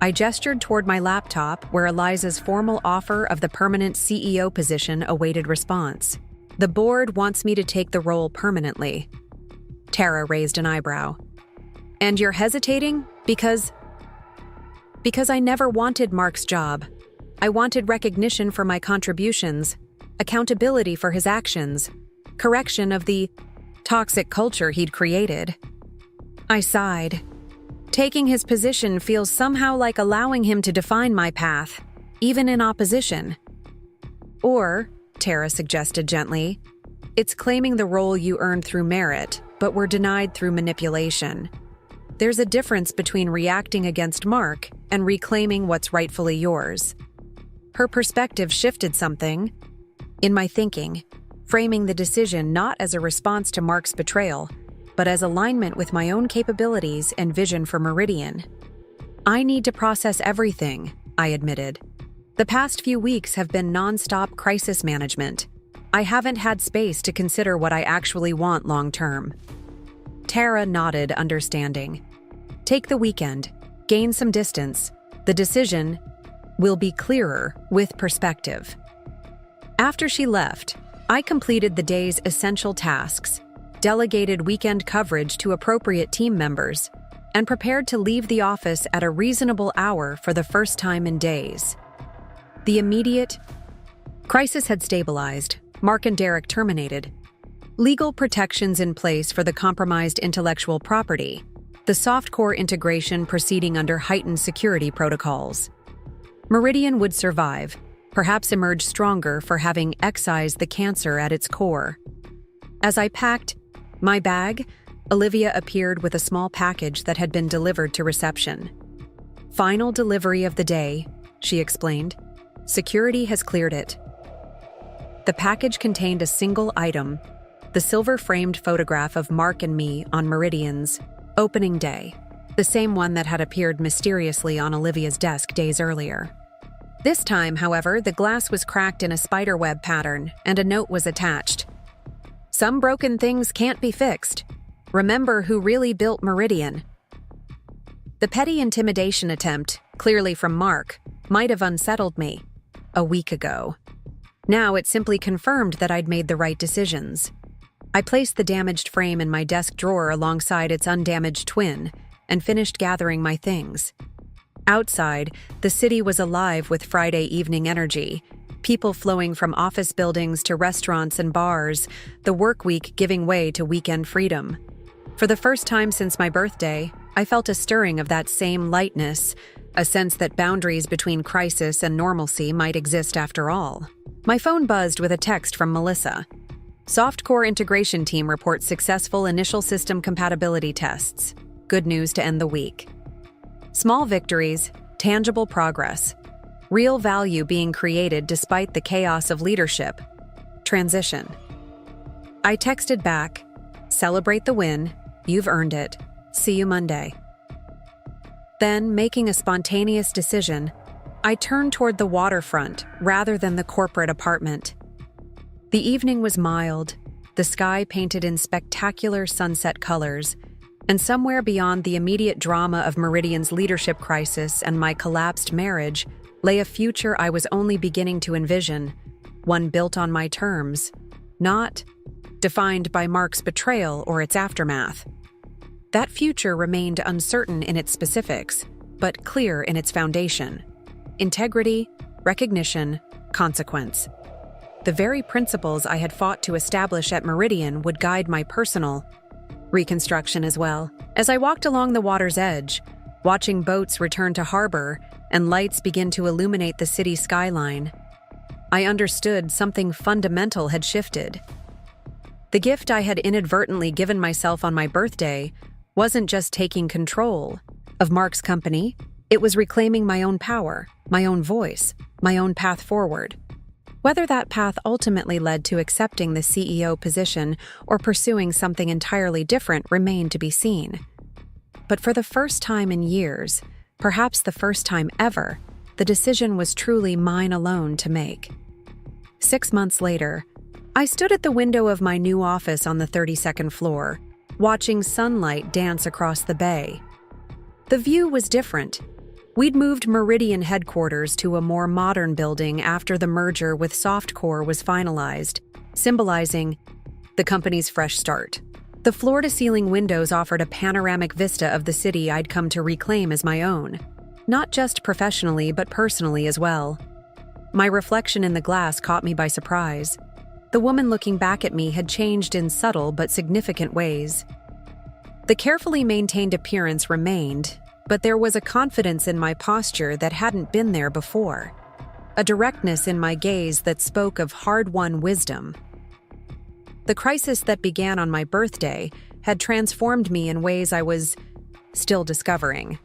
Speaker 1: I gestured toward my laptop where Eliza's formal offer of the permanent CEO position awaited response. The board wants me to take the role permanently. Tara raised an eyebrow. And you're hesitating? Because I never wanted Mark's job. I wanted recognition for my contributions, accountability for his actions, correction of the toxic culture he'd created. I sighed. Taking his position feels somehow like allowing him to define my path, even in opposition. Or, Tara suggested gently, it's claiming the role you earned through merit, but were denied through manipulation. There's a difference between reacting against Mark and reclaiming what's rightfully yours. Her perspective shifted something in my thinking, framing the decision not as a response to Mark's betrayal, but as alignment with my own capabilities and vision for Meridian. I need to process everything, I admitted. The past few weeks have been non-stop crisis management. I haven't had space to consider what I actually want long-term. Tara nodded, understanding. Take the weekend, gain some distance. The decision will be clearer with perspective. After she left, I completed the day's essential tasks, delegated weekend coverage to appropriate team members, and prepared to leave the office at a reasonable hour for the first time in days. The immediate crisis had stabilized. Mark and Derek terminated. legal protections in place for the compromised intellectual property, the softcore integration proceeding under heightened security protocols. Meridian would survive, perhaps emerge stronger for having excised the cancer at its core. As I packed my bag, Olivia appeared with a small package that had been delivered to reception. "Final delivery of the day," she explained. "Security has cleared it." The package contained a single item, the silver-framed photograph of Mark and me on Meridian's opening day, the same one that had appeared mysteriously on Olivia's desk days earlier. This time, however, the glass was cracked in a spiderweb pattern, and a note was attached. "Some broken things can't be fixed. Remember who really built Meridian." The petty intimidation attempt, clearly from Mark, might have unsettled me a week ago. Now it simply confirmed that I'd made the right decisions. I placed the damaged frame in my desk drawer alongside its undamaged twin and finished gathering my things. Outside, the city was alive with Friday evening energy, people flowing from office buildings to restaurants and bars, the work week giving way to weekend freedom. For the first time since my birthday, I felt a stirring of that same lightness, a sense that boundaries between crisis and normalcy might exist after all. My phone buzzed with a text from Melissa. "Softcore integration team reports successful initial system compatibility tests. Good news to end the week. Small victories, tangible progress. Real value being created despite the chaos of leadership. Transition." I texted back, "Celebrate the win. You've earned it. See you Monday." Then, making a spontaneous decision, I turned toward the waterfront rather than the corporate apartment. The evening was mild, the sky painted in spectacular sunset colors, and somewhere beyond the immediate drama of Meridian's leadership crisis and my collapsed marriage lay a future I was only beginning to envision, one built on my terms, not defined by Mark's betrayal or its aftermath. That future remained uncertain in its specifics, but clear in its foundation: integrity, recognition, consequence. The very principles I had fought to establish at Meridian would guide my personal reconstruction as well. As I walked along the water's edge, watching boats return to harbor and lights begin to illuminate the city skyline, I understood something fundamental had shifted. The gift I had inadvertently given myself on my birthday wasn't just taking control of Mark's company, it was reclaiming my own power, my own voice, my own path forward. Whether that path ultimately led to accepting the CEO position or pursuing something entirely different remained to be seen. But for the first time in years, perhaps the first time ever, the decision was truly mine alone to make. 6 months later, I stood at the window of my new office on the 32nd floor, watching sunlight dance across the bay. The view was different. We'd moved Meridian headquarters to a more modern building after the merger with Softcore was finalized, symbolizing the company's fresh start. The floor-to-ceiling windows offered a panoramic vista of the city I'd come to reclaim as my own, not just professionally but personally as well. My reflection in the glass caught me by surprise. The woman looking back at me had changed in subtle but significant ways. The carefully maintained appearance remained, but there was a confidence in my posture that hadn't been there before, a directness in my gaze that spoke of hard-won wisdom. The crisis that began on my birthday had transformed me in ways I was still discovering.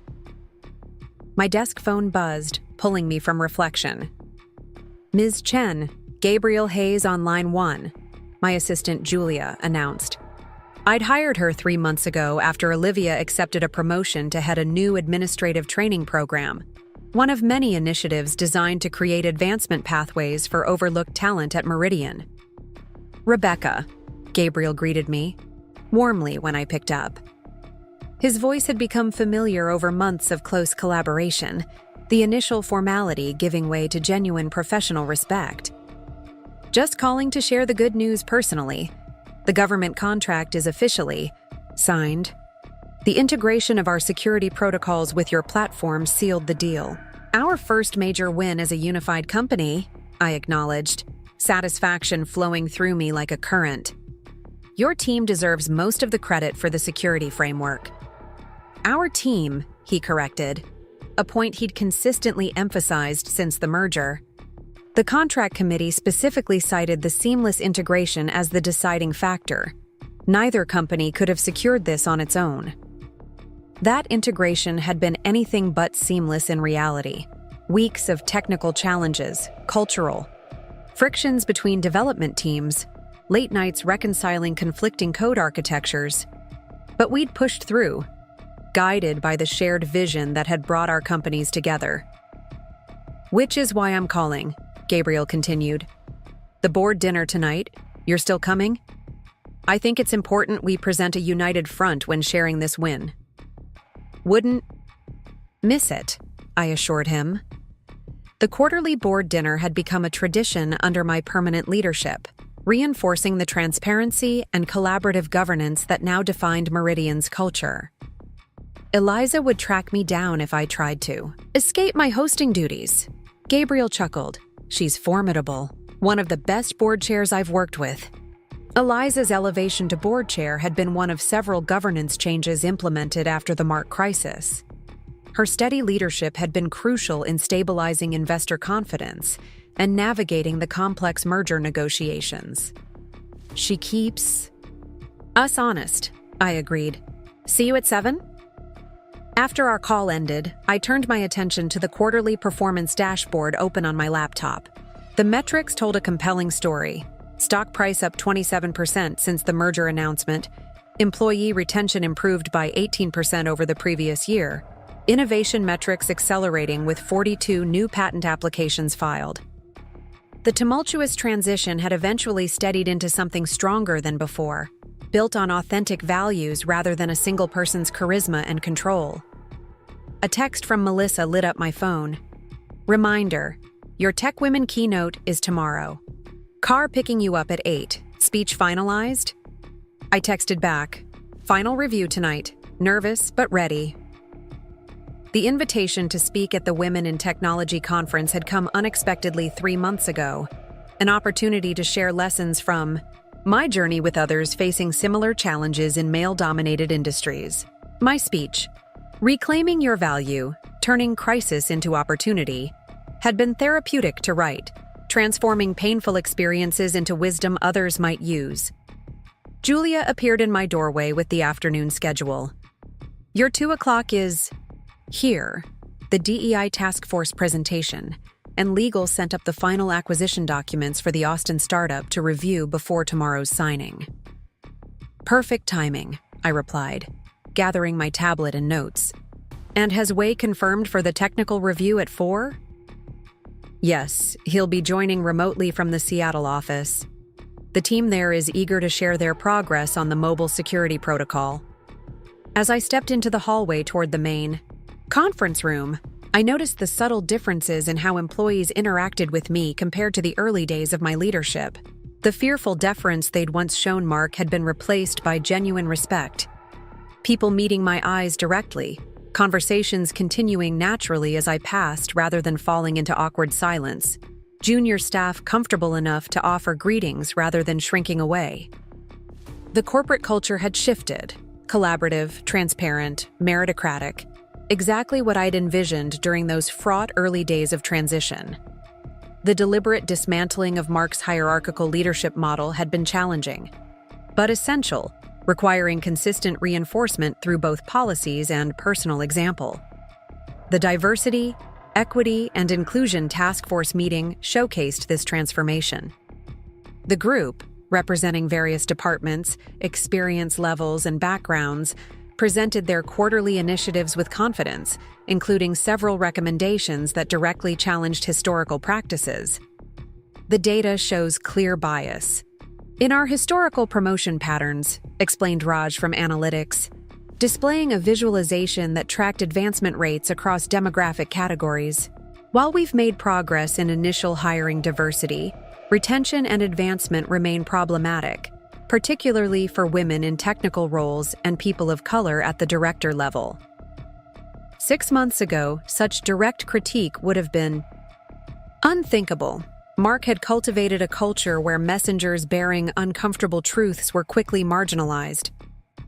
Speaker 1: My desk phone buzzed, pulling me from reflection. "Ms. Chen, Gabriel Hayes on line 1, my assistant Julia announced. I'd hired her 3 months ago after Olivia accepted a promotion to head a new administrative training program, one of many initiatives designed to create advancement pathways for overlooked talent at Meridian. "Rebecca," Gabriel greeted me, warmly when I picked up. His voice had become familiar over months of close collaboration, the initial formality giving way to genuine professional respect. "Just calling to share the good news personally. The government contract is officially signed. The integration of our security protocols with your platform sealed the deal. Our first major win as a unified company," I acknowledged, satisfaction flowing through me like a current. Your team deserves most of the credit for the security framework. Our team, he corrected, a point he'd consistently emphasized since the merger. The contract committee specifically cited the seamless integration as the deciding factor. Neither company could have secured this on its own. That integration had been anything but seamless in reality. Weeks of technical challenges, cultural frictions between development teams, late nights reconciling conflicting code architectures. But we'd pushed through, guided by the shared vision that had brought our companies together. Which is why I'm calling, Gabriel continued. The board dinner tonight, you're still coming? I think it's important we present a united front when sharing this win. Wouldn't miss it, I assured him. The quarterly board dinner had become a tradition under my permanent leadership, reinforcing the transparency and collaborative governance that now defined Meridian's culture. Eliza would track me down if I tried to escape my hosting duties. Gabriel chuckled. She's formidable, one of the best board chairs I've worked with. Eliza's elevation to board chair had been one of several governance changes implemented after the Mark crisis. Her steady leadership had been crucial in stabilizing investor confidence and navigating the complex merger negotiations. She keeps us honest, I agreed. See you at 7? After our call ended, I turned my attention to the quarterly performance dashboard open on my laptop. The metrics told a compelling story. Stock price up 27% since the merger announcement. Employee retention improved by 18% over the previous year. Innovation metrics accelerating with 42 new patent applications filed. The tumultuous transition had eventually steadied into something stronger than before, built on authentic values rather than a single person's charisma and control. A text from Melissa lit up my phone. Reminder, your Tech Women keynote is tomorrow. Car picking you up at 8. Speech finalized? I texted back. Final review tonight. Nervous, but ready. The invitation to speak at the Women in Technology conference had come unexpectedly 3 months ago. An opportunity to share lessons from my journey with others facing similar challenges in male-dominated industries. My speech, Reclaiming Your Value, Turning Crisis into Opportunity, had been therapeutic to write, transforming painful experiences into wisdom others might use. Julia appeared in my doorway with the afternoon schedule. Your 2 o'clock is here, the DEI task force presentation, and legal sent up the final acquisition documents for the Austin startup to review before tomorrow's signing. Perfect timing, I replied, gathering my tablet and notes. And has Wei confirmed for the technical review at 4? Yes, he'll be joining remotely from the Seattle office. The team there is eager to share their progress on the mobile security protocol. As I stepped into the hallway toward the main conference room, I noticed the subtle differences in how employees interacted with me compared to the early days of my leadership. The fearful deference they'd once shown Mark had been replaced by genuine respect. People meeting my eyes directly, conversations continuing naturally as I passed rather than falling into awkward silence. Junior staff comfortable enough to offer greetings rather than shrinking away. The corporate culture had shifted, collaborative, transparent, meritocratic, exactly what I'd envisioned during those fraught early days of transition. The deliberate dismantling of Mark's hierarchical leadership model had been challenging, but essential, requiring consistent reinforcement through both policies and personal example. The Diversity, Equity, and Inclusion Task Force meeting showcased this transformation. The group, representing various departments, experience levels, and backgrounds, presented their quarterly initiatives with confidence, including several recommendations that directly challenged historical practices. The data shows clear bias. In our historical promotion patterns, explained Raj from Analytics, displaying a visualization that tracked advancement rates across demographic categories. While we've made progress in initial hiring diversity, retention and advancement remain problematic, particularly for women in technical roles and people of color at the director level. 6 months ago, such direct critique would have been unthinkable, Mark had cultivated a culture where messengers bearing uncomfortable truths were quickly marginalized.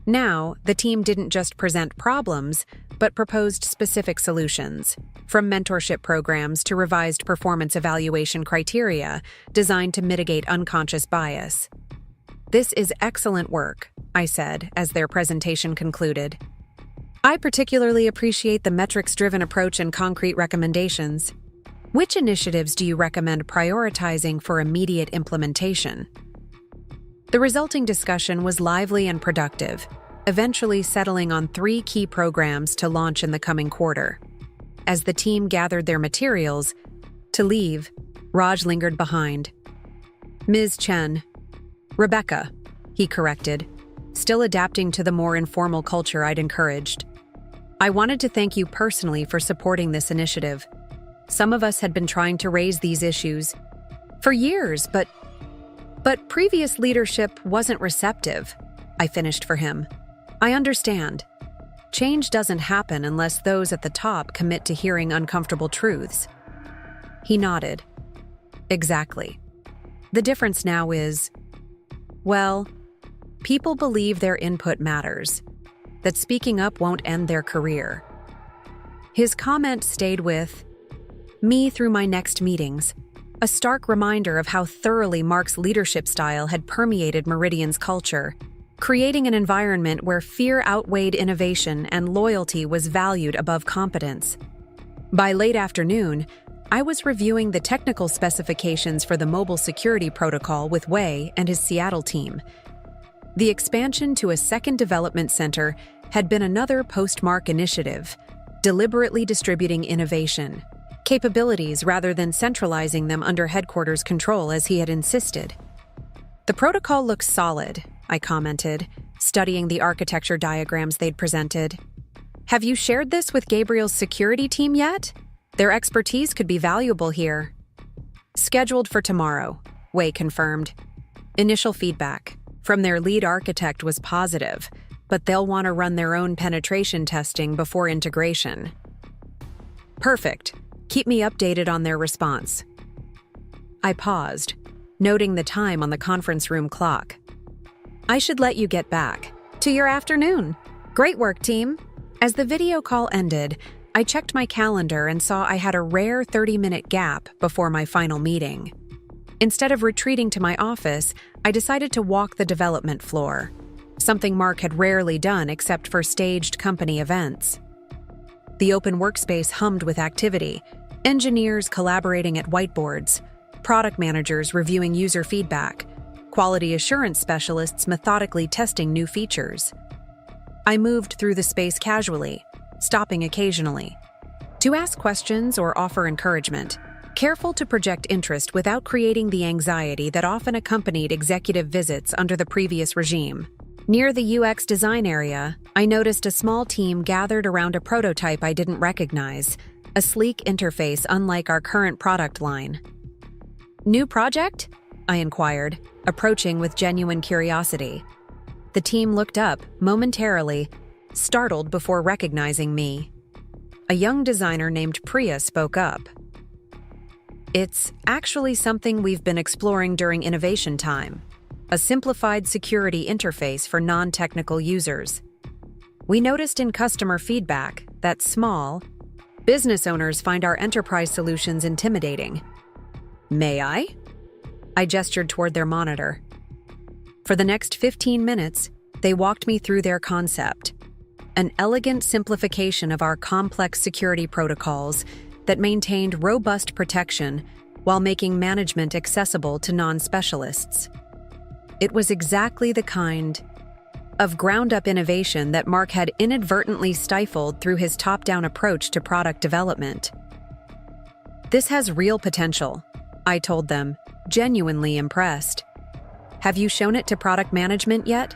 Speaker 1: Now, the team didn't just present problems, but proposed specific solutions, from mentorship programs to revised performance evaluation criteria designed to mitigate unconscious bias. "This is excellent work," I said as their presentation concluded. "I particularly appreciate the metrics-driven approach and concrete recommendations. Which initiatives do you recommend prioritizing for immediate implementation?" The resulting discussion was lively and productive, eventually settling on 3 key programs to launch in the coming quarter. As the team gathered their materials to leave, Raj lingered behind. "Ms. Chen." "Rebecca," he corrected, still adapting to the more informal culture I'd encouraged. "I wanted to thank you personally for supporting this initiative. Some of us had been trying to raise these issues for years, but previous leadership wasn't receptive," I finished for him. "I understand. Change doesn't happen unless those at the top commit to hearing uncomfortable truths." He nodded. "Exactly. The difference now is, well, people believe their input matters, that speaking up won't end their career." His comment stayed with me through my next meetings, a stark reminder of how thoroughly Mark's leadership style had permeated Meridian's culture, creating an environment where fear outweighed innovation and loyalty was valued above competence. By late afternoon, I was reviewing the technical specifications for the mobile security protocol with Wei and his Seattle team. The expansion to a second development center had been another post-Mark initiative, deliberately distributing innovation capabilities rather than centralizing them under headquarters control as he had insisted. "The protocol looks solid," I commented, studying the architecture diagrams they'd presented. "Have you shared this with Gabriel's security team yet? Their expertise could be valuable here." "Scheduled for tomorrow," Wei confirmed. Initial feedback from their lead architect was positive, but they'll want to run their own penetration testing before integration. "Perfect. Keep me updated on their response." I paused, noting the time on the conference room clock. "I should let you get back to your afternoon. Great work, team." As the video call ended, I checked my calendar and saw I had a rare 30-minute gap before my final meeting. Instead of retreating to my office, I decided to walk the development floor, something Mark had rarely done except for staged company events. The open workspace hummed with activity, engineers collaborating at whiteboards, product managers reviewing user feedback, quality assurance specialists methodically testing new features. I moved through the space casually, stopping occasionally to ask questions or offer encouragement, careful to project interest without creating the anxiety that often accompanied executive visits under the previous regime. Near the UX design area, I noticed a small team gathered around a prototype I didn't recognize, a sleek interface unlike our current product line. "New project?" I inquired, approaching with genuine curiosity. The team looked up, momentarily, startled before recognizing me. A young designer named Priya spoke up. "It's actually something we've been exploring during innovation time, a simplified security interface for non-technical users. We noticed in customer feedback that small business owners find our enterprise solutions intimidating." "May I?" I gestured toward their monitor. For the next 15 minutes, they walked me through their concept, an elegant simplification of our complex security protocols that maintained robust protection while making management accessible to non-specialists. It was exactly the kind of ground-up innovation that Mark had inadvertently stifled through his top-down approach to product development. "This has real potential," I told them, genuinely impressed. "Have you shown it to product management yet?"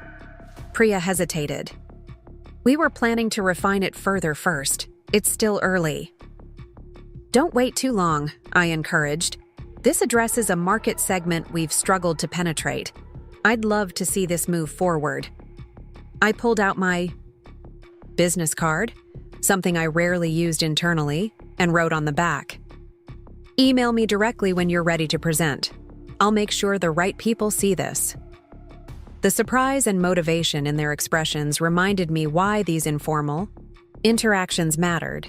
Speaker 1: Priya hesitated. "We were planning to refine it further first. It's still early." "Don't wait too long," I encouraged. "This addresses a market segment we've struggled to penetrate. I'd love to see this move forward." I pulled out my business card, something I rarely used internally, and wrote on the back, Email me directly when you're ready to present. I'll make sure the right people see this." The surprise and motivation in their expressions reminded me why these informal interactions mattered.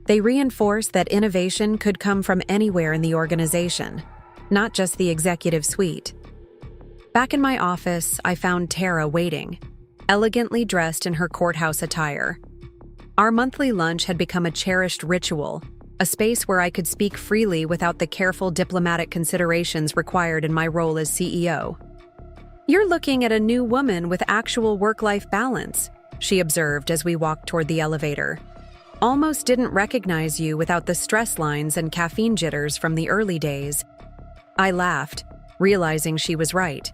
Speaker 1: They reinforced that innovation could come from anywhere in the organization, not just the executive suite. Back in my office, I found Tara waiting, elegantly dressed in her courthouse attire. Our monthly lunch had become a cherished ritual, a space where I could speak freely without the careful diplomatic considerations required in my role as CEO. "You're looking at a new woman with actual work-life balance," she observed as we walked toward the elevator. "Almost didn't recognize you without the stress lines and caffeine jitters from the early days." I laughed, realizing she was right.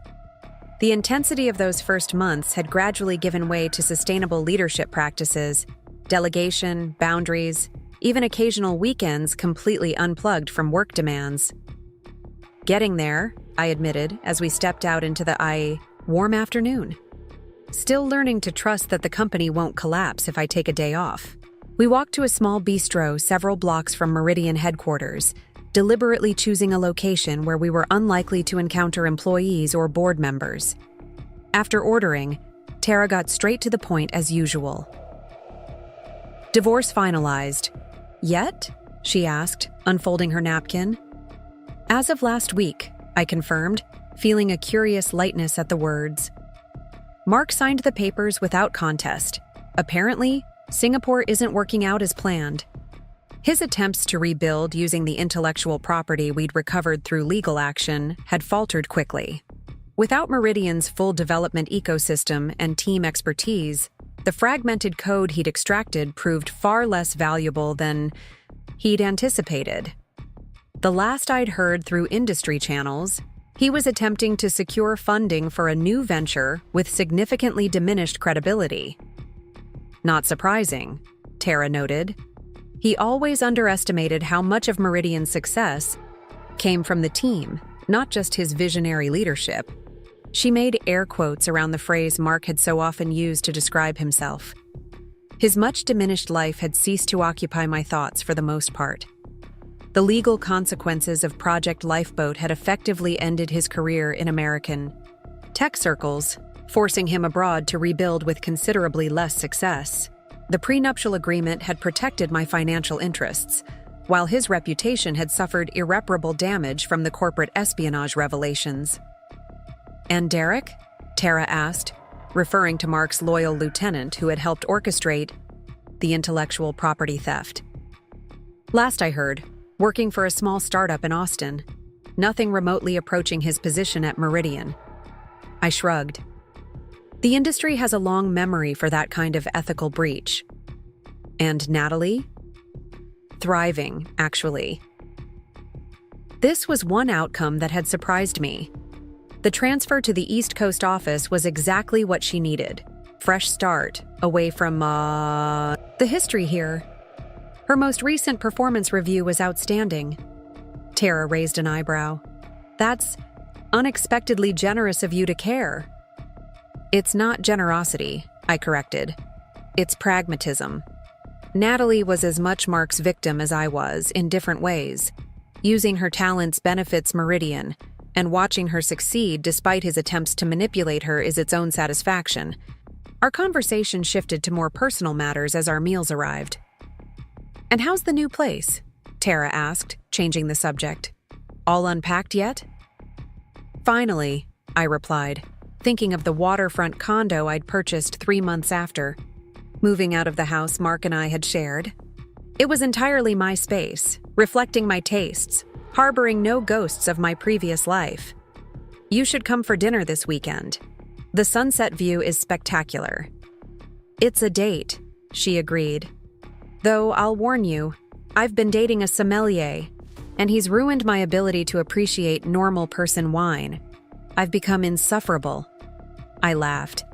Speaker 1: The intensity of those first months had gradually given way to sustainable leadership practices, delegation, boundaries, even occasional weekends completely unplugged from work demands. "Getting there," I admitted as we stepped out into the warm afternoon. "Still learning to trust that the company won't collapse if I take a day off." We walked to a small bistro several blocks from Meridian headquarters, deliberately choosing a location where we were unlikely to encounter employees or board members. After ordering, Tara got straight to the point as usual. "Divorce finalized. Yet?" she asked, unfolding her napkin. "As of last week," I confirmed, feeling a curious lightness at the words. "Mark signed the papers without contest. Apparently, Singapore isn't working out as planned." His attempts to rebuild using the intellectual property we'd recovered through legal action had faltered quickly. Without Meridian's full development ecosystem and team expertise, the fragmented code he'd extracted proved far less valuable than he'd anticipated. The last I'd heard through industry channels, he was attempting to secure funding for a new venture with significantly diminished credibility. "Not surprising," Tara noted. He always underestimated how much of Meridian's success came from the team, not just his visionary leadership. She made air quotes around the phrase Mark had so often used to describe himself. His much diminished life had ceased to occupy my thoughts for the most part. The legal consequences of Project Lifeboat had effectively ended his career in American tech circles, forcing him abroad to rebuild with considerably less success. The prenuptial agreement had protected my financial interests, while his reputation had suffered irreparable damage from the corporate espionage revelations. "And Derek?" Tara asked, referring to Mark's loyal lieutenant who had helped orchestrate the intellectual property theft. "Last I heard, working for a small startup in Austin, nothing remotely approaching his position at Meridian." I shrugged. The industry has a long memory for that kind of ethical breach. "And Natalie?" "Thriving, actually." This was one outcome that had surprised me. The transfer to the East Coast office was exactly what she needed. Fresh start, away from, the history here. Her most recent performance review was outstanding. Tara raised an eyebrow. "That's unexpectedly generous of you to care." "It's not generosity," I corrected. "It's pragmatism." Natalie was as much Mark's victim as I was, in different ways. Using her talents benefits Meridian, and watching her succeed despite his attempts to manipulate her is its own satisfaction. Our conversation shifted to more personal matters as our meals arrived. "And how's the new place?" Tara asked, changing the subject. "All unpacked yet?" "Finally," I replied, thinking of the waterfront condo I'd purchased 3 months after, moving out of the house Mark and I had shared. It was entirely my space, reflecting my tastes, harboring no ghosts of my previous life. "You should come for dinner this weekend. The sunset view is spectacular." "It's a date," she agreed. "Though I'll warn you, I've been dating a sommelier, and he's ruined my ability to appreciate normal person wine. I've become insufferable." I laughed.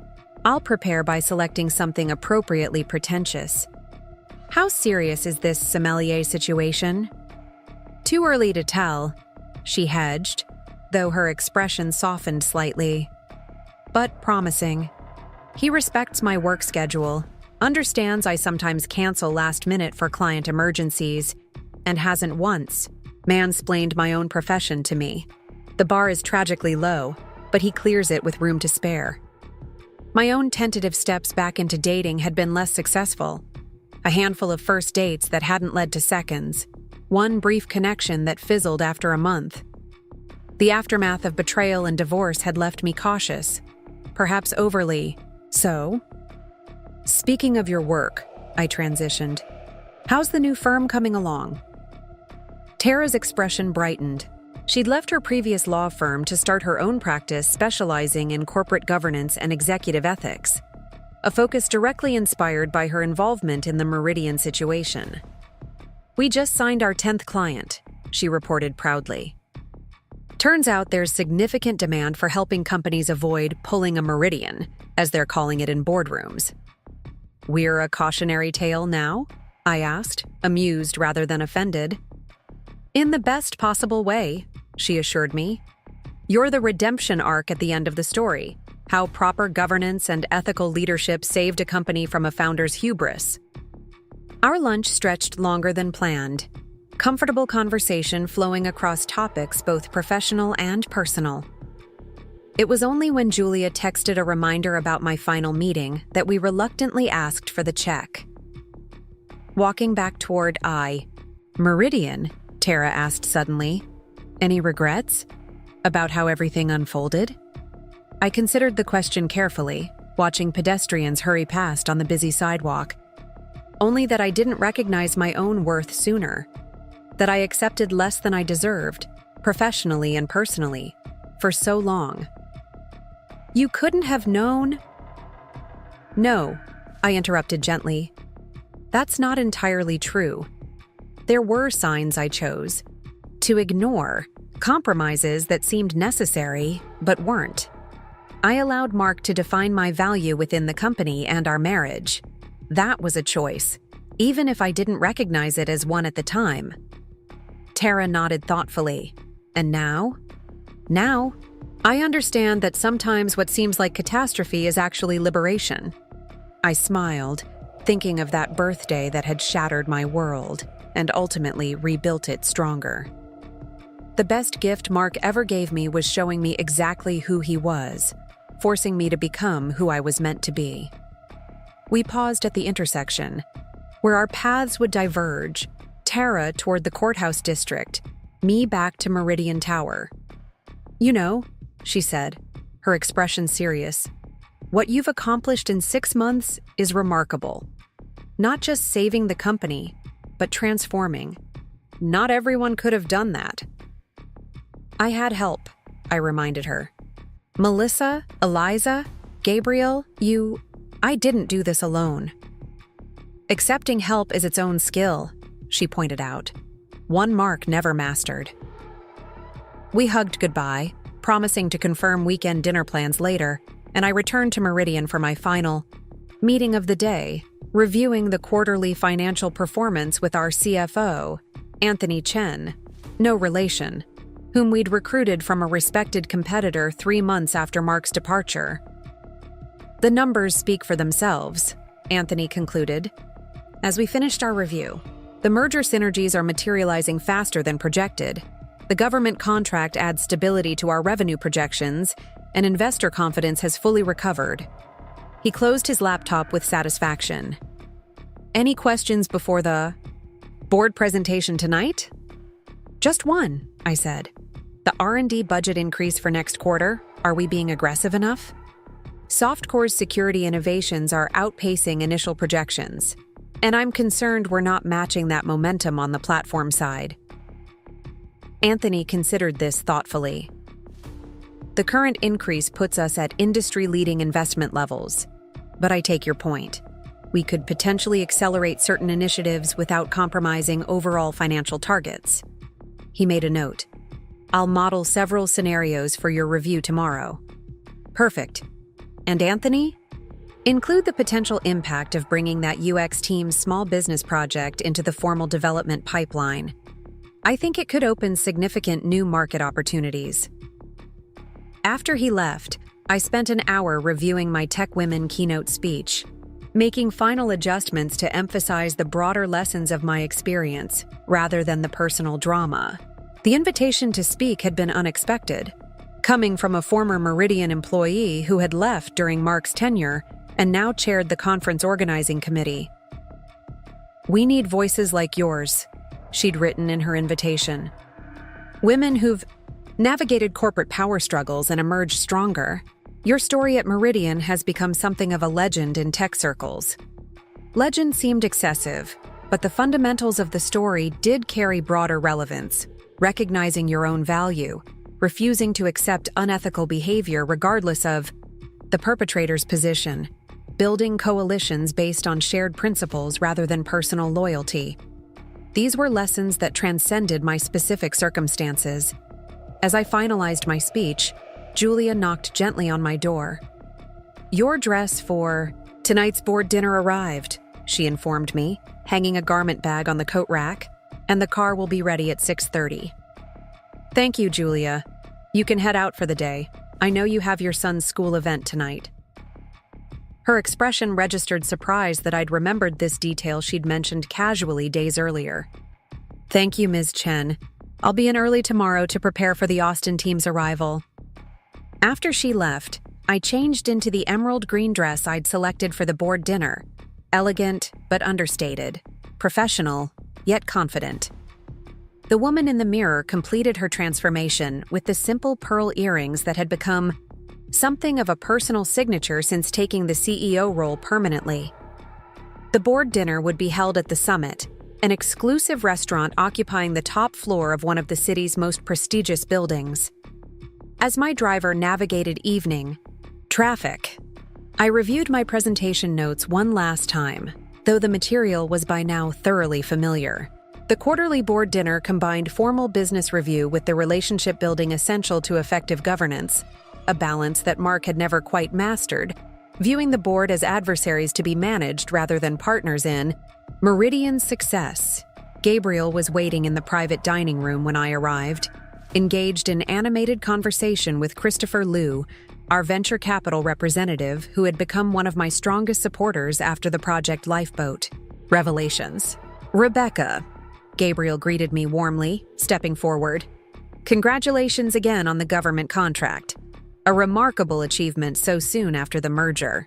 Speaker 1: "I'll prepare by selecting something appropriately pretentious." "How serious is this sommelier situation?" "Too early to tell," she hedged, though her expression softened slightly. "But promising. He respects my work schedule, understands I sometimes cancel last minute for client emergencies, and hasn't once, mansplained my own profession to me. The bar is tragically low, but he clears it with room to spare. My own tentative steps back into dating had been less successful. A handful of first dates that hadn't led to seconds. One brief connection that fizzled after a month. The aftermath of betrayal and divorce had left me cautious, perhaps overly so. Speaking of your work, I transitioned. How's the new firm coming along? Tara's expression brightened. She'd left her previous law firm to start her own practice specializing in corporate governance and executive ethics, a focus directly inspired by her involvement in the Meridian situation. We just signed our 10th client, she reported proudly. Turns out there's significant demand for helping companies avoid pulling a Meridian, as they're calling it in boardrooms. We're a cautionary tale now? I asked, amused rather than offended. In the best possible way, she assured me. You're the redemption arc at the end of the story, how proper governance and ethical leadership saved a company from a founder's hubris. Our lunch stretched longer than planned. Comfortable conversation flowing across topics both professional and personal. It was only when Julia texted a reminder about my final meeting that we reluctantly asked for the check. Walking back toward Meridian, Tara asked suddenly. Any regrets? About how everything unfolded? I considered the question carefully, watching pedestrians hurry past on the busy sidewalk. Only that I didn't recognize my own worth sooner. That I accepted less than I deserved, professionally and personally, for so long. You couldn't have known? No, I interrupted gently. That's not entirely true. There were signs I chose to ignore, compromises that seemed necessary but weren't. I allowed Mark to define my value within the company and our marriage. That was a choice, even if I didn't recognize it as one at the time. Tara nodded thoughtfully. And now? Now, I understand that sometimes what seems like catastrophe is actually liberation. I smiled, thinking of that birthday that had shattered my world and ultimately rebuilt it stronger. The best gift Mark ever gave me was showing me exactly who he was, forcing me to become who I was meant to be. We paused at the intersection, where our paths would diverge, Tara toward the courthouse district, me back to Meridian Tower. You know, she said, her expression serious, what you've accomplished in 6 months is remarkable. Not just saving the company, but transforming. Not everyone could have done that. I had help, I reminded her. Melissa, Eliza, Gabriel, I didn't do this alone. Accepting help is its own skill, she pointed out. One Mark never mastered. We hugged goodbye, promising to confirm weekend dinner plans later, and I returned to Meridian for my final meeting of the day, reviewing the quarterly financial performance with our CFO, Anthony Chen, no relation, whom we'd recruited from a respected competitor 3 months after Mark's departure. The numbers speak for themselves, Anthony concluded. As we finished our review, the merger synergies are materializing faster than projected. The government contract adds stability to our revenue projections, and investor confidence has fully recovered. He closed his laptop with satisfaction. Any questions before the board presentation tonight? Just one, I said. The R&D budget increase for next quarter, are we being aggressive enough? Softcore's security innovations are outpacing initial projections, and I'm concerned we're not matching that momentum on the platform side. Anthony considered this thoughtfully. The current increase puts us at industry-leading investment levels, but I take your point. We could potentially accelerate certain initiatives without compromising overall financial targets. He made a note. I'll model several scenarios for your review tomorrow. Perfect. And Anthony? Include the potential impact of bringing that UX team's small business project into the formal development pipeline. I think it could open significant new market opportunities. After he left, I spent an hour reviewing my Tech Women keynote speech, making final adjustments to emphasize the broader lessons of my experience rather than the personal drama. The invitation to speak had been unexpected, coming from a former Meridian employee who had left during Mark's tenure and now chaired the conference organizing committee. "We need voices like yours," she'd written in her invitation. "Women who've navigated corporate power struggles and emerged stronger. Your story at Meridian has become something of a legend in tech circles." Legend seemed excessive, but the fundamentals of the story did carry broader relevance, recognizing your own value, refusing to accept unethical behavior regardless of the perpetrator's position, building coalitions based on shared principles rather than personal loyalty. These were lessons that transcended my specific circumstances. As I finalized my speech, Julia knocked gently on my door. "Your dress for tonight's board dinner arrived," she informed me, hanging a garment bag on the coat rack, "and the car will be ready at 6:30. "Thank you, Julia. You can head out for the day. I know you have your son's school event tonight." Her expression registered surprise that I'd remembered this detail she'd mentioned casually days earlier. "Thank you, Ms. Chen. I'll be in early tomorrow to prepare for the Austin team's arrival." After she left, I changed into the emerald green dress I'd selected for the board dinner. Elegant, but understated. Professional, yet confident. The woman in the mirror completed her transformation with the simple pearl earrings that had become something of a personal signature since taking the CEO role permanently. The board dinner would be held at the Summit, an exclusive restaurant occupying the top floor of one of the city's most prestigious buildings. As my driver navigated evening traffic, I reviewed my presentation notes one last time, though the material was by now thoroughly familiar. The quarterly board dinner combined formal business review with the relationship building essential to effective governance, a balance that Mark had never quite mastered, viewing the board as adversaries to be managed rather than partners in Meridian's success. Gabriel was waiting in the private dining room when I arrived, engaged in animated conversation with Christopher Liu, our venture capital representative who had become one of my strongest supporters after the Project Lifeboat revelations. "Rebecca," Gabriel greeted me warmly, stepping forward. "Congratulations again on the government contract. A remarkable achievement so soon after the merger."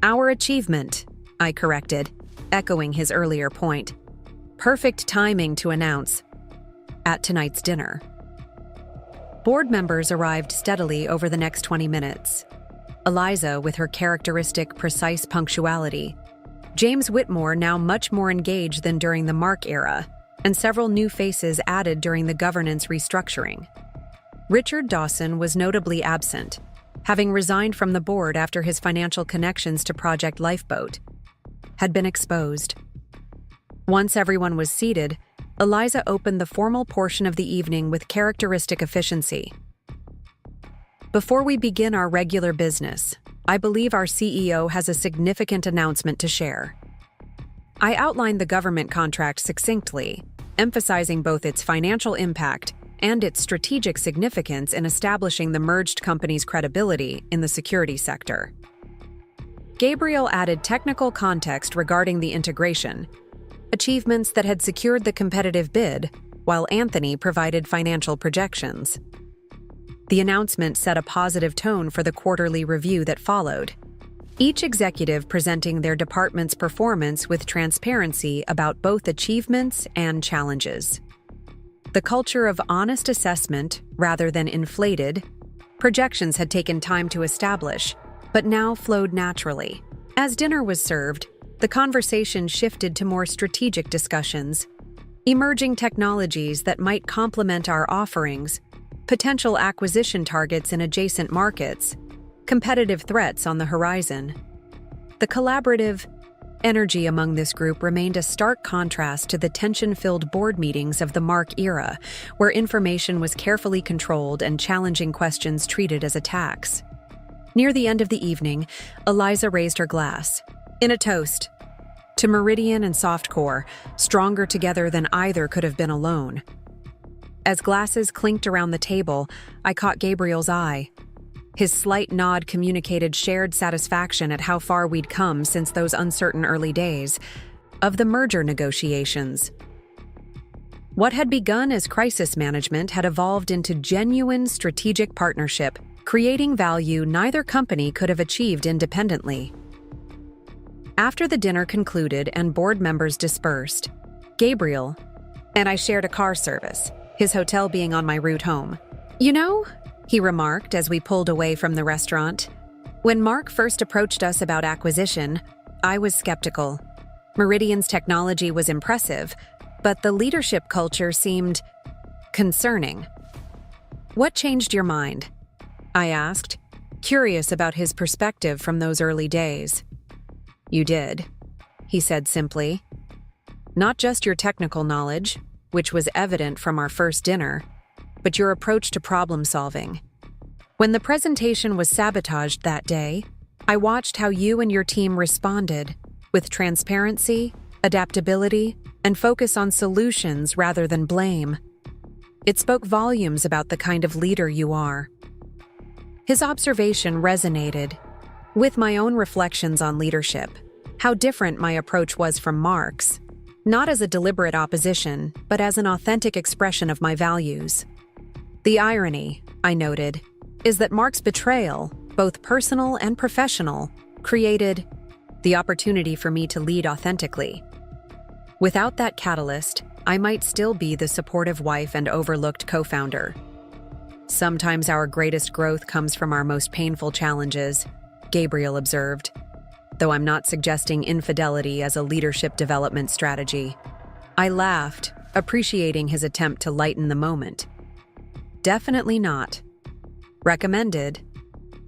Speaker 1: "Our achievement," I corrected, echoing his earlier point. "Perfect timing to announce at tonight's dinner." Board members arrived steadily over the next 20 minutes. Eliza, with her characteristic precise punctuality. James Whitmore, now much more engaged than during the Mark era, and several new faces added during the governance restructuring. Richard Dawson was notably absent, having resigned from the board after his financial connections to Project Lifeboat had been exposed. Once everyone was seated, Eliza opened the formal portion of the evening with characteristic efficiency. "Before we begin our regular business, I believe our CEO has a significant announcement to share." I outlined the government contract succinctly, emphasizing both its financial impact and its strategic significance in establishing the merged company's credibility in the security sector. Gabriel added technical context regarding the integration, achievements that had secured the competitive bid, while Anthony provided financial projections. The announcement set a positive tone for the quarterly review that followed, each executive presenting their department's performance with transparency about both achievements and challenges. The culture of honest assessment, rather than inflated, projections had taken time to establish, but now flowed naturally. As dinner was served, the conversation shifted to more strategic discussions, emerging technologies that might complement our offerings, potential acquisition targets in adjacent markets, competitive threats on the horizon. The collaborative energy among this group remained a stark contrast to the tension-filled board meetings of the Mark era, where information was carefully controlled and challenging questions treated as attacks. Near the end of the evening, Eliza raised her glass. In a toast, to Meridian and Softcore, stronger together than either could have been alone. As glasses clinked around the table, I caught Gabriel's eye. His slight nod communicated shared satisfaction at how far we'd come since those uncertain early days of the merger negotiations. What had begun as crisis management had evolved into genuine strategic partnership, creating value neither company could have achieved independently. After the dinner concluded and board members dispersed, Gabriel and I shared a car service, his hotel being on my route home. "You know," he remarked as we pulled away from the restaurant, "when Mark first approached us about acquisition, I was skeptical. Meridian's technology was impressive, but the leadership culture seemed concerning." "What changed your mind?" I asked, curious about his perspective from those early days. "You did," he said simply. "Not just your technical knowledge, which was evident from our first dinner, but your approach to problem solving. When the presentation was sabotaged that day, I watched how you and your team responded with transparency, adaptability, and focus on solutions rather than blame. It spoke volumes about the kind of leader you are." His observation resonated with my own reflections on leadership, how different my approach was from Mark's, not as a deliberate opposition, but as an authentic expression of my values. The irony, I noted, is that Mark's betrayal, both personal and professional, created the opportunity for me to lead authentically. Without that catalyst, I might still be the supportive wife and overlooked co-founder. "Sometimes our greatest growth comes from our most painful challenges," Gabriel observed, though I'm not suggesting infidelity as a leadership development strategy. I laughed, appreciating his attempt to lighten the moment. "Definitely not. Recommended.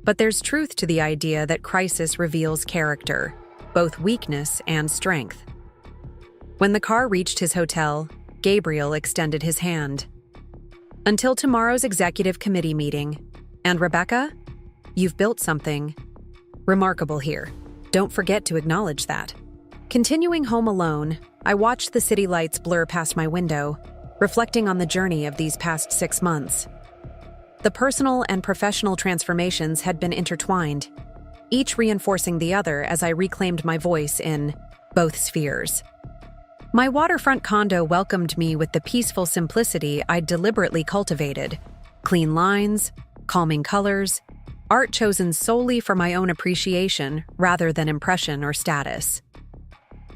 Speaker 1: But there's truth to the idea that crisis reveals character, both weakness and strength." When the car reached his hotel, Gabriel extended his hand. "Until tomorrow's executive committee meeting. And Rebecca, you've built something remarkable here. Don't forget to acknowledge that." Continuing home alone, I watched the city lights blur past my window, reflecting on the journey of these past 6 months. The personal and professional transformations had been intertwined, each reinforcing the other as I reclaimed my voice in both spheres. My waterfront condo welcomed me with the peaceful simplicity I'd deliberately cultivated. Clean lines, calming colors, art chosen solely for my own appreciation rather than impression or status.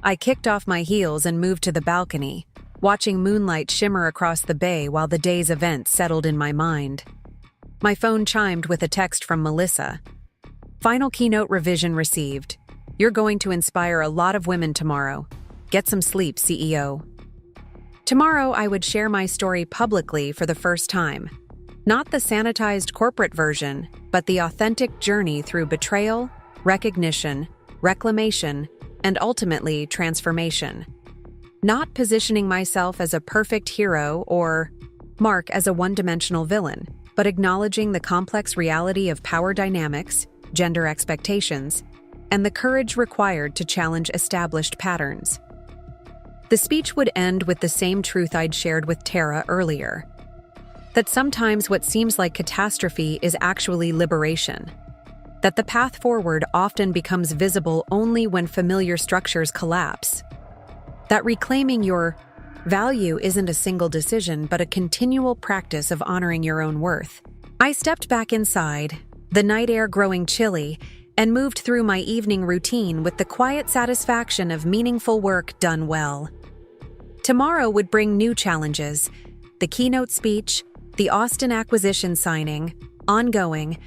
Speaker 1: I kicked off my heels and moved to the balcony, watching moonlight shimmer across the bay while the day's events settled in my mind. My phone chimed with a text from Melissa. "Final keynote revision received. You're going to inspire a lot of women tomorrow. Get some sleep, CEO." Tomorrow, I would share my story publicly for the first time. Not the sanitized corporate version, but the authentic journey through betrayal, recognition, reclamation, and ultimately transformation. Not positioning myself as a perfect hero or Mark as a one-dimensional villain, but acknowledging the complex reality of power dynamics, gender expectations, and the courage required to challenge established patterns. The speech would end with the same truth I'd shared with Tara earlier, that sometimes what seems like catastrophe is actually liberation, that the path forward often becomes visible only when familiar structures collapse, that reclaiming your value isn't a single decision but a continual practice of honoring your own worth. I stepped back inside, the night air growing chilly, and moved through my evening routine with the quiet satisfaction of meaningful work done well. Tomorrow would bring new challenges: the keynote speech, the Austin acquisition signing, ongoing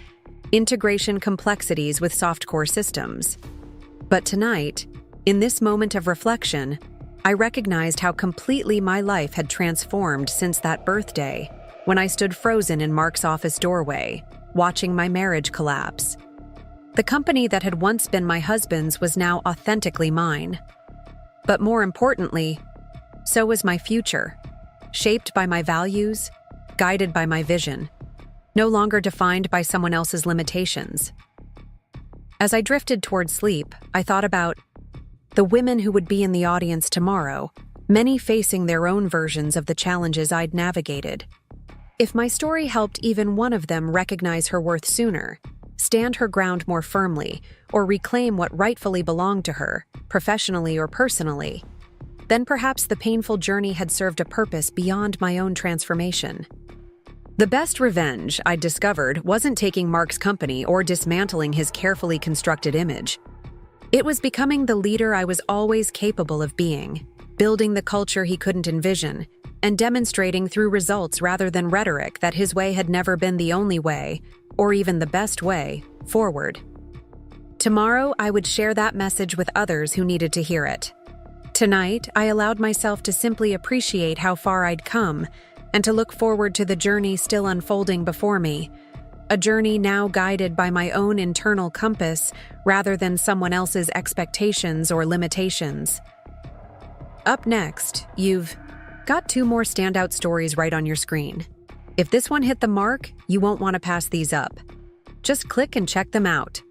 Speaker 1: integration complexities with softcore systems. But tonight, in this moment of reflection, I recognized how completely my life had transformed since that birthday, when I stood frozen in Mark's office doorway, watching my marriage collapse. The company that had once been my husband's was now authentically mine. But more importantly, so was my future, shaped by my values, guided by my vision, no longer defined by someone else's limitations. As I drifted toward sleep, I thought about the women who would be in the audience tomorrow, many facing their own versions of the challenges I'd navigated. If my story helped even one of them recognize her worth sooner, stand her ground more firmly, or reclaim what rightfully belonged to her, professionally or personally, then perhaps the painful journey had served a purpose beyond my own transformation. The best revenge, I discovered, wasn't taking Mark's company or dismantling his carefully constructed image. It was becoming the leader I was always capable of being, building the culture he couldn't envision, and demonstrating through results rather than rhetoric that his way had never been the only way, or even the best way, forward. Tomorrow, I would share that message with others who needed to hear it. Tonight, I allowed myself to simply appreciate how far I'd come and to look forward to the journey still unfolding before me, a journey now guided by my own internal compass rather than someone else's expectations or limitations. Up next, you've got 2 more standout stories right on your screen. If this one hit the mark, you won't want to pass these up. Just click and check them out.